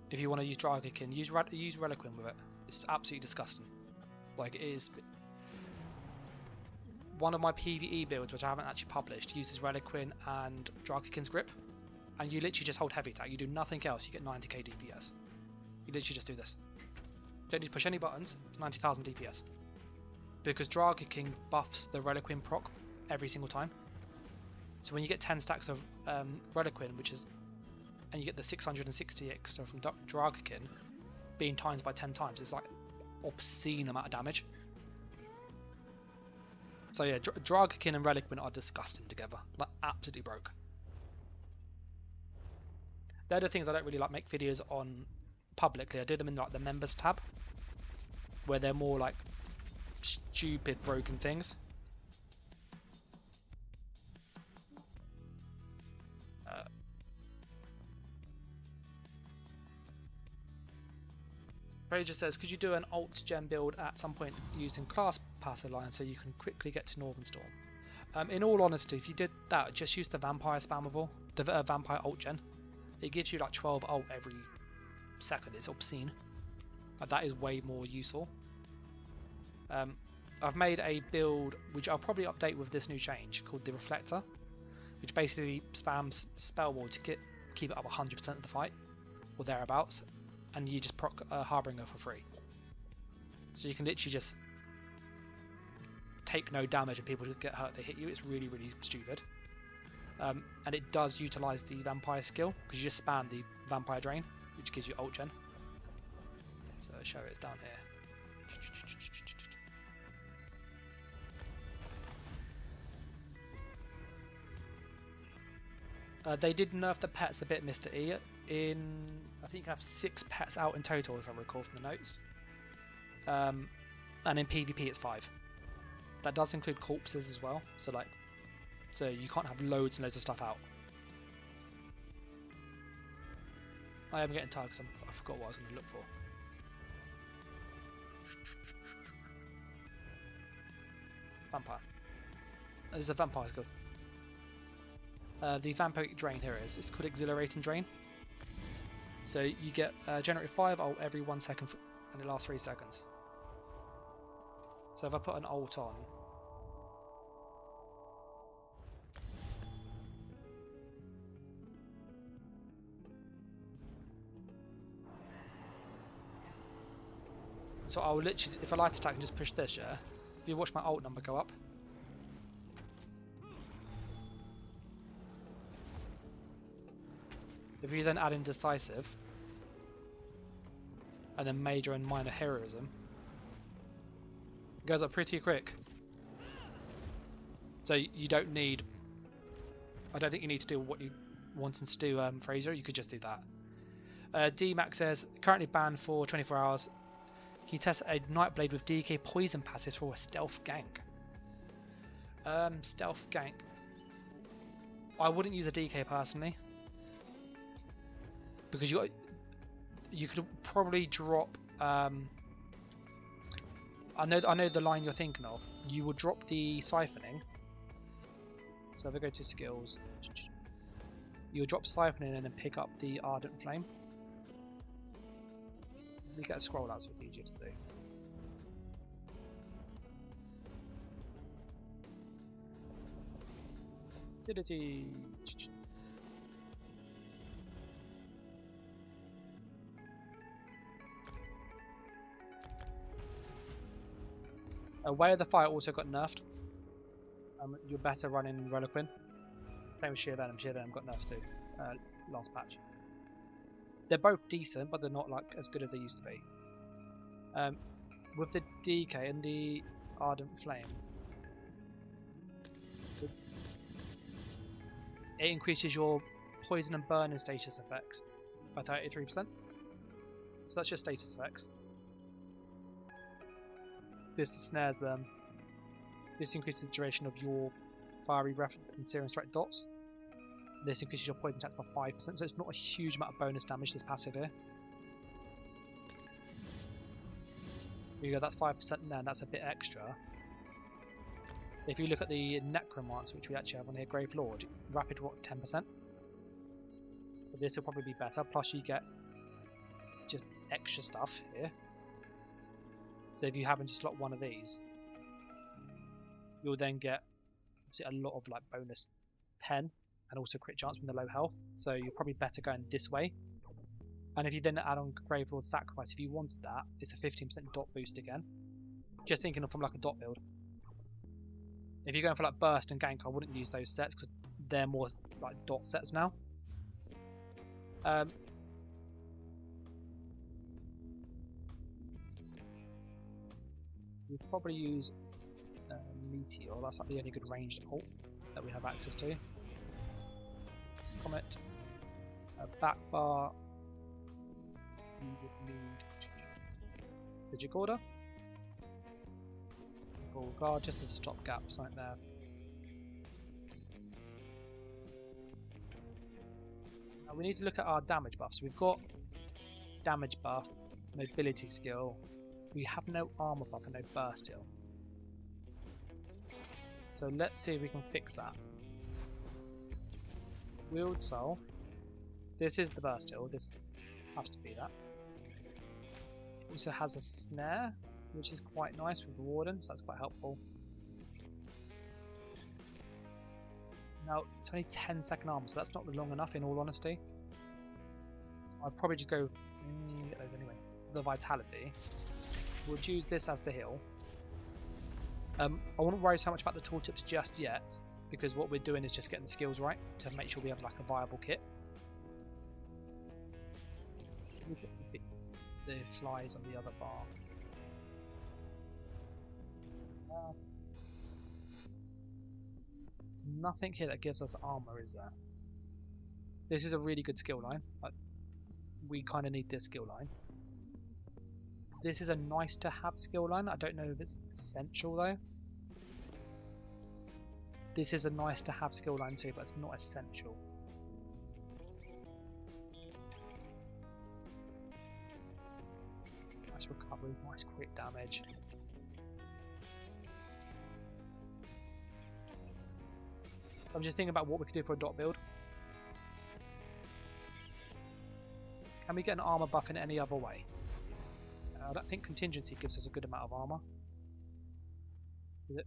if you want to use Dragonkin, use Reliquin with it. It's absolutely disgusting. Like, it is. One of my PvE builds, which I haven't actually published, uses Reliquin and Dragonkin's Grip, and you literally just hold heavy attack. You do nothing else. You get 90k DPS. You literally just do this. Don't need to push any buttons. 90,000 DPS. Because Dragonkin buffs the Reliquin proc every single time. So when you get 10 stacks of Reliquin, and you get the 660 extra from Dragonkin, being times by 10 times, it's like obscene amount of damage. So yeah, Dragonkin and Reliquin are disgusting together, like absolutely broke. They're the things I don't really like make videos on publicly. I do them in like the members tab, where they're more like stupid broken things. Ray just says, could you do an alt gem build at some point using class pass alliance so you can quickly get to Northern Storm? In all honesty, if you did that, just use the vampire spammable, the vampire alt gen. It gives you like 12 ult every second. It's obscene. That is way more useful. I've made a build which I'll probably update with this new change called the Reflector, which basically spams spell wall to keep it up 100% of the fight or thereabouts. And you just proc Harbinger for free. So you can literally just take no damage and people get hurt, they hit you. It's really, really stupid. And it does utilise the vampire skill, because you just spam the vampire drain, which gives you ult gen. So I'll show it's down here. They did nerf the pets a bit, Mr. E. I think you have 6 pets out in total, if I recall from the notes. And in PvP it's 5. That does include corpses as well. So you can't have loads and loads of stuff out. I am getting tired because I forgot what I was going to look for. Vampire. There's a vampire skill. The vampiric drain here it is. It's called Exhilarating Drain. So you get generate 5 ult every 1 second and it lasts 3 seconds. So if I put an ult on, So I'll literally, if I light attack, and just push this, yeah? If you watch my ult number go up. If you then add in decisive, and then major and minor heroism, it goes up pretty quick. So you don't need, I don't think you need to do what you wanted to do, Fraser. You could just do that. D-Max says, currently banned for 24 hours. Can you test a Nightblade with DK poison passive for a stealth gank? Stealth gank. I wouldn't use a DK personally. Because you could probably drop. I know the line you're thinking of. You would drop the siphoning. So if I go to skills, you'll drop siphoning and then pick up the Ardent Flame. We get a scroll out so it's easier to see. Utility. Way of the Fire also got nerfed. You're better running Reliquin. Same with Sheer Venom. Sheer Venom got nerfed too. Last patch. They're both decent, but they're not like as good as they used to be. With the DK and the Ardent Flame, it increases your poison and burn and status effects by 33%. So that's just status effects. This snares them. This increases the duration of your fiery ref and serum strike dots. This increases your poison attacks by 5%, so it's not a huge amount of bonus damage, this passive here. There you go, that's 5% there, and that's a bit extra. If you look at the Necromancer, which we actually have on here, Grave Lord, rapid rot's 10%. But this will probably be better, plus you get just extra stuff here. So if you happen to slot one of these, you'll then get a lot of like bonus pen and also crit chance from the low health. So you're probably better going this way. And if you then add on Gravelord Sacrifice, if you wanted that, it's a 15% dot boost again. Just thinking of from like a dot build. If you're going for like burst and gank, I wouldn't use those sets because they're more like dot sets now. We'd probably use Meteor. That's like the only good ranged ult that we have access to. This Comet, back bar. We would need the Jigorda. Full guard just as a stopgap, something there. Now we need to look at our damage buff. So we've got damage buff, mobility skill. We have no armor buff and no burst heal. So let's see if we can fix that. Wield Soul. This is the burst heal. This has to be that. It also has a snare, which is quite nice with the Warden, so that's quite helpful. Now, it's only 10-second armor, so that's not long enough in all honesty. I'd probably just go with, get those anyway. The Vitality. We'll choose this as the heal. I wouldn't worry so much about the tooltips just yet, because what we're doing is just getting the skills right to make sure we have like a viable kit. The flies on the other bar. There's nothing here that gives us armor, is there? This is a really good skill line. We kind of need this skill line. This is a nice to have skill line. I don't know if it's essential though. This is a nice to have skill line too, but it's not essential. Nice recovery, nice crit damage. I'm just thinking about what we could do for a dot build. Can we get an armor buff in any other way? I don't think contingency gives us a good amount of armor.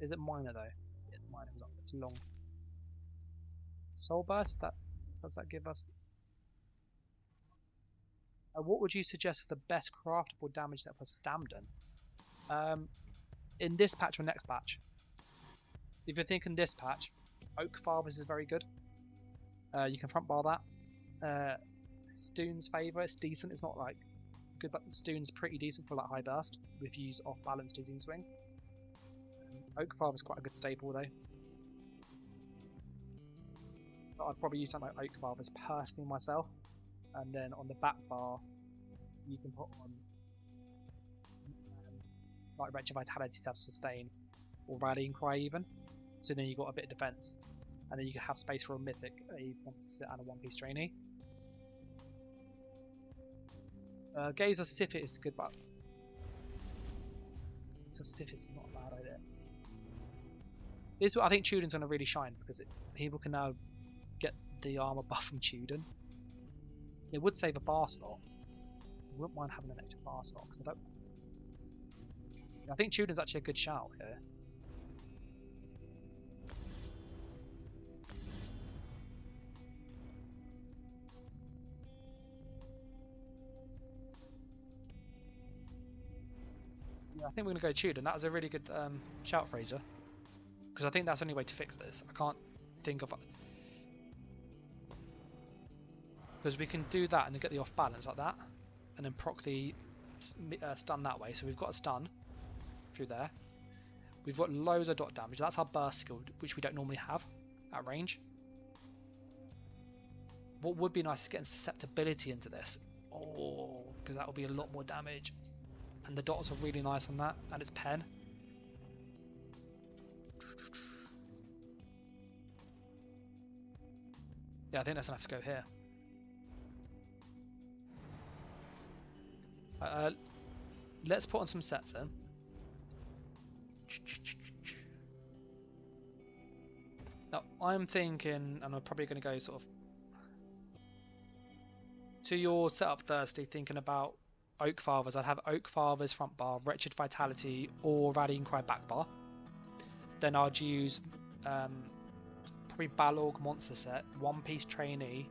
Is it minor though? Yeah, minor. It's long. Soul burst. Does that give us? What would you suggest for the best craftable damage set for Stamden? In this patch or next patch. If you're thinking this patch, Oak Fathers is very good. You can front bar that. Stoon's favour, it's decent. It's not like good, but Stoon's pretty decent for like high burst if you use off balance dizzying swing. Oak Father's quite a good staple though. But I'd probably use something like Oak Fathers personally myself. And then on the back bar, you can put on like Wretched Vitality to have sustain or Rallying Cry even. So then you got a bit of defense, and then you can have space for a mythic, a monster and a one-piece trainee. Gaze of Sith is good, but so Sith is not a bad idea. This is what I think Tudor's going to really shine, because people can now get the armor buff from Tudor. It would save a bar slot. I wouldn't mind having an extra bar slot, because I think Tudor's actually a good shout here. Yeah, I think we're going to go Tudor, and that was a really good shout, Fraser. Because I think that's the only way to fix this. I can't think of... Because we can do that and then get the off balance like that, and then proc the stun that way. So we've got a stun through there. We've got loads of dot damage. That's our burst skill, which we don't normally have at range. What would be nice is getting susceptibility into this. Oh, because that will be a lot more damage. And the dots are really nice on that, and it's pen. Yeah, I think that's enough to go here. Let's put on some sets in. Now, I'm thinking, and I'm probably going to go sort of to your setup thirsty, thinking about Oak Fathers. I'd have Oak Fathers front bar, Wretched Vitality, or Rallying Cry back bar. Then I'd use probably Balog monster set, one piece trainee,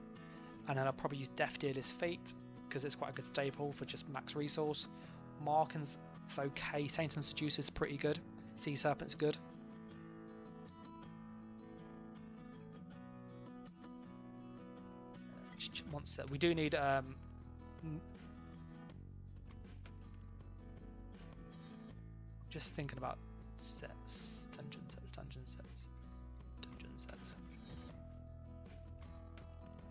and then I'll probably use Death Dealer's Fate, because it's quite a good staple for just max resource. Markin's it's okay. Saint and Seducer's pretty good. Sea Serpent's good. Monster. We do need just thinking about sets, dungeon sets.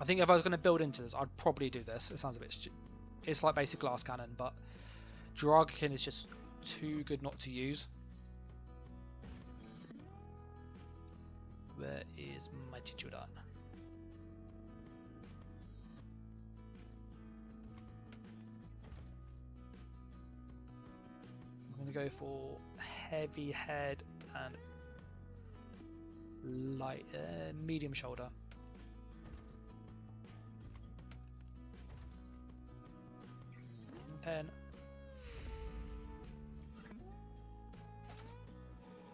I think if I was going to build into this, I'd probably do this. It sounds a bit it's like basic glass cannon, but Dragonknight is just too good not to use. Where is Mighty Jordan? I'm going to go for heavy head and light, medium shoulder. Pen.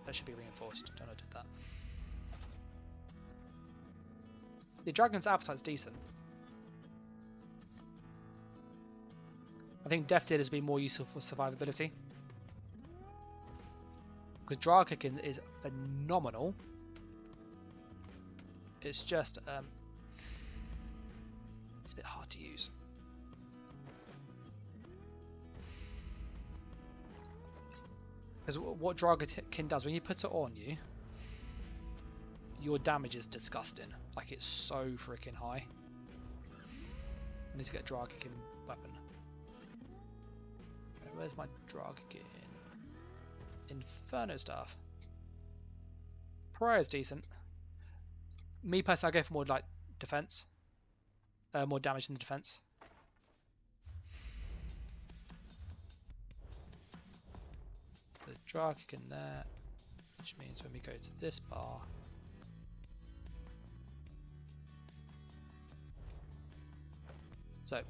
That should be reinforced. Don't know who did that. The Dragon's Appetite's decent. I think Death Dealer has been more useful for survivability. Because Dragonknight is phenomenal. It's just it's a bit hard to use. Because what Dragonknight does, when you put it on you, your damage is disgusting. Like, it's so freaking high. I need to get Dragonknight weapon. Where's my Dragonknight? Inferno staff. Pariah's decent. Me personally, I go for more like defense, more damage in the defense. The Dragonknight there, which means when we go to this bar, so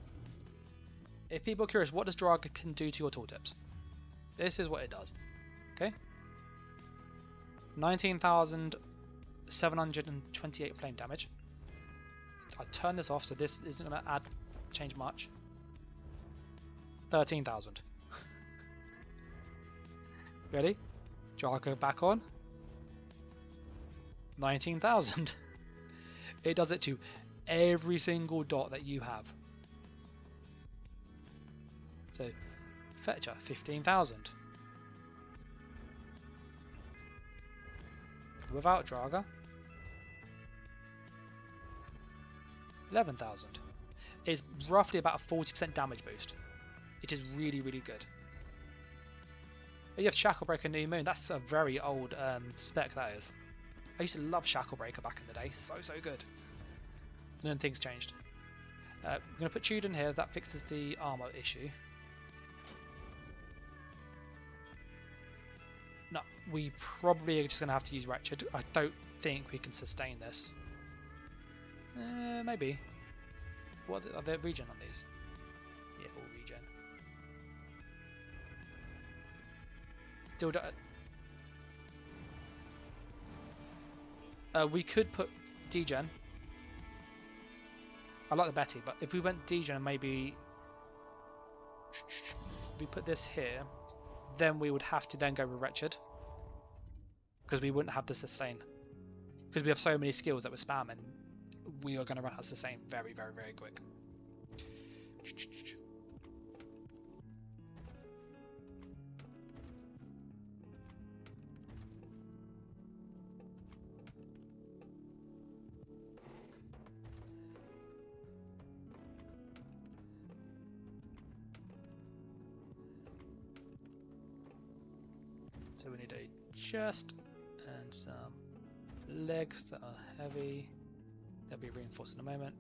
if people are curious, what does Dragonknight do to your tooltips? This is what it does. Okay, 19,728 flame damage. I turn this off, so this isn't going to change much. 13,000. Ready? Drago back on. 19,000. It does it to every single dot that you have. So, Fetcher, 15,000. Without Draga, 11,000. It's roughly about a 40% damage boost. It is really, really good. You have Shacklebreaker New Moon. That's a very old spec, that is. I used to love Shacklebreaker back in the day. So good. And then things changed. We're going to put Tude in here. That fixes the armor issue. No, we probably are just going to have to use Wretched. I don't think we can sustain this. Maybe. What are they regen on these? Yeah, all regen. Still don't. We could put degen. I like the Betty, but if we went degen, maybe if we put this here, then we would have to then go with Wretched, because we wouldn't have the sustain. Because we have so many skills that we're spamming, we are going to run out of sustain very, very, very quick. So we need a chest and some legs that are heavy. They'll be reinforced in a moment.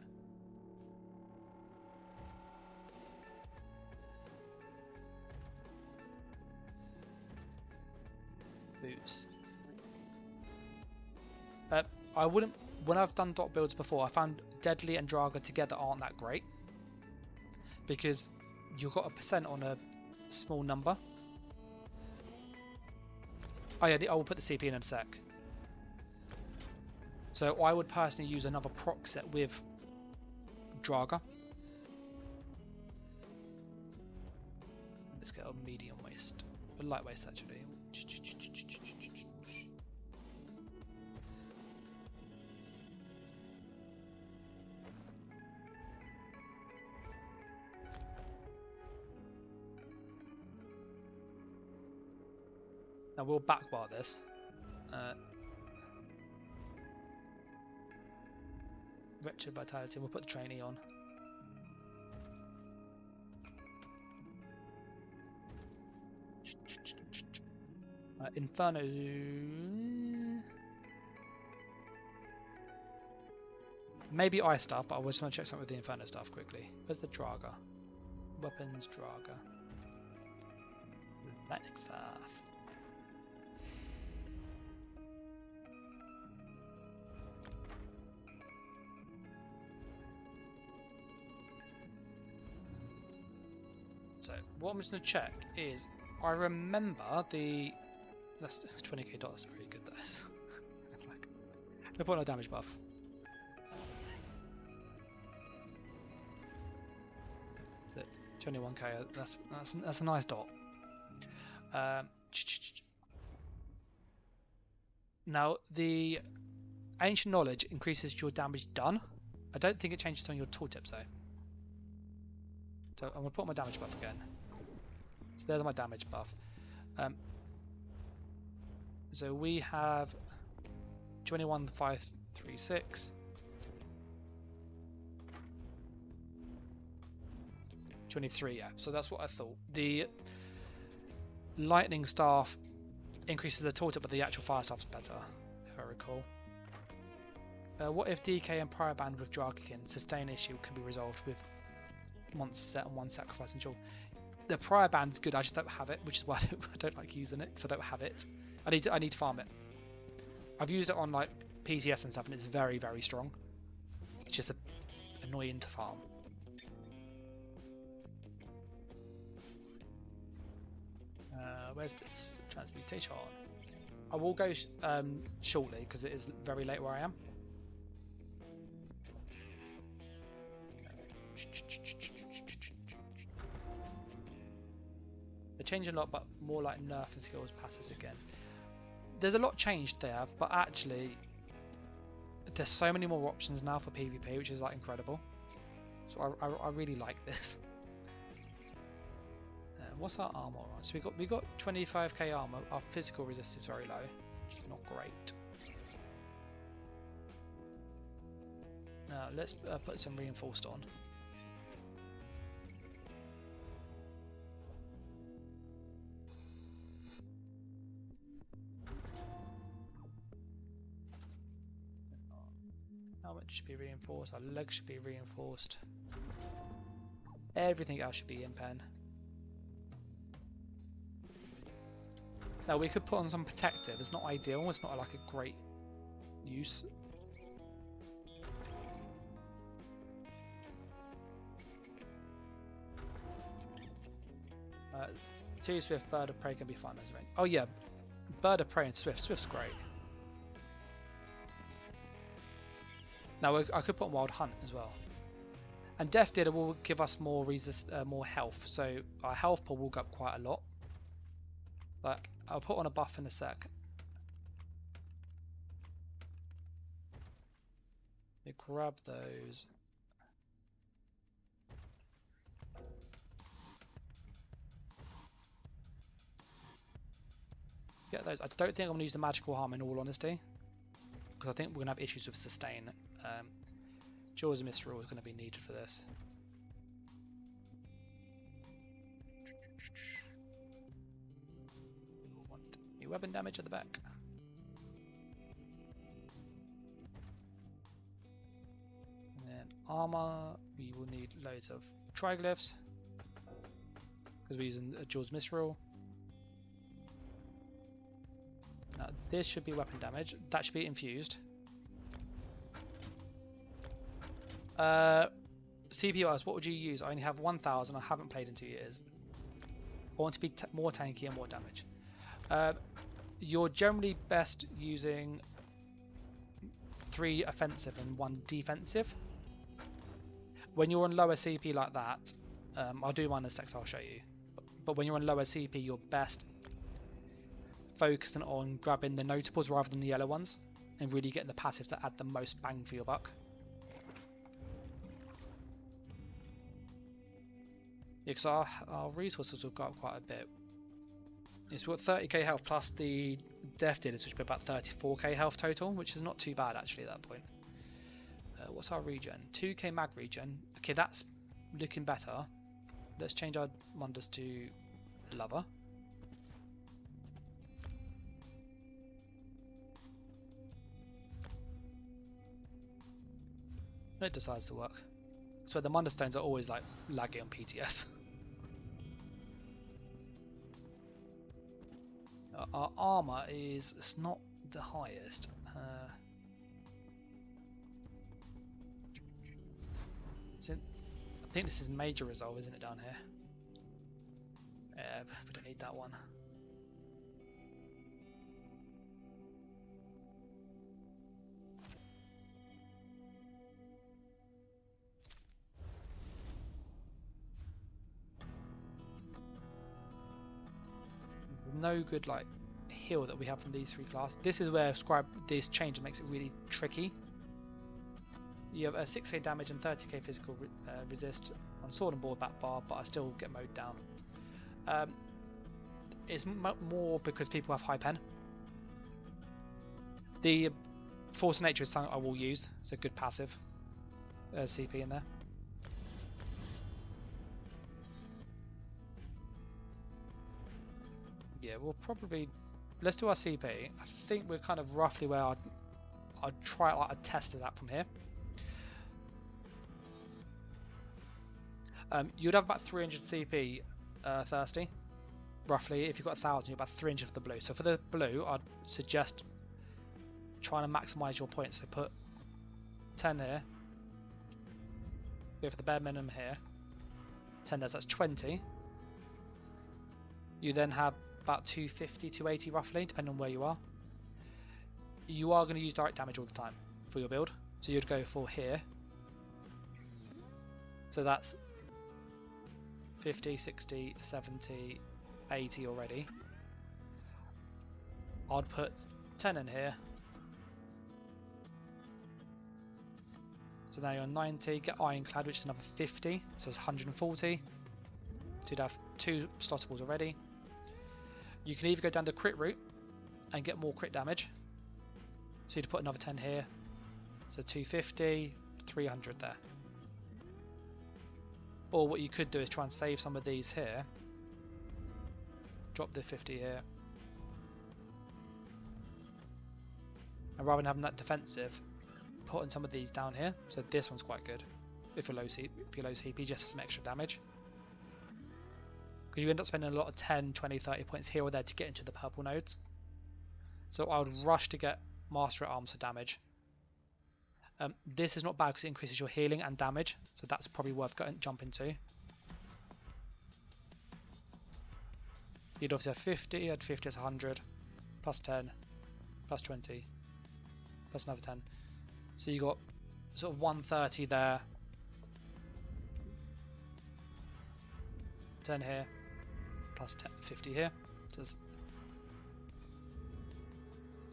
Boots. I wouldn't. When I've done dot builds before, I found Deadly and Draga together aren't that great, because you've got a percent on a small number. Oh yeah, I will put the CP in a sec. So I would personally use another proc set with Draga. Let's get a medium waist. A light waist actually. Now we'll backbar this. Wretched Vitality, we'll put the trainee on. Inferno. Maybe ice stuff, but I just want to check something with the Inferno stuff quickly. Where's the Draga? Weapons, Draga. Lightning Staff. So what I'm just going to check is, I remember the... That's 20k dollars, pretty good though. That's like... No point on a damage buff. So 21k, that's a nice dot. Now the Ancient Knowledge increases your damage done. I don't think it changes on your tooltips though. So I'm going to put my damage buff again. So there's my damage buff. So we have 21,536. 23, yeah. So that's what I thought. The lightning staff increases the tooltip, but the actual fire staff's better, if I recall. What if DK and prior band with Dragonknight sustain issue can be resolved with once set and one sacrifice and children? The prior band's good, I just don't have it, which is why I don't like using it, because I don't have it. I need to farm it. I've used it on like PCS and stuff, and it's very, very strong. It's just annoying to farm. Where's this transmutation? I will go shortly because it is very late where I am. They're changing a lot, but more like nerf and skills passives again. There's a lot changed there, but actually there's so many more options now for PvP, which is like incredible. So I really like this. What's our armor on? So we got 25k armor. Our physical resistance is very low, which is not great. Now let's put some reinforced on. Helmet should be reinforced. Our legs should be reinforced. Everything else should be in pen. Now we could put on some protective. It's not ideal. It's not like a great use. Two Swift, Bird of Prey can be fun as well. Oh yeah, Bird of Prey and Swift. Swift's great. Now I could put on Wild Hunt as well. And Death Dealer will give us more more health, so our health pool will go up quite a lot. Like I'll put on a buff in a sec. You grab those. Get those. I don't think I'm going to use the magical harm in all honesty, because I think we're going to have issues with sustain. Jaws of Mistral is going to be needed for this. Want new weapon damage at the back. And then armor, we will need loads of triglyphs because we're using a Jaws of Mistral. Now this should be weapon damage. That should be infused. CP-wise, what would you use? I only have 1,000. I haven't played in 2 years. I want to be more tanky and more damage. You're generally best using 3 offensive and 1 defensive. When you're on lower CP like that, I'll do one in a sec, so I'll show you. But when you're on lower CP, you're best focusing on grabbing the notables rather than the yellow ones, and really getting the passives that add the most bang for your buck. Yeah, because our resources will go up quite a bit. Yes, we've got 30k health plus the Death Dealers, which would be about 34k health total, which is not too bad actually at that point. What's our regen? 2k mag regen. Okay, that's looking better. Let's change our wonders to Lover. It decides to work. So the Wonder Stones are always like laggy on PTS. Our armor it's not the highest. I think this is major resolve, isn't it, down here? We don't need that one. No good like heal that we have from these 3 classes. This is where this change makes it really tricky. You have a 6k damage and 30k physical resist on sword and board back bar, but I still get mowed down. It's more because people have high pen. The Force of Nature is something I will use. It's a good passive CP in there. Yeah, we'll probably let's do our CP. I think we're kind of roughly where I'd try like a test of that from here. You'd have about 300 CP thirsty, roughly. If you've got 1,000, you're about 300 for the blue. So for the blue, I'd suggest trying to maximise your points. So put 10 here. Go for the bare minimum here. 10 there, so that's 20. You then have about 250, 280 roughly, depending on where you are. You are going to use direct damage all the time for your build. So you'd go for here. So that's 50, 60, 70, 80 already. I'd put 10 in here. So now you're on 90. Get Ironclad, which is another 50. So it's 140. So you'd have 2 slottables already. You can either go down the crit route and get more crit damage. So you'd put another 10 here. So 250, 300 there. Or what you could do is try and save some of these here. Drop the 50 here. And rather than having that defensive, putting some of these down here. So this one's quite good if you're low CP, just some extra damage. Because you end up spending a lot of 10, 20, 30 points here or there to get into the purple nodes. So I would rush to get Master at Arms for damage. This is not bad because it increases your healing and damage, so that's probably worth jumping to. You'd obviously have 50, add 50 is 100, plus 10, plus 20, plus another 10. So you got sort of 130 there, 10 here, plus 10, 50 here. So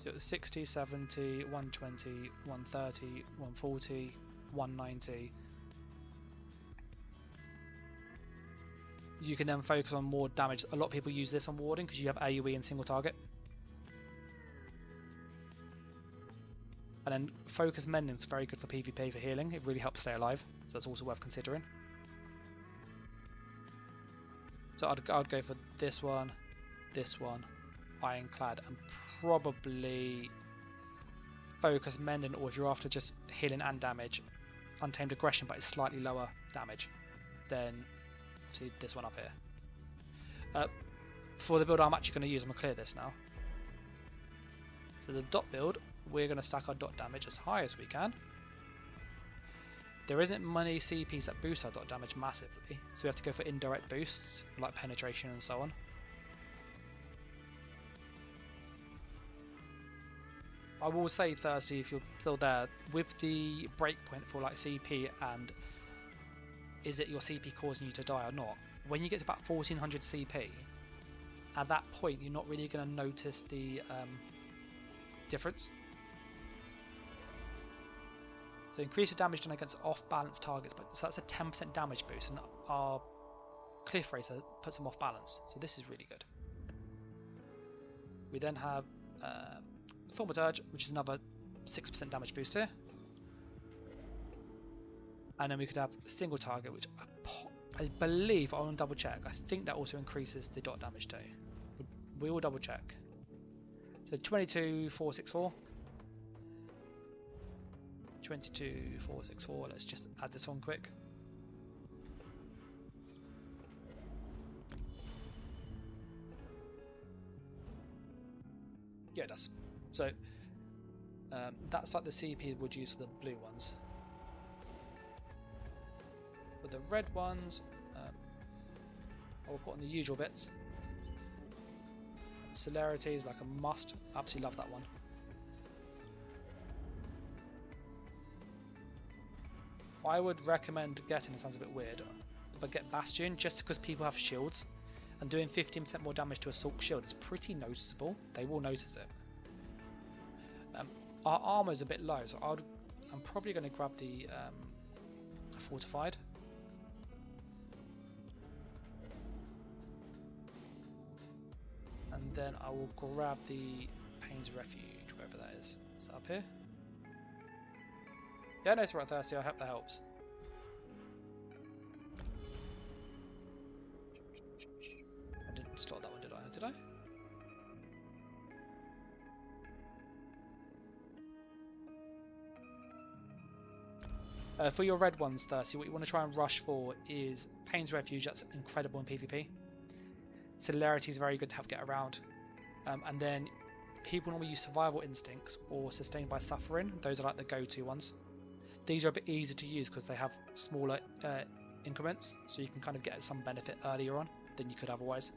it was 60, 70, 120, 130, 140, 190. You can then focus on more damage. A lot of people use this on Warden because you have AoE and single target. And then Focus Mending is very good for PvP for healing. It really helps stay alive, so that's also worth considering. So I'd go for this one, Ironclad, and probably Focus Mending, or if you're after just healing and damage, Untamed Aggression, but it's slightly lower damage, then obviously this one up here. For the build I'm actually going to use, I'm going to clear this now. For the dot build, we're going to stack our dot damage as high as we can. There isn't many CPs that boost our dot damage massively, so we have to go for indirect boosts, like penetration and so on. I will say, Thirsty, if you're still there, with the breakpoint for like CP and is it your CP causing you to die or not, when you get to about 1400 CP, at that point you're not really going to notice the difference. So increase your damage done against off-balance targets, so that's a 10% damage boost, and our Cliff Racer puts them off balance, so this is really good. We then have Thaumaturge, which is another 6% damage boost here. And then we could have single target, which I believe, I want to double check, I think that also increases the dot damage too. We will double check. So 22,464. 22,464, let's just add this on quick. Yeah, it does. So that's like the CP would use for the blue ones. For the red ones, I will put on the usual bits. Celerity is like a must. Absolutely love that one. I would recommend getting, it sounds a bit weird, but get Bastion just because people have shields, and doing 15% more damage to a Assault shield is pretty noticeable. They will notice it. Our armor is a bit low, so I'm probably going to grab the Fortified. And then I will grab the Pain's Refuge, wherever that is. Is that up here? Yeah, no, it's right, Thirsty. I hope that helps. I didn't slot that one, did I? Did I? For your red ones, Thirsty, what you want to try and rush for is Pain's Refuge. That's incredible in PvP. Celerity is very good to have get around. And then people normally use Survival Instincts or Sustained by Suffering. Those are like the go-to ones. These are a bit easier to use because they have smaller increments, so you can kind of get some benefit earlier on than you could otherwise.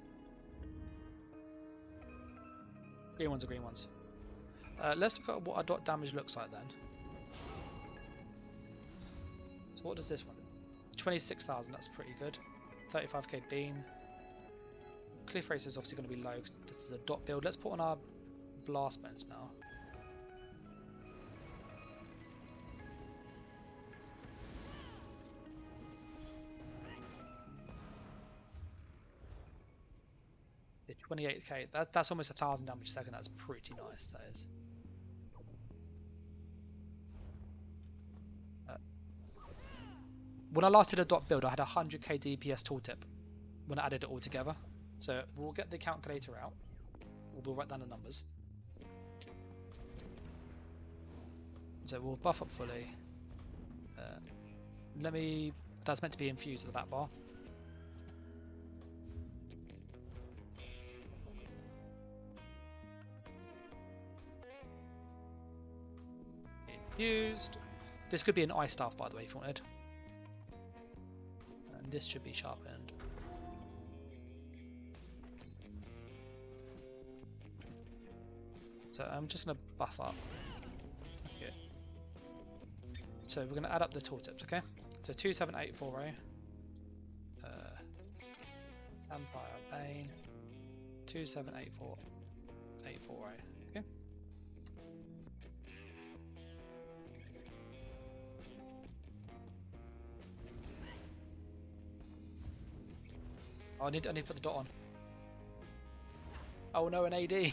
Green ones are green ones. Let's look at what our dot damage looks like then. So what does this one? 26,000, that's pretty good. 35k bean. cliff race is obviously going to be low because this is a dot build. Let's put on our blast bones now. Yeah, 28k. That's almost 1,000 damage a second. That's pretty nice. That is. When I last did a dot build, I had 100k DPS tooltip when I added it all together. So we'll get the calculator out. We'll write down the numbers. So we'll buff up fully. That's meant to be infused at the back bar. Infused. This could be an ice staff, by the way, if you wanted. And this should be sharpened. So I'm just going to buff up. Okay. So we're going to add up the tooltips, okay? So 27840. Empire Bane. 2784840. Okay. Oh, I need to put the dot on. Oh no, an AD.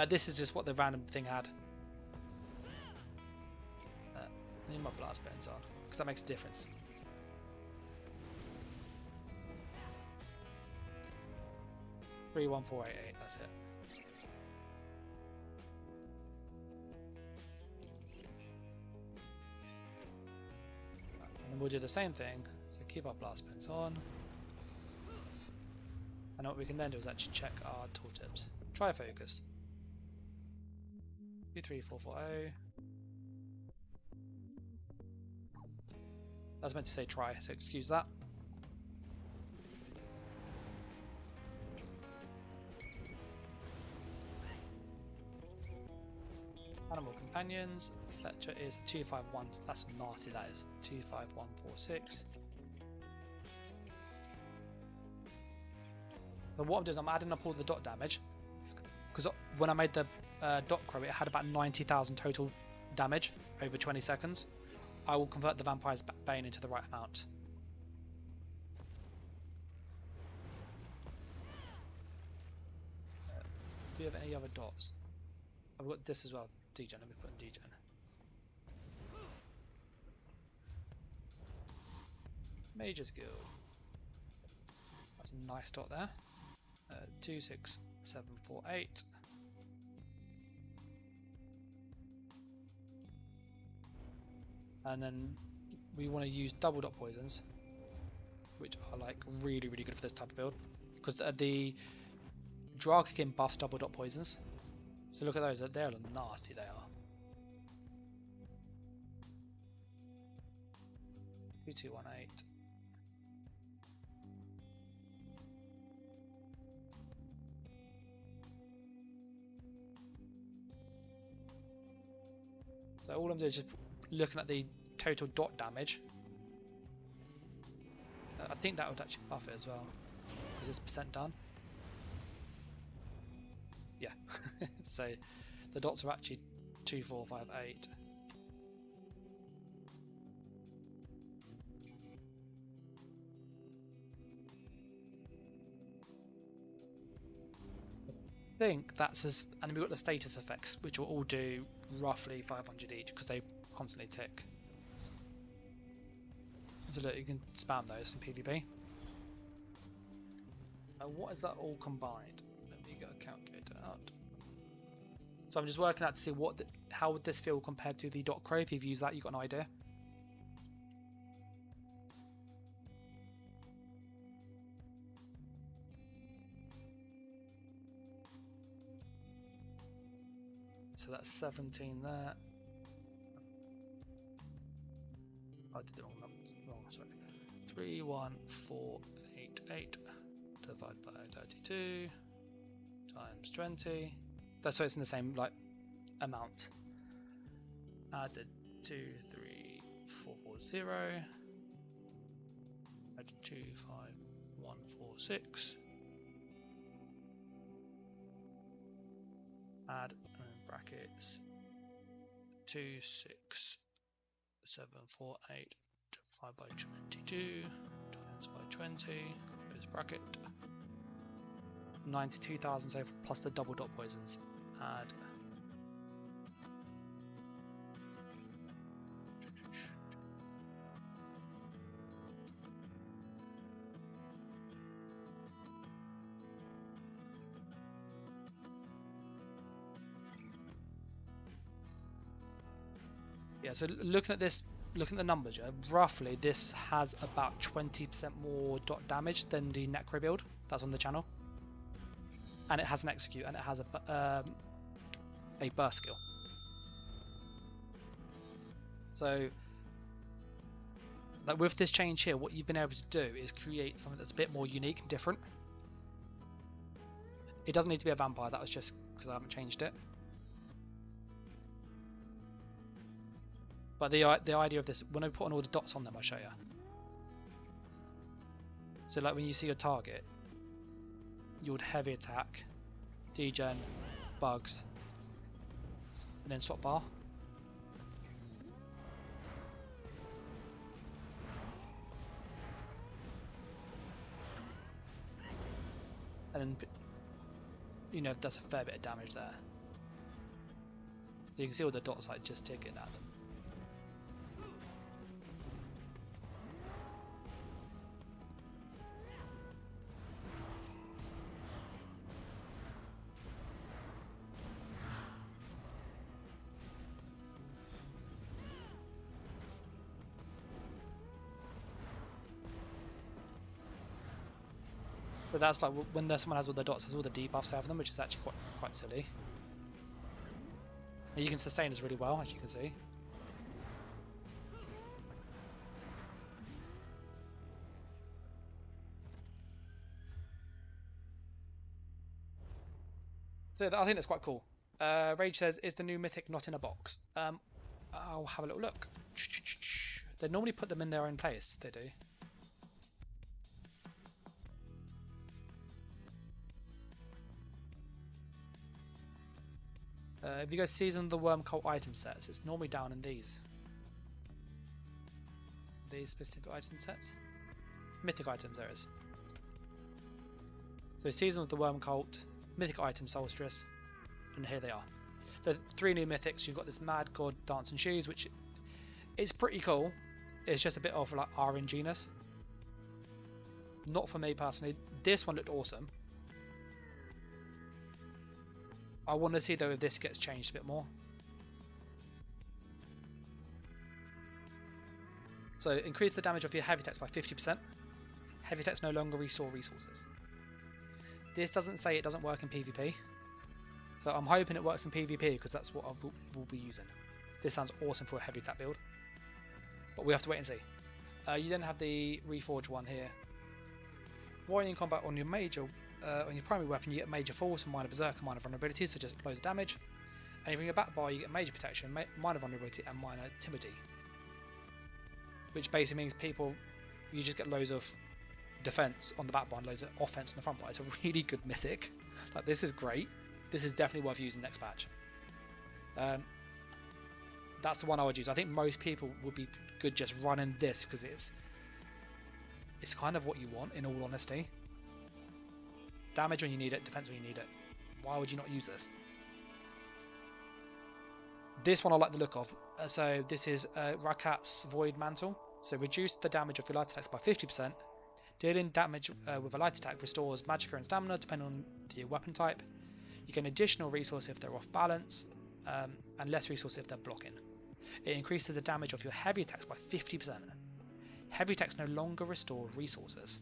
This is just what the random thing had. I need my blast bones on because that makes a difference. Three, 1, 4, 8, 8. That's it. And we'll do the same thing. So keep our blast bones on. And what we can then do is actually check our tooltips. Try focus. 23440. I was meant to say try, so excuse that. Animal companions. Fletcher is 251. That's nasty. That is 25146. But what I'm doing is I'm adding up all the dot damage because when I made the dot crow, it had about 90,000 total damage over 20 seconds. I will convert the vampire's bane into the right amount. Do you have any other dots? I've got this as well. Degen. Let me put in Degen. Mage's Guild. That's a nice dot there. 26748. And then we want to use double dot poisons, which are like really good for this type of build because the Dragonknight buffs double dot poisons. So look at those, they're nasty, they are. 2218. So all I'm doing is just looking at the total dot damage. I think that would actually buff it as well. Is this percent done? Yeah. So the dots are actually 2458. I think that's as, and we've got the status effects, which will all do roughly 500 each because they constantly tick. So look, you can spam those in PvP. What is that all combined? Let me get a calculator out. So I'm just working out to see how would this feel compared to the dot crow. If you've used that, you've got an idea. So that's 17 there. I did the wrong numbers. Wrong, sorry. 31488 divided by 32 times 20. That's why it's in the same like amount. Added 23440. Added 25146. add brackets 2, 6, 7, 4, 8, 5 by 22 times by 20, close bracket, 92,000 so plus the double dot poisons. Add yeah, so looking at this, looking at the numbers, yeah, roughly this has about 20% more dot damage than the Necro build that's on the channel, and it has an execute and it has a burst skill. So, like with this change here, what you've been able to do is create something that's a bit more unique and different. It doesn't need to be a vampire. That was just because I haven't changed it. But the idea of this, when I put on all the dots on them, I'll show you. So like when you see your target, you would heavy attack, degen, bugs, and then swap bar. And then, you know, that's a fair bit of damage there. So you can see all the dots like just ticking at them. But that's like when someone has all the dots, there's all the debuffs out of them, which is actually quite silly. And you can sustain this really well, as you can see. So I think that's quite cool. Rage says, "Is the new mythic not in a box?" I'll have a little look. They normally put them in their own place. They do. If you go Season of the Worm Cult item sets, it's normally down in these specific item sets. Mythic items, there is. So Season of the Worm Cult, Mythic item Solstice, and here they are. So 3 new mythics. You've got this Mad God Dancing Shoes, which is pretty cool. It's just a bit of like RNG-ness. Not for me personally. This one looked awesome. I want to see though if this gets changed a bit more. So increase the damage of your heavy attacks by 50%. Heavy attacks no longer restore resources. This doesn't say it doesn't work in PvP. So I'm hoping it works in PvP because that's what I will be using. This sounds awesome for a heavy attack build. But we have to wait and see. You then have the Reforge one here. While in combat on your major, on your primary weapon, you get major force and minor berserk, minor vulnerability, so just loads of damage. And from your back bar, you get major protection, minor vulnerability, and minor timidity. Which basically means you just get loads of defense on the back bar and loads of offense on the front bar. It's a really good mythic. Like, this is great. This is definitely worth using next patch. That's the one I would use. I think most people would be good just running this because it's kind of what you want, in all honesty. Damage when you need it, defense when you need it. Why would you not use this? This one I like the look of. So this is Rakat's Void Mantle. So reduce the damage of your light attacks by 50%. Dealing damage with a light attack restores magicka and stamina depending on the weapon type. You get an additional resource if they're off balance, and less resource if they're blocking. It increases the damage of your heavy attacks by 50%. Heavy attacks no longer restore resources.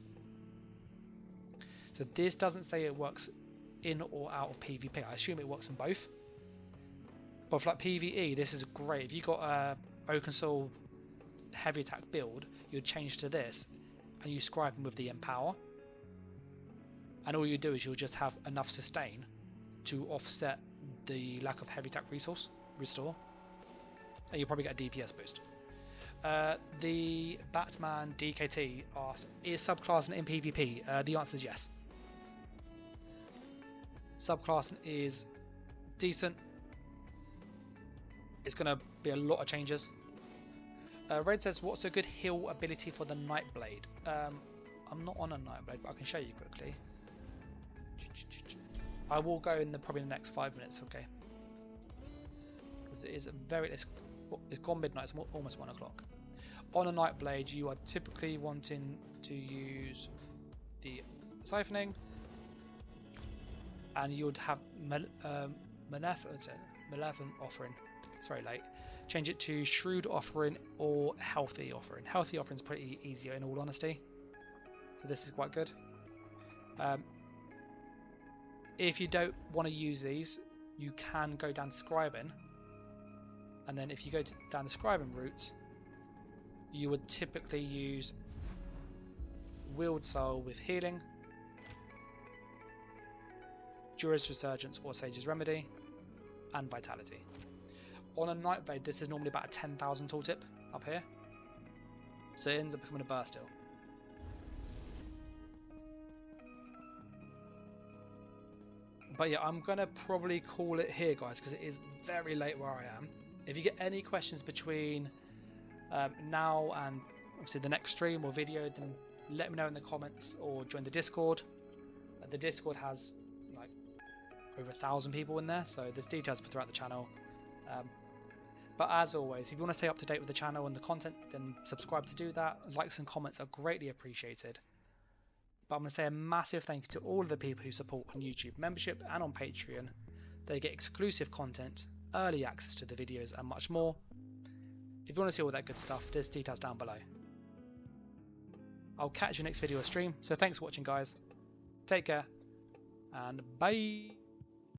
So this doesn't say it works in or out of PvP. I assume it works in both. But for like PvE, this is great. If you got a Oaken Soul heavy attack build, you'd change to this and you scribe them with the Empower. And all you do is you'll just have enough sustain to offset the lack of heavy attack restore. And you'll probably get a DPS boost. The Batman DKT asked, is subclassing in PvP? The answer is yes. Subclassing is decent. It's going to be a lot of changes. Red says, what's a good heal ability for the Nightblade? I'm not on a Nightblade, but I can show you quickly. I will go in probably the next 5 minutes, okay? Because it is it's gone midnight, it's almost 1 o'clock. On a Nightblade, you are typically wanting to use the siphoning, and you would have malevolent offering. It's very late. Change it to shrewd offering or healthy offering. Healthy offering is pretty easier in all honesty, so this is quite good. If you don't want to use these, you can go down scribing, and then if you go down the scribing route, you would typically use Wield Soul with healing, Jura's Resurgence or Sage's Remedy, and Vitality. On a Nightblade, this is normally about a 10,000 tooltip up here, so it ends up becoming a burst heal. But yeah, I'm going to probably call it here, guys, because it is very late where I am. If you get any questions between now and obviously the next stream or video, then let me know in the comments or join the Discord. The Discord has like over 1,000 people in there, so there's details throughout the channel. But as always, if you want to stay up to date with the channel and the content, then subscribe to do that. Likes and comments are greatly appreciated. But I'm going to say a massive thank you to all of the people who support on YouTube membership and on Patreon. They get exclusive content, early access to the videos and much more. If you want to see all that good stuff, there's details down below. I'll catch you next video or stream, so thanks for watching guys. Take care, and bye!